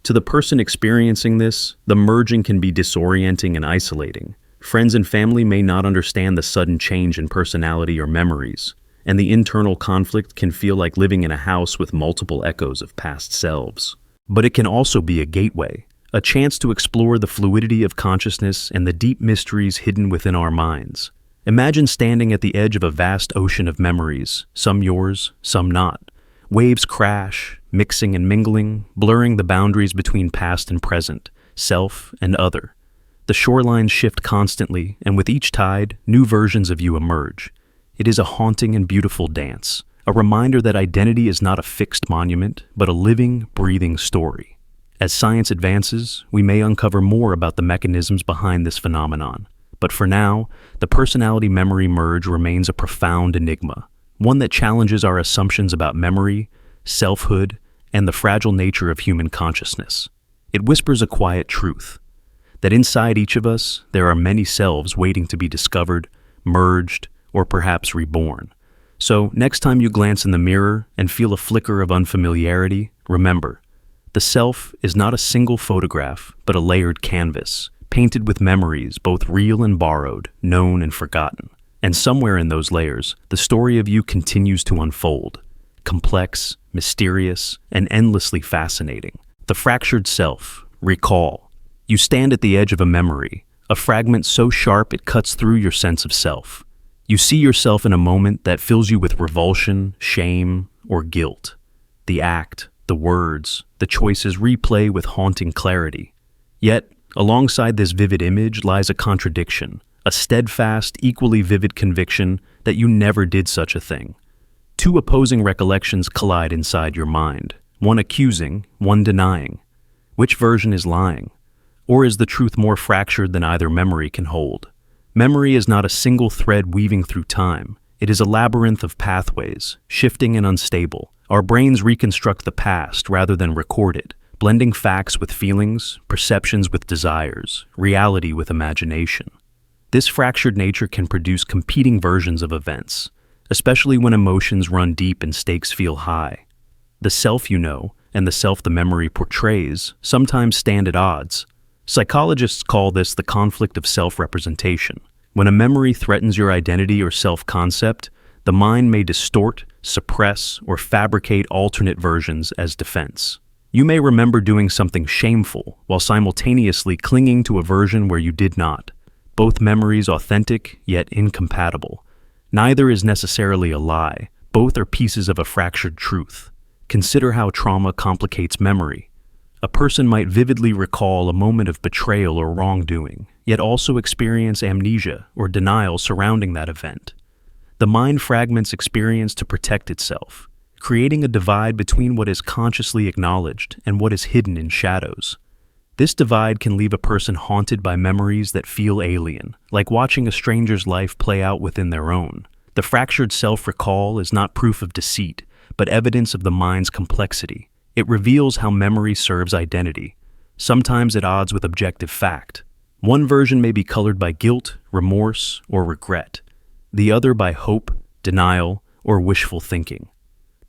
To the person experiencing this, the merging can be disorienting and isolating. Friends and family may not understand the sudden change in personality or memories, and the internal conflict can feel like living in a house with multiple echoes of past selves. But it can also be a gateway, a chance to explore the fluidity of consciousness and the deep mysteries hidden within our minds. Imagine standing at the edge of a vast ocean of memories, some yours, some not. Waves crash, mixing and mingling, blurring the boundaries between past and present, self and other. The shorelines shift constantly, and with each tide, new versions of you emerge. It is a haunting and beautiful dance, a reminder that identity is not a fixed monument, but a living, breathing story. As science advances, we may uncover more about the mechanisms behind this phenomenon. But for now, the personality memory merge remains a profound enigma, one that challenges our assumptions about memory, selfhood, and the fragile nature of human consciousness. It whispers a quiet truth, that inside each of us there are many selves waiting to be discovered, merged, or perhaps reborn. So next time you glance in the mirror and feel a flicker of unfamiliarity, remember, the self is not a single photograph, but a layered canvas, painted with memories both real and borrowed, known and forgotten. And somewhere in those layers, the story of you continues to unfold, complex, mysterious, and endlessly fascinating. The fractured self, recall. You stand at the edge of a memory, a fragment so sharp it cuts through your sense of self. You see yourself in a moment that fills you with revulsion, shame, or guilt. The act, the words, the choices replay with haunting clarity. Yet, alongside this vivid image lies a contradiction, a steadfast, equally vivid conviction that you never did such a thing. Two opposing recollections collide inside your mind, one accusing, one denying. Which version is lying? Or is the truth more fractured than either memory can hold? Memory is not a single thread weaving through time. It is a labyrinth of pathways, shifting and unstable. Our brains reconstruct the past rather than record it, blending facts with feelings, perceptions with desires, reality with imagination. This fractured nature can produce competing versions of events, especially when emotions run deep and stakes feel high. The self you know and the self the memory portrays sometimes stand at odds. Psychologists call this the conflict of self-representation. When a memory threatens your identity or self-concept, the mind may distort, suppress, or fabricate alternate versions as defense. You may remember doing something shameful while simultaneously clinging to a version where you did not. Both memories authentic, yet incompatible. Neither is necessarily a lie. Both are pieces of a fractured truth. Consider how trauma complicates memory. A person might vividly recall a moment of betrayal or wrongdoing, yet also experience amnesia or denial surrounding that event. The mind fragments experience to protect itself, creating a divide between what is consciously acknowledged and what is hidden in shadows. This divide can leave a person haunted by memories that feel alien, like watching a stranger's life play out within their own. The fractured self-recall is not proof of deceit, but evidence of the mind's complexity. It reveals how memory serves identity, sometimes at odds with objective fact. One version may be colored by guilt, remorse, or regret, the other by hope, denial, or wishful thinking.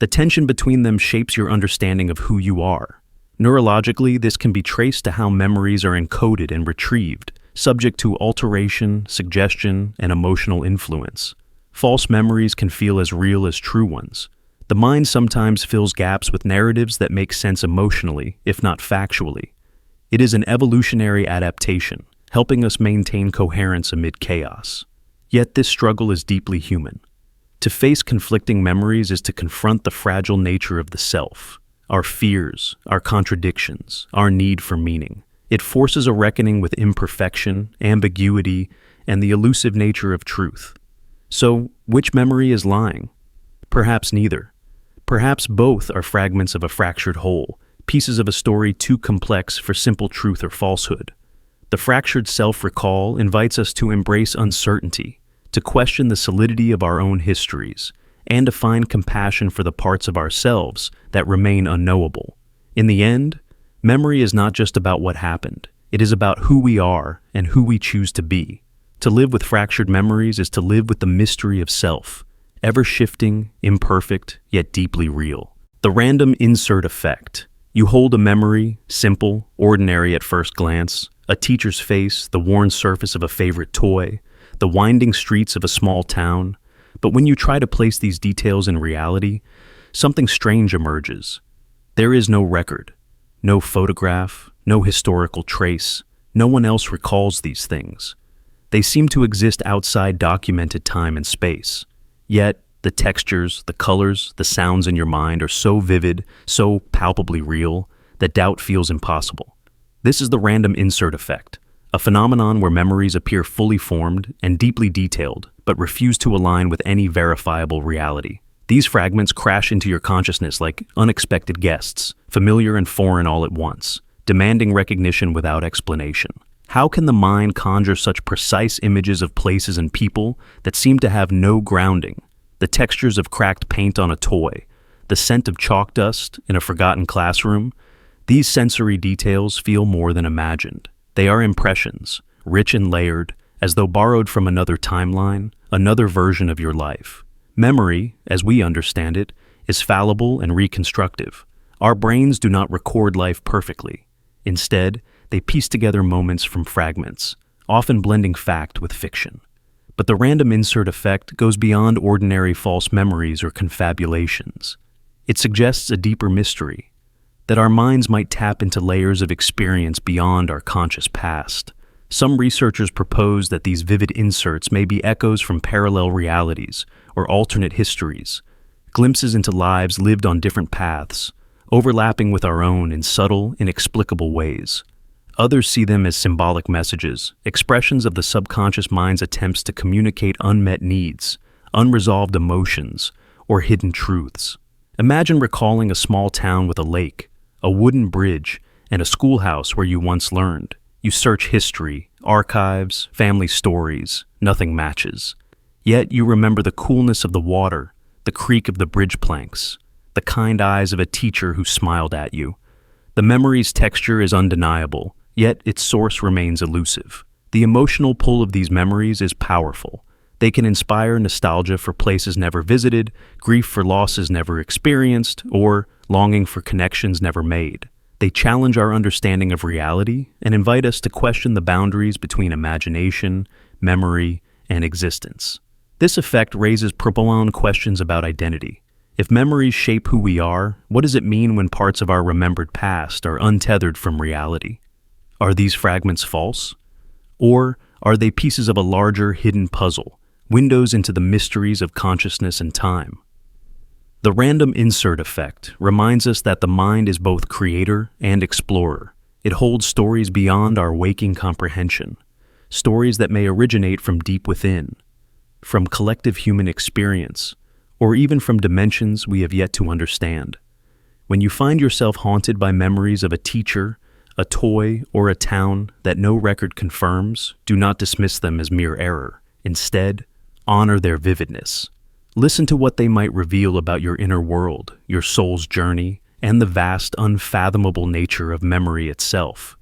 The tension between them shapes your understanding of who you are. Neurologically, this can be traced to how memories are encoded and retrieved, subject to alteration, suggestion, and emotional influence. False memories can feel as real as true ones. The mind sometimes fills gaps with narratives that make sense emotionally, if not factually. It is an evolutionary adaptation, helping us maintain coherence amid chaos. Yet this struggle is deeply human. To face conflicting memories is to confront the fragile nature of the self, our fears, our contradictions, our need for meaning. It forces a reckoning with imperfection, ambiguity, and the elusive nature of truth. So, which memory is lying? Perhaps neither. Perhaps both are fragments of a fractured whole, pieces of a story too complex for simple truth or falsehood. The fractured self-recall invites us to embrace uncertainty, to question the solidity of our own histories, and to find compassion for the parts of ourselves that remain unknowable. In the end, memory is not just about what happened. It is about who we are and who we choose to be. To live with fractured memories is to live with the mystery of self, ever-shifting, imperfect, yet deeply real. The random insert effect. You hold a memory, simple, ordinary at first glance, a teacher's face, the worn surface of a favorite toy, the winding streets of a small town. But when you try to place these details in reality, something strange emerges. There is no record, no photograph, no historical trace. No one else recalls these things. They seem to exist outside documented time and space. Yet, the textures, the colors, the sounds in your mind are so vivid, so palpably real, that doubt feels impossible. This is the random insert effect, a phenomenon where memories appear fully formed and deeply detailed, but refuse to align with any verifiable reality. These fragments crash into your consciousness like unexpected guests, familiar and foreign all at once, demanding recognition without explanation. How can the mind conjure such precise images of places and people that seem to have no grounding? The textures of cracked paint on a toy, the scent of chalk dust in a forgotten classroom, These sensory details feel more than imagined. They are impressions, rich and layered, as though borrowed from another timeline, another version of your life. Memory, as we understand it, is fallible and reconstructive. Our brains do not record life perfectly. Instead, they piece together moments from fragments, often blending fact with fiction. But the random insert effect goes beyond ordinary false memories or confabulations. It suggests a deeper mystery, that our minds might tap into layers of experience beyond our conscious past. Some researchers propose that these vivid inserts may be echoes from parallel realities or alternate histories, glimpses into lives lived on different paths, overlapping with our own in subtle, inexplicable ways. Others see them as symbolic messages, expressions of the subconscious mind's attempts to communicate unmet needs, unresolved emotions, or hidden truths. Imagine recalling a small town with a lake, a wooden bridge, and a schoolhouse where you once learned. You search history, archives, family stories, nothing matches. Yet you remember the coolness of the water, the creak of the bridge planks, the kind eyes of a teacher who smiled at you. The memory's texture is undeniable, yet its source remains elusive. The emotional pull of these memories is powerful. They can inspire nostalgia for places never visited, grief for losses never experienced, or longing for connections never made. They challenge our understanding of reality and invite us to question the boundaries between imagination, memory, and existence. This effect raises profound questions about identity. If memories shape who we are, what does it mean when parts of our remembered past are untethered from reality? Are these fragments false? Or are they pieces of a larger hidden puzzle, windows into the mysteries of consciousness and time? The random insert effect reminds us that the mind is both creator and explorer. It holds stories beyond our waking comprehension, stories that may originate from deep within, from collective human experience, or even from dimensions we have yet to understand. When you find yourself haunted by memories of a teacher, a toy, or a town that no record confirms, do not dismiss them as mere error. Instead, honor their vividness. Listen to what they might reveal about your inner world, your soul's journey, and the vast, unfathomable nature of memory itself.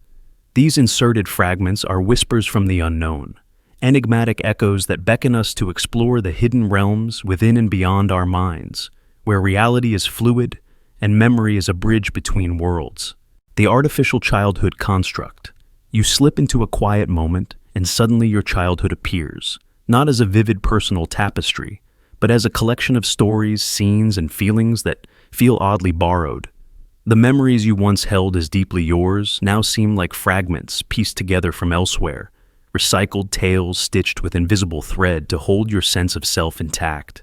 These inserted fragments are whispers from the unknown, enigmatic echoes that beckon us to explore the hidden realms within and beyond our minds, where reality is fluid and memory is a bridge between worlds. The artificial childhood construct. You slip into a quiet moment, and suddenly your childhood appears, not as a vivid personal tapestry, but as a collection of stories, scenes, and feelings that feel oddly borrowed. The memories you once held as deeply yours now seem like fragments pieced together from elsewhere, recycled tales stitched with invisible thread to hold your sense of self intact.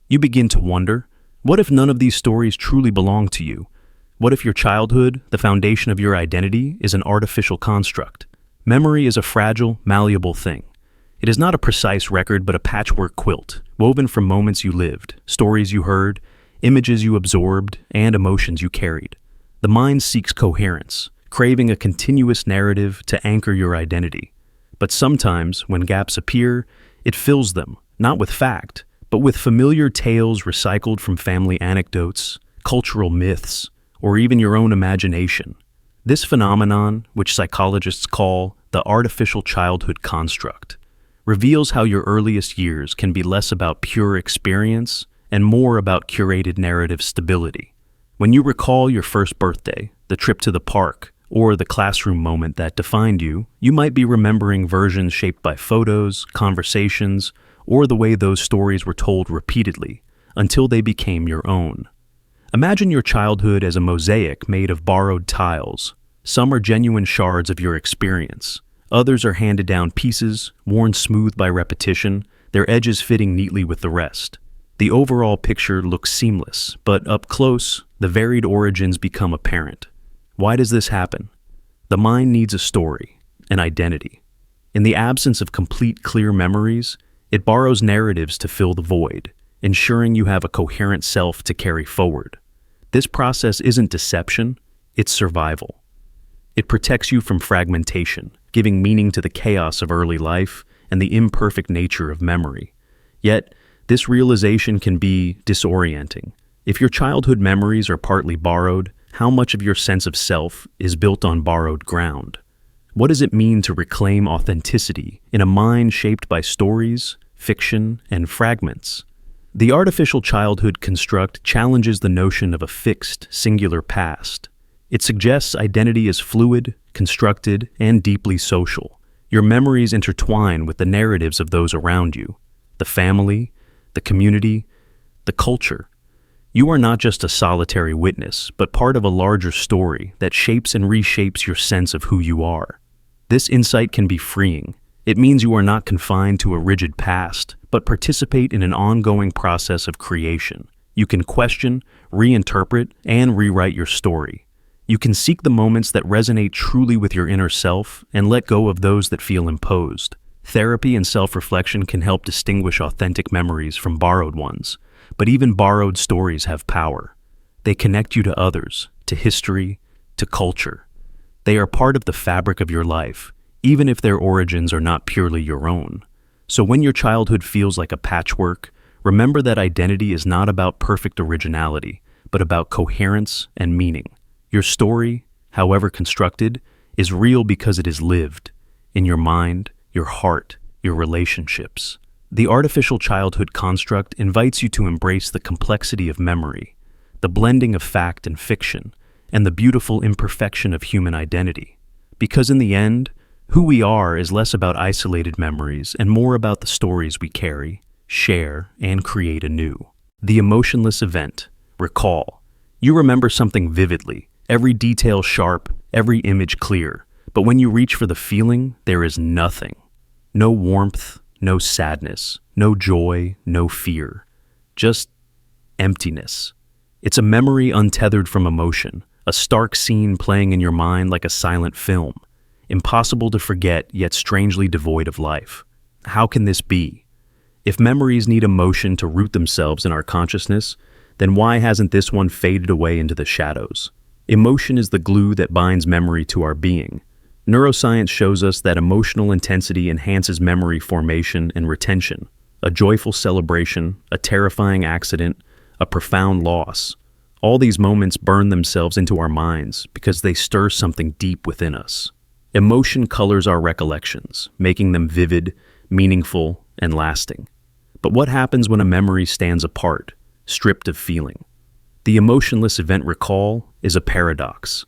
You begin to wonder, what if none of these stories truly belong to you? What if your childhood, the foundation of your identity, is an artificial construct? Memory is a fragile, malleable thing. It is not a precise record, but a patchwork quilt, woven from moments you lived, stories you heard, images you absorbed, and emotions you carried. The mind seeks coherence, craving a continuous narrative to anchor your identity. But sometimes, when gaps appear, it fills them, not with fact, but with familiar tales recycled from family anecdotes, cultural myths, or even your own imagination. This phenomenon, which psychologists call the artificial childhood construct, reveals how your earliest years can be less about pure experience and more about curated narrative stability. When you recall your first birthday, the trip to the park, or the classroom moment that defined you, you might be remembering versions shaped by photos, conversations, or the way those stories were told repeatedly until they became your own. Imagine your childhood as a mosaic made of borrowed tiles. Some are genuine shards of your experience. Others are handed-down pieces, worn smooth by repetition, their edges fitting neatly with the rest. The overall picture looks seamless, but up close, the varied origins become apparent. Why does this happen? The mind needs a story, an identity. In the absence of complete, clear memories, it borrows narratives to fill the void, ensuring you have a coherent self to carry forward. This process isn't deception, it's survival. It protects you from fragmentation, giving meaning to the chaos of early life and the imperfect nature of memory. Yet, this realization can be disorienting. If your childhood memories are partly borrowed, how much of your sense of self is built on borrowed ground? What does it mean to reclaim authenticity in a mind shaped by stories, fiction, and fragments? The artificial childhood construct challenges the notion of a fixed, singular past. It suggests identity is fluid, constructed, and deeply social. Your memories intertwine with the narratives of those around you, the family, the community, the culture. You are not just a solitary witness, but part of a larger story that shapes and reshapes your sense of who you are. This insight can be freeing. It means you are not confined to a rigid past, but participate in an ongoing process of creation. You can question, reinterpret, and rewrite your story. You can seek the moments that resonate truly with your inner self and let go of those that feel imposed. Therapy and self-reflection can help distinguish authentic memories from borrowed ones, but even borrowed stories have power. They connect you to others, to history, to culture. They are part of the fabric of your life, even if their origins are not purely your own. So when your childhood feels like a patchwork, remember that identity is not about perfect originality, but about coherence and meaning. Your story, however constructed, is real because it is lived in your mind, your heart, your relationships. The artificial childhood construct invites you to embrace the complexity of memory, the blending of fact and fiction, and the beautiful imperfection of human identity. Because in the end, who we are is less about isolated memories and more about the stories we carry, share, and create anew. The emotionless event. Recall. You remember something vividly, every detail sharp, every image clear. But when you reach for the feeling, there is nothing. No warmth, no sadness, no joy, no fear. Just emptiness. It's a memory untethered from emotion, a stark scene playing in your mind like a silent film. Impossible to forget, yet strangely devoid of life. How can this be? If memories need emotion to root themselves in our consciousness, then why hasn't this one faded away into the shadows? Emotion is the glue that binds memory to our being. Neuroscience shows us that emotional intensity enhances memory formation and retention. A joyful celebration, a terrifying accident, a profound loss. All these moments burn themselves into our minds because they stir something deep within us. Emotion colors our recollections, making them vivid, meaningful, and lasting. But what happens when a memory stands apart, stripped of feeling? The emotionless event recall is a paradox,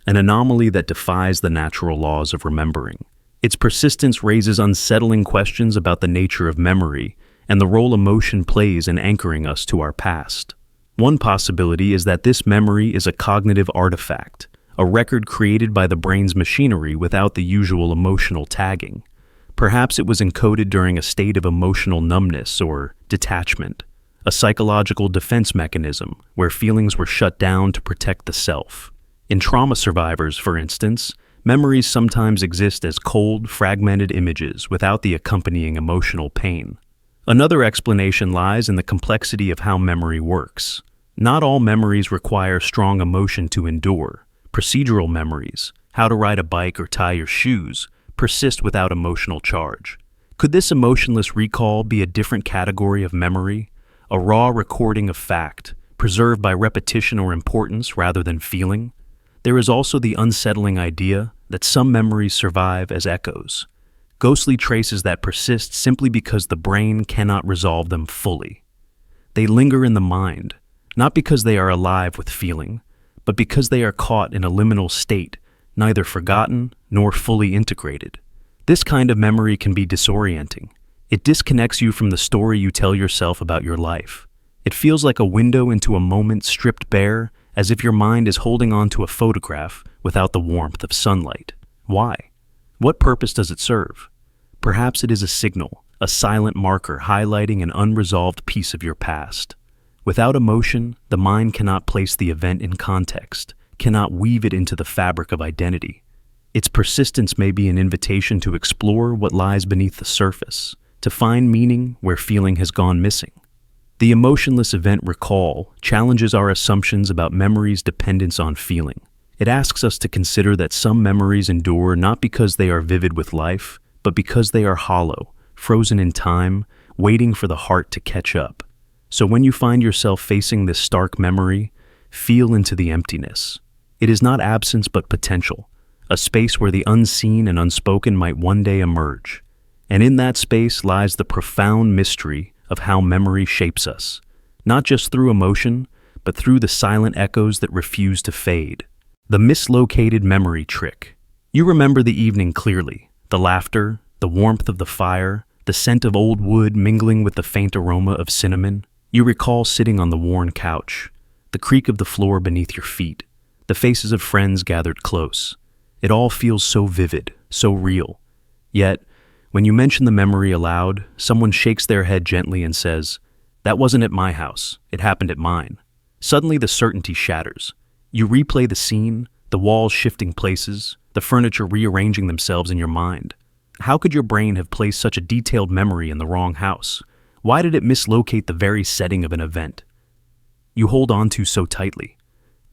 an anomaly that defies the natural laws of remembering. Its persistence raises unsettling questions about the nature of memory and the role emotion plays in anchoring us to our past. One possibility is that this memory is a cognitive artifact, a record created by the brain's machinery without the usual emotional tagging. Perhaps it was encoded during a state of emotional numbness or detachment, a psychological defense mechanism where feelings were shut down to protect the self. In trauma survivors, for instance, memories sometimes exist as cold, fragmented images without the accompanying emotional pain. Another explanation lies in the complexity of how memory works. Not all memories require strong emotion to endure. Procedural memories, how to ride a bike or tie your shoes, persist without emotional charge. Could this emotionless recall be a different category of memory, a raw recording of fact, preserved by repetition or importance rather than feeling? There is also the unsettling idea that some memories survive as echoes, ghostly traces that persist simply because the brain cannot resolve them fully. They linger in the mind, not because they are alive with feeling, but because they are caught in a liminal state, neither forgotten nor fully integrated. This kind of memory can be disorienting. It disconnects you from the story you tell yourself about your life. It feels like a window into a moment stripped bare, as if your mind is holding on to a photograph without the warmth of sunlight. Why? What purpose does it serve? Perhaps it is a signal, a silent marker highlighting an unresolved piece of your past. Without emotion, the mind cannot place the event in context, cannot weave it into the fabric of identity. Its persistence may be an invitation to explore what lies beneath the surface, to find meaning where feeling has gone missing. The emotionless event recall challenges our assumptions about memory's dependence on feeling. It asks us to consider that some memories endure not because they are vivid with life, but because they are hollow, frozen in time, waiting for the heart to catch up. So when you find yourself facing this stark memory, feel into the emptiness. It is not absence but potential, a space where the unseen and unspoken might one day emerge. And in that space lies the profound mystery of how memory shapes us, not just through emotion, but through the silent echoes that refuse to fade. The mislocated memory trick. You remember the evening clearly, the laughter, the warmth of the fire, the scent of old wood mingling with the faint aroma of cinnamon. You recall sitting on the worn couch, the creak of the floor beneath your feet, the faces of friends gathered close. It all feels so vivid, so real. Yet, when you mention the memory aloud, someone shakes their head gently and says, "That wasn't at my house, it happened at mine." Suddenly the certainty shatters. You replay the scene, the walls shifting places, the furniture rearranging themselves in your mind. How could your brain have placed such a detailed memory in the wrong house? Why did it mislocate the very setting of an event you hold on to so tightly?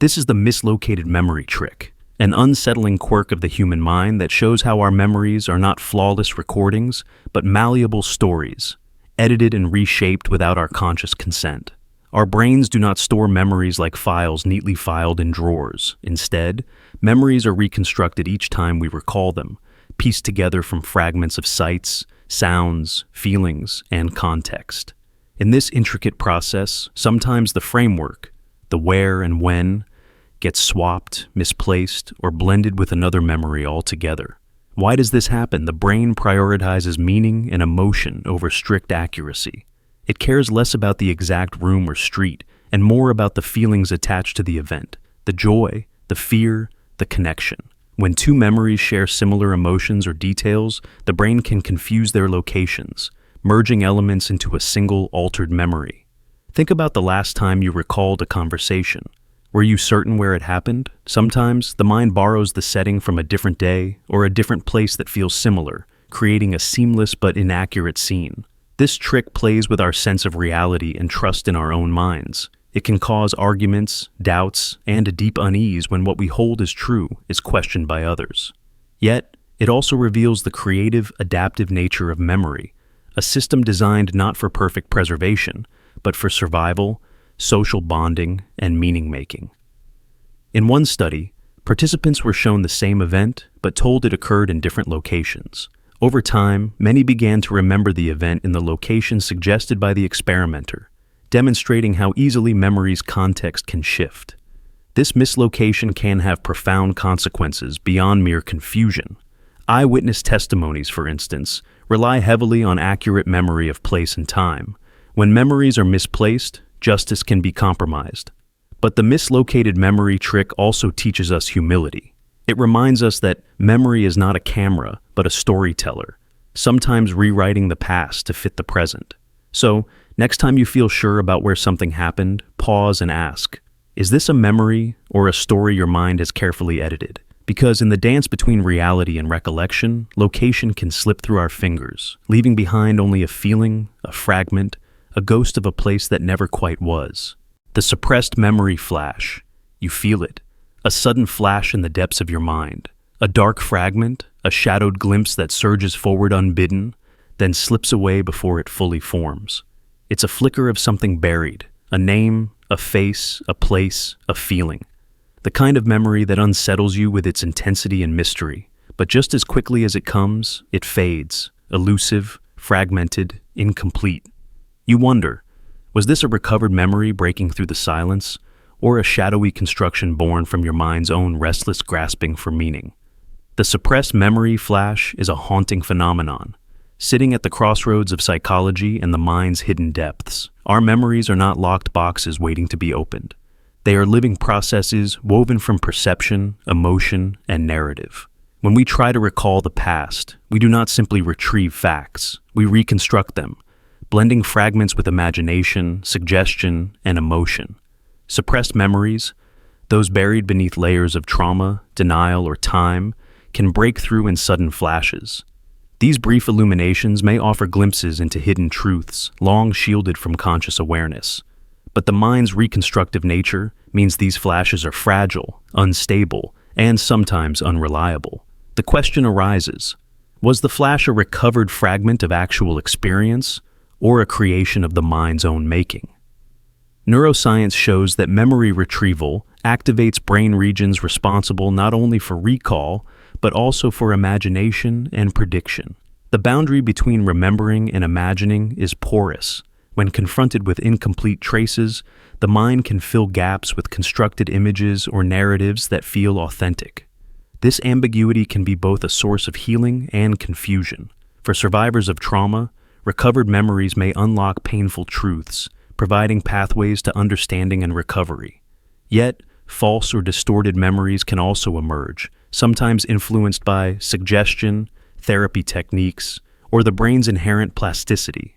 This is the mislocated memory trick, an unsettling quirk of the human mind that shows how our memories are not flawless recordings, but malleable stories, edited and reshaped without our conscious consent. Our brains do not store memories like files neatly filed in drawers. Instead, memories are reconstructed each time we recall them, pieced together from fragments of sights, sounds, feelings, and context. In this intricate process, sometimes the framework, the where and when, gets swapped, misplaced, or blended with another memory altogether. Why does this happen? The brain prioritizes meaning and emotion over strict accuracy. It cares less about the exact room or street and more about the feelings attached to the event, the joy, the fear, the connection. When two memories share similar emotions or details, the brain can confuse their locations, merging elements into a single altered memory. Think about the last time you recalled a conversation. Were you certain where it happened? Sometimes the mind borrows the setting from a different day or a different place that feels similar, creating a seamless but inaccurate scene. This trick plays with our sense of reality and trust in our own minds. It can cause arguments, doubts, and a deep unease when what we hold as true is questioned by others. Yet, it also reveals the creative, adaptive nature of memory, a system designed not for perfect preservation, but for survival, social bonding, and meaning-making. In one study, participants were shown the same event, but told it occurred in different locations. Over time, many began to remember the event in the location suggested by the experimenter, demonstrating how easily memory's context can shift. This mislocation can have profound consequences beyond mere confusion. Eyewitness testimonies, for instance, rely heavily on accurate memory of place and time. When memories are misplaced, justice can be compromised. But the mislocated memory trick also teaches us humility. It reminds us that memory is not a camera, but a storyteller, sometimes rewriting the past to fit the present. So, next time you feel sure about where something happened, pause and ask, is this a memory or a story your mind has carefully edited? Because in the dance between reality and recollection, location can slip through our fingers, leaving behind only a feeling, a fragment, a ghost of a place that never quite was. The suppressed memory flash. You feel it. A sudden flash in the depths of your mind. A dark fragment, a shadowed glimpse that surges forward unbidden, then slips away before it fully forms. It's a flicker of something buried, a name, a face, a place, a feeling. The kind of memory that unsettles you with its intensity and mystery, but just as quickly as it comes, it fades, elusive, fragmented, incomplete. You wonder, was this a recovered memory breaking through the silence, or a shadowy construction born from your mind's own restless grasping for meaning? The suppressed memory flash is a haunting phenomenon. Sitting at the crossroads of psychology and the mind's hidden depths, our memories are not locked boxes waiting to be opened. They are living processes woven from perception, emotion, and narrative. When we try to recall the past, we do not simply retrieve facts, we reconstruct them, blending fragments with imagination, suggestion, and emotion. Suppressed memories, those buried beneath layers of trauma, denial, or time, can break through in sudden flashes. These brief illuminations may offer glimpses into hidden truths, long shielded from conscious awareness. But the mind's reconstructive nature means these flashes are fragile, unstable, and sometimes unreliable. The question arises, was the flash a recovered fragment of actual experience, or a creation of the mind's own making? Neuroscience shows that memory retrieval, activates brain regions responsible not only for recall, but also for imagination and prediction. The boundary between remembering and imagining is porous. When confronted with incomplete traces, the mind can fill gaps with constructed images or narratives that feel authentic. This ambiguity can be both a source of healing and confusion. For survivors of trauma, recovered memories may unlock painful truths, providing pathways to understanding and recovery. Yet, false or distorted memories can also emerge, sometimes influenced by suggestion, therapy techniques, or the brain's inherent plasticity.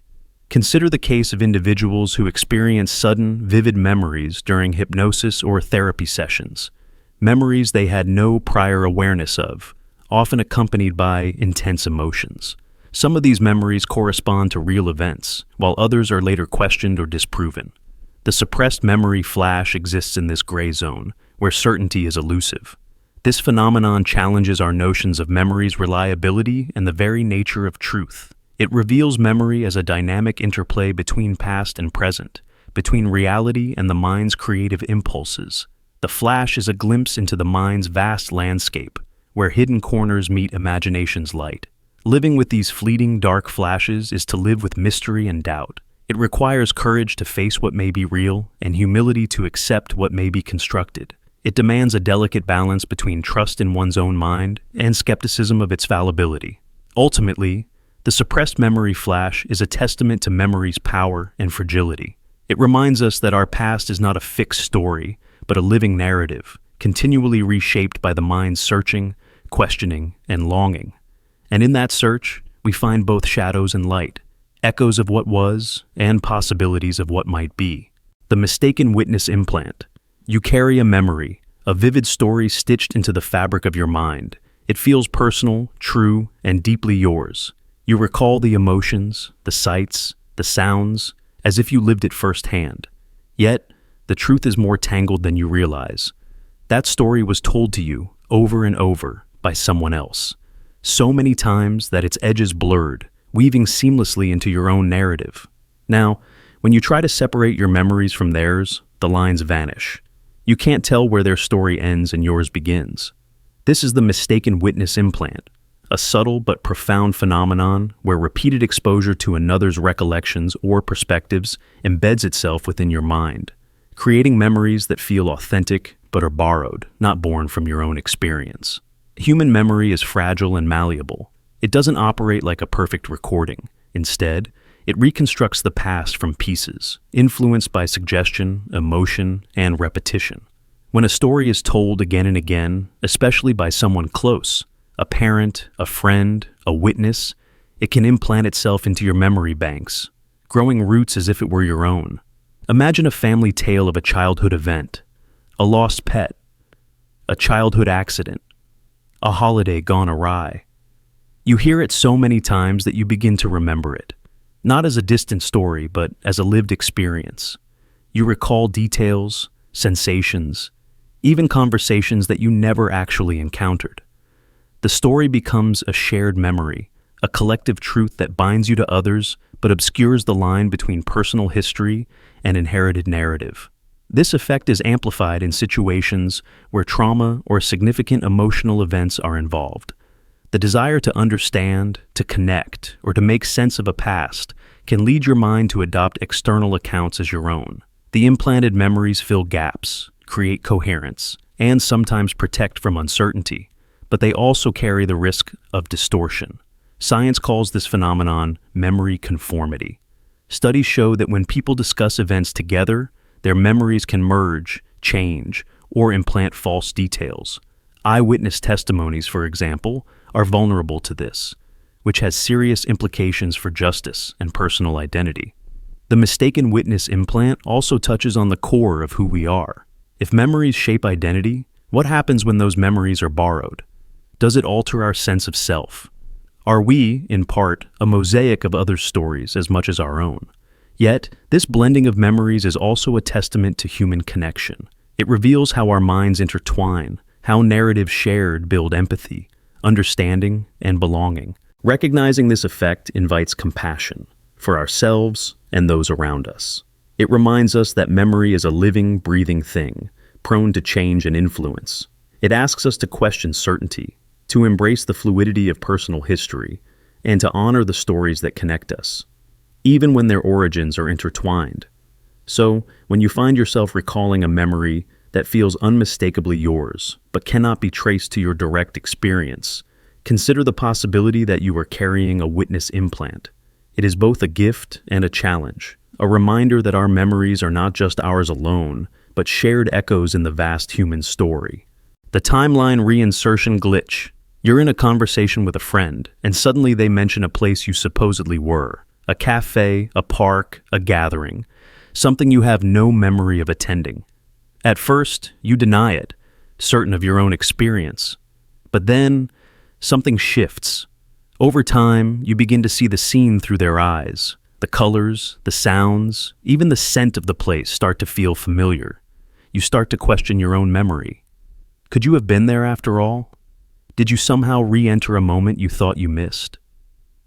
Consider the case of individuals who experience sudden, vivid memories during hypnosis or therapy sessions, memories they had no prior awareness of, often accompanied by intense emotions. Some of these memories correspond to real events, while others are later questioned or disproven. The suppressed memory flash exists in this gray zone, where certainty is elusive. This phenomenon challenges our notions of memory's reliability and the very nature of truth. It reveals memory as a dynamic interplay between past and present, between reality and the mind's creative impulses. The flash is a glimpse into the mind's vast landscape, where hidden corners meet imagination's light. Living with these fleeting, dark flashes is to live with mystery and doubt. It requires courage to face what may be real and humility to accept what may be constructed. It demands a delicate balance between trust in one's own mind and skepticism of its fallibility. Ultimately, the suppressed memory flash is a testament to memory's power and fragility. It reminds us that our past is not a fixed story, but a living narrative, continually reshaped by the mind's searching, questioning, and longing. And in that search, we find both shadows and light, echoes of what was and possibilities of what might be. The mistaken witness implant. You carry a memory, a vivid story stitched into the fabric of your mind. It feels personal, true, and deeply yours. You recall the emotions, the sights, the sounds, as if you lived it firsthand. Yet, the truth is more tangled than you realize. That story was told to you over and over by someone else, so many times that its edges blurred, weaving seamlessly into your own narrative. Now, when you try to separate your memories from theirs, the lines vanish. You can't tell where their story ends and yours begins. This is the mistaken witness implant, a subtle but profound phenomenon where repeated exposure to another's recollections or perspectives embeds itself within your mind, creating memories that feel authentic but are borrowed, not born from your own experience. Human memory is fragile and malleable. It doesn't operate like a perfect recording. Instead, it reconstructs the past from pieces, influenced by suggestion, emotion, and repetition. When a story is told again and again, especially by someone close, a parent, a friend, a witness, it can implant itself into your memory banks, growing roots as if it were your own. Imagine a family tale of a childhood event, a lost pet, a childhood accident, a holiday gone awry. You hear it so many times that you begin to remember it, not as a distant story, but as a lived experience. You recall details, sensations, even conversations that you never actually encountered. The story becomes a shared memory, a collective truth that binds you to others but obscures the line between personal history and inherited narrative. This effect is amplified in situations where trauma or significant emotional events are involved. The desire to understand, to connect, or to make sense of a past can lead your mind to adopt external accounts as your own. The implanted memories fill gaps, create coherence, and sometimes protect from uncertainty, but they also carry the risk of distortion. Science calls this phenomenon memory conformity. Studies show that when people discuss events together, their memories can merge, change, or implant false details. Eyewitness testimonies, for example, are vulnerable to this, which has serious implications for justice and personal identity. The mistaken witness implant also touches on the core of who we are. If memories shape identity, what happens when those memories are borrowed? Does it alter our sense of self? Are we, in part, a mosaic of other stories as much as our own? Yet, this blending of memories is also a testament to human connection. It reveals how our minds intertwine, how narratives shared build empathy, understanding, and belonging. Recognizing this effect invites compassion for ourselves and those around us. It reminds us that memory is a living, breathing thing, prone to change and influence. It asks us to question certainty, to embrace the fluidity of personal history, and to honor the stories that connect us, even when their origins are intertwined. So, when you find yourself recalling a memory that feels unmistakably yours, but cannot be traced to your direct experience, consider the possibility that you are carrying a witness implant. It is both a gift and a challenge, a reminder that our memories are not just ours alone, but shared echoes in the vast human story. The timeline reinsertion glitch. You're in a conversation with a friend, and suddenly they mention a place you supposedly were. A cafe, a park, a gathering. Something you have no memory of attending. At first, you deny it, certain of your own experience. But then, something shifts. Over time, you begin to see the scene through their eyes. The colors, the sounds, even the scent of the place start to feel familiar. You start to question your own memory. Could you have been there after all? Did you somehow re-enter a moment you thought you missed?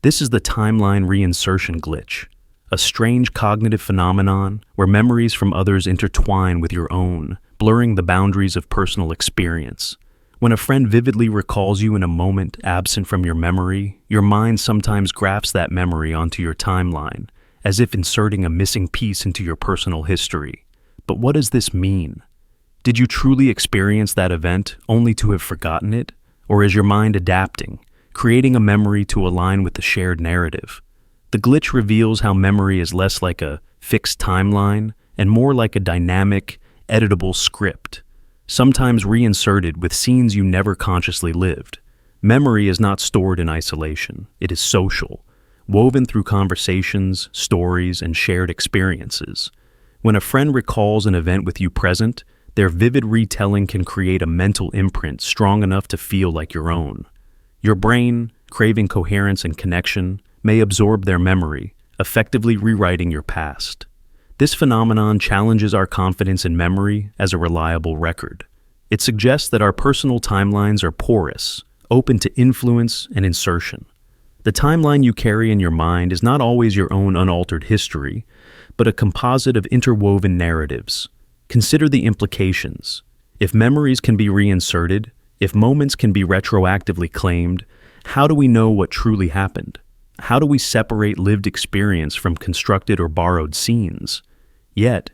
This is the timeline reinsertion glitch, a strange cognitive phenomenon where memories from others intertwine with your own, blurring the boundaries of personal experience. When a friend vividly recalls you in a moment absent from your memory, your mind sometimes grafts that memory onto your timeline, as if inserting a missing piece into your personal history. But what does this mean? Did you truly experience that event only to have forgotten it? Or is your mind adapting, creating a memory to align with the shared narrative? The glitch reveals how memory is less like a fixed timeline and more like a dynamic, editable script, sometimes reinserted with scenes you never consciously lived. Memory is not stored in isolation. It is social, woven through conversations, stories, and shared experiences. When a friend recalls an event with you present, their vivid retelling can create a mental imprint strong enough to feel like your own. Your brain, craving coherence and connection, may absorb their memory, effectively rewriting your past. This phenomenon challenges our confidence in memory as a reliable record. It suggests that our personal timelines are porous, open to influence and insertion. The timeline you carry in your mind is not always your own unaltered history, but a composite of interwoven narratives. Consider the implications. If memories can be reinserted, if moments can be retroactively claimed, how do we know what truly happened? How do we separate lived experience from constructed or borrowed scenes? Yet,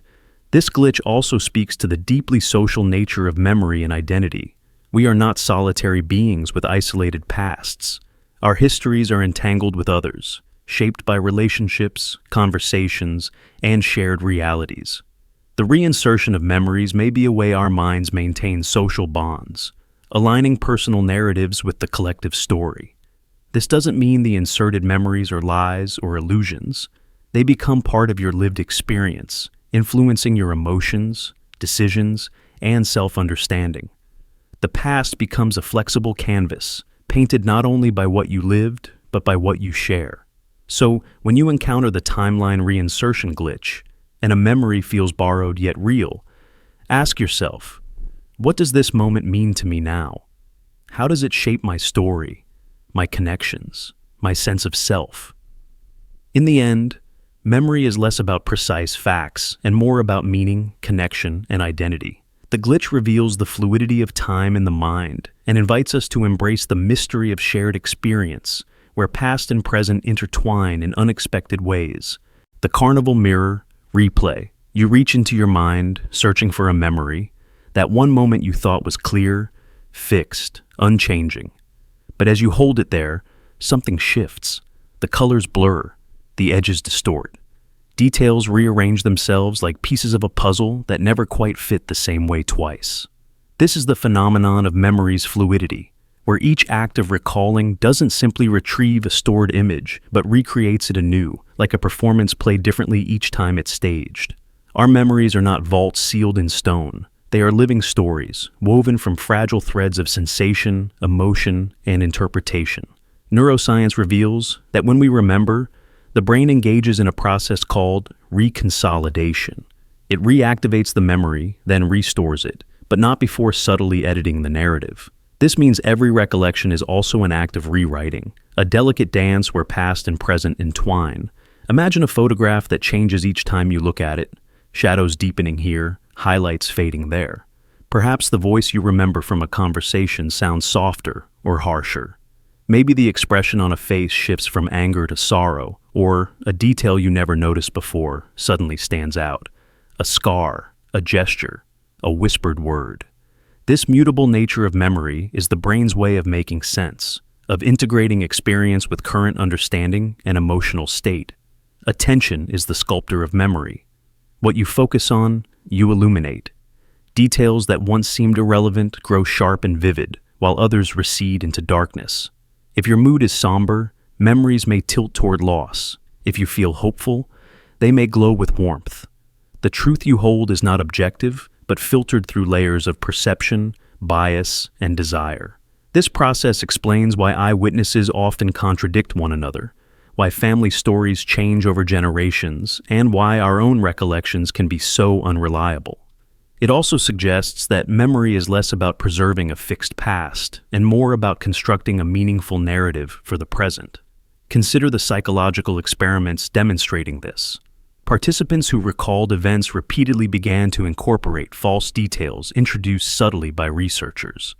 this glitch also speaks to the deeply social nature of memory and identity. We are not solitary beings with isolated pasts. Our histories are entangled with others, shaped by relationships, conversations, and shared realities. The reinsertion of memories may be a way our minds maintain social bonds, aligning personal narratives with the collective story. This doesn't mean the inserted memories are lies or illusions. They become part of your lived experience, influencing your emotions, decisions, and self-understanding. The past becomes a flexible canvas, painted not only by what you lived, but by what you share. So, when you encounter the timeline reinsertion glitch, and a memory feels borrowed yet real, ask yourself, what does this moment mean to me now? How does it shape my story, my connections, my sense of self? In the end, memory is less about precise facts and more about meaning, connection, and identity. The glitch reveals the fluidity of time in the mind and invites us to embrace the mystery of shared experience, where past and present intertwine in unexpected ways. The Carnival mirror, replay. You reach into your mind, searching for a memory, that one moment you thought was clear, fixed, unchanging. But as you hold it there, something shifts. The colors blur, the edges distort. Details rearrange themselves like pieces of a puzzle that never quite fit the same way twice. This is the phenomenon of memory's fluidity, where each act of recalling doesn't simply retrieve a stored image, but recreates it anew, like a performance played differently each time it's staged. Our memories are not vaults sealed in stone. They are living stories, woven from fragile threads of sensation, emotion, and interpretation. Neuroscience reveals that when we remember, the brain engages in a process called reconsolidation. It reactivates the memory, then restores it, but not before subtly editing the narrative. This means every recollection is also an act of rewriting, a delicate dance where past and present entwine. Imagine a photograph that changes each time you look at it, shadows deepening here, highlights fading there. Perhaps the voice you remember from a conversation sounds softer or harsher. Maybe the expression on a face shifts from anger to sorrow, or a detail you never noticed before suddenly stands out. A scar, a gesture, a whispered word. This mutable nature of memory is the brain's way of making sense, of integrating experience with current understanding and emotional state. Attention is the sculptor of memory. What you focus on, you illuminate. Details that once seemed irrelevant grow sharp and vivid, while others recede into darkness. If your mood is somber, memories may tilt toward loss. If you feel hopeful, they may glow with warmth. The truth you hold is not objective, but filtered through layers of perception, bias, and desire. This process explains why eyewitnesses often contradict one another, why family stories change over generations, and why our own recollections can be so unreliable. It also suggests that memory is less about preserving a fixed past and more about constructing a meaningful narrative for the present. Consider the psychological experiments demonstrating this. Participants who recalled events repeatedly began to incorporate false details introduced subtly by researchers.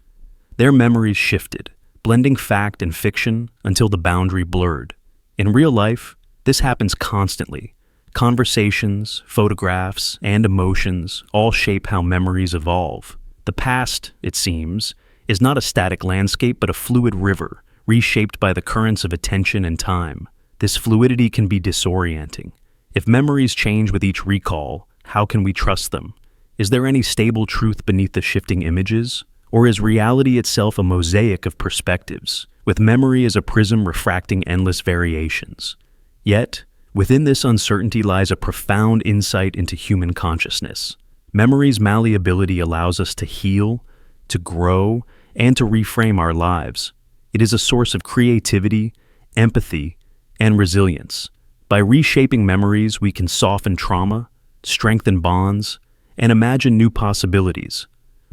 Their memories shifted, blending fact and fiction until the boundary blurred. In real life, this happens constantly. Conversations, photographs, and emotions all shape how memories evolve. The past, it seems, is not a static landscape but a fluid river, reshaped by the currents of attention and time. This fluidity can be disorienting. If memories change with each recall, how can we trust them? Is there any stable truth beneath the shifting images? Or is reality itself a mosaic of perspectives, with memory as a prism refracting endless variations? Yet, within this uncertainty lies a profound insight into human consciousness. Memory's malleability allows us to heal, to grow, and to reframe our lives. It is a source of creativity, empathy, and resilience. By reshaping memories, we can soften trauma, strengthen bonds, and imagine new possibilities.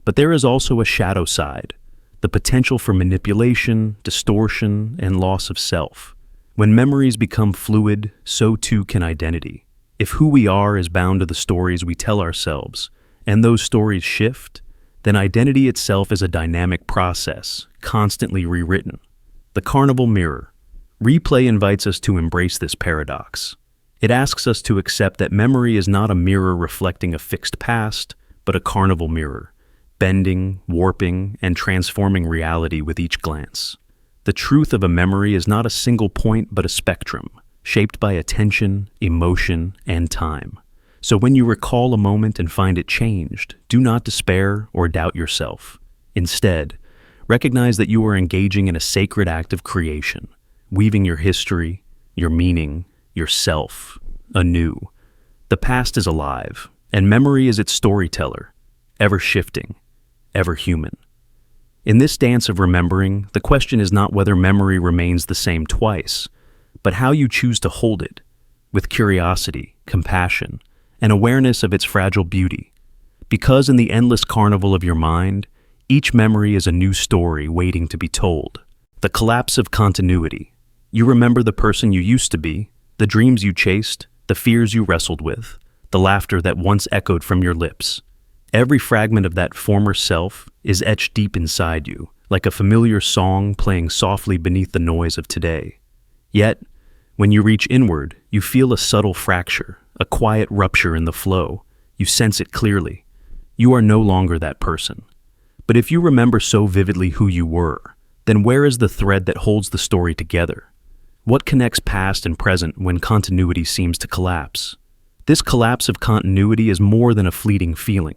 But there is also a shadow side, the potential for manipulation, distortion, and loss of self. When memories become fluid, so too can identity. If who we are is bound to the stories we tell ourselves, and those stories shift, then identity itself is a dynamic process, constantly rewritten. The Carnival mirror. Replay invites us to embrace this paradox. It asks us to accept that memory is not a mirror reflecting a fixed past, but a carnival mirror, bending, warping, and transforming reality with each glance. The truth of a memory is not a single point but a spectrum, shaped by attention, emotion, and time. So when you recall a moment and find it changed, do not despair or doubt yourself. Instead, recognize that you are engaging in a sacred act of creation, weaving your history, your meaning, yourself, anew. The past is alive, and memory is its storyteller, ever shifting, ever human. In this dance of remembering, the question is not whether memory remains the same twice, but how you choose to hold it, with curiosity, compassion, and awareness of its fragile beauty. Because in the endless carnival of your mind, each memory is a new story waiting to be told. The collapse of continuity. You remember the person you used to be, the dreams you chased, the fears you wrestled with, the laughter that once echoed from your lips. Every fragment of that former self is etched deep inside you, like a familiar song playing softly beneath the noise of today. Yet, when you reach inward, you feel a subtle fracture, a quiet rupture in the flow. You sense it clearly. You are no longer that person. But if you remember so vividly who you were, then where is the thread that holds the story together? What connects past and present when continuity seems to collapse? This collapse of continuity is more than a fleeting feeling.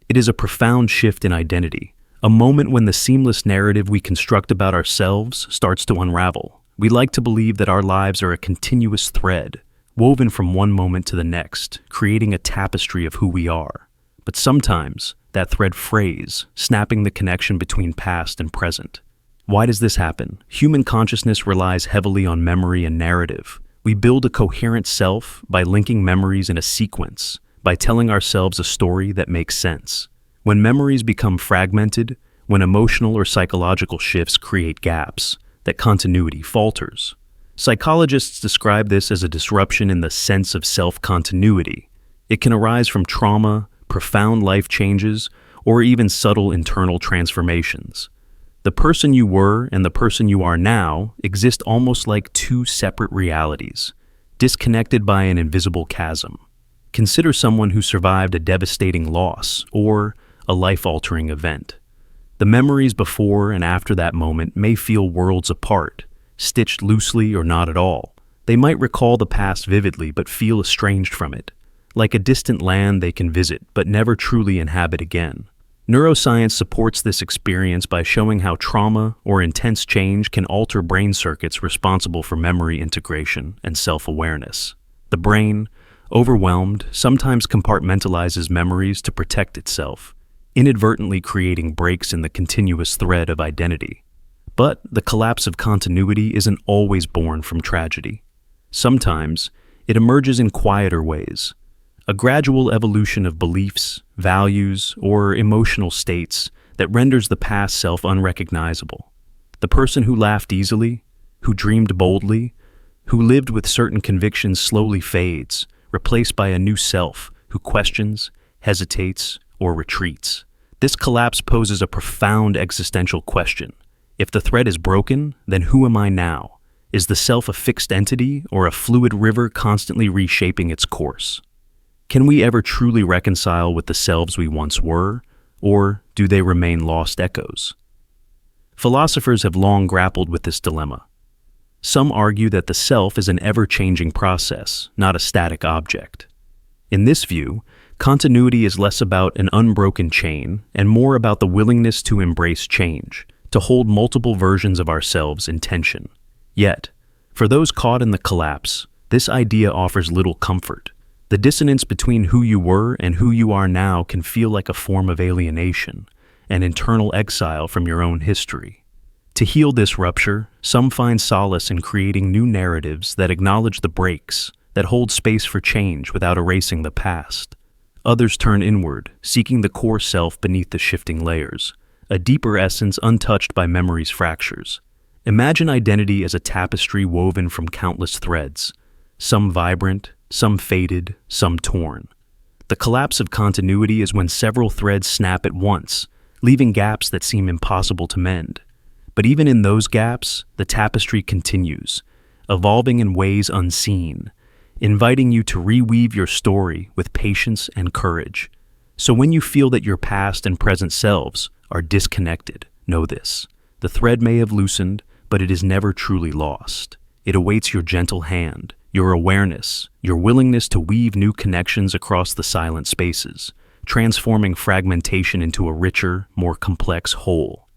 It is a profound shift in identity, a moment when the seamless narrative we construct about ourselves starts to unravel. We like to believe that our lives are a continuous thread, woven from one moment to the next, creating a tapestry of who we are. But sometimes, that thread frays, snapping the connection between past and present. Why does this happen? Human consciousness relies heavily on memory and narrative. We build a coherent self by linking memories in a sequence, by telling ourselves a story that makes sense. When memories become fragmented, when emotional or psychological shifts create gaps, that continuity falters. Psychologists describe this as a disruption in the sense of self-continuity. It can arise from trauma, profound life changes, or even subtle internal transformations. The person you were and the person you are now exist almost like two separate realities, disconnected by an invisible chasm. Consider someone who survived a devastating loss or a life-altering event. The memories before and after that moment may feel worlds apart, stitched loosely or not at all. They might recall the past vividly but feel estranged from it, like a distant land they can visit but never truly inhabit again. Neuroscience supports this experience by showing how trauma or intense change can alter brain circuits responsible for memory integration and self-awareness. The brain, overwhelmed, sometimes compartmentalizes memories to protect itself, inadvertently creating breaks in the continuous thread of identity. But the collapse of continuity isn't always born from tragedy. Sometimes it emerges in quieter ways, a gradual evolution of beliefs, values, or emotional states that renders the past self unrecognizable. The person who laughed easily, who dreamed boldly, who lived with certain convictions slowly fades, replaced by a new self who questions, hesitates, or retreats. This collapse poses a profound existential question. If the thread is broken, then who am I now? Is the self a fixed entity or a fluid river constantly reshaping its course? Can we ever truly reconcile with the selves we once were, or do they remain lost echoes? Philosophers have long grappled with this dilemma. Some argue that the self is an ever-changing process, not a static object. In this view, continuity is less about an unbroken chain and more about the willingness to embrace change, to hold multiple versions of ourselves in tension. Yet, for those caught in the collapse, this idea offers little comfort. The dissonance between who you were and who you are now can feel like a form of alienation, an internal exile from your own history. To heal this rupture, some find solace in creating new narratives that acknowledge the breaks, that hold space for change without erasing the past. Others turn inward, seeking the core self beneath the shifting layers, a deeper essence untouched by memory's fractures. Imagine identity as a tapestry woven from countless threads, some vibrant, some faded, some torn. The collapse of continuity is when several threads snap at once, leaving gaps that seem impossible to mend. But even in those gaps, the tapestry continues, evolving in ways unseen, inviting you to reweave your story with patience and courage. So when you feel that your past and present selves are disconnected, know this: the thread may have loosened, but it is never truly lost. It awaits your gentle hand, your awareness, your willingness to weave new connections across the silent spaces, transforming fragmentation into a richer, more complex whole.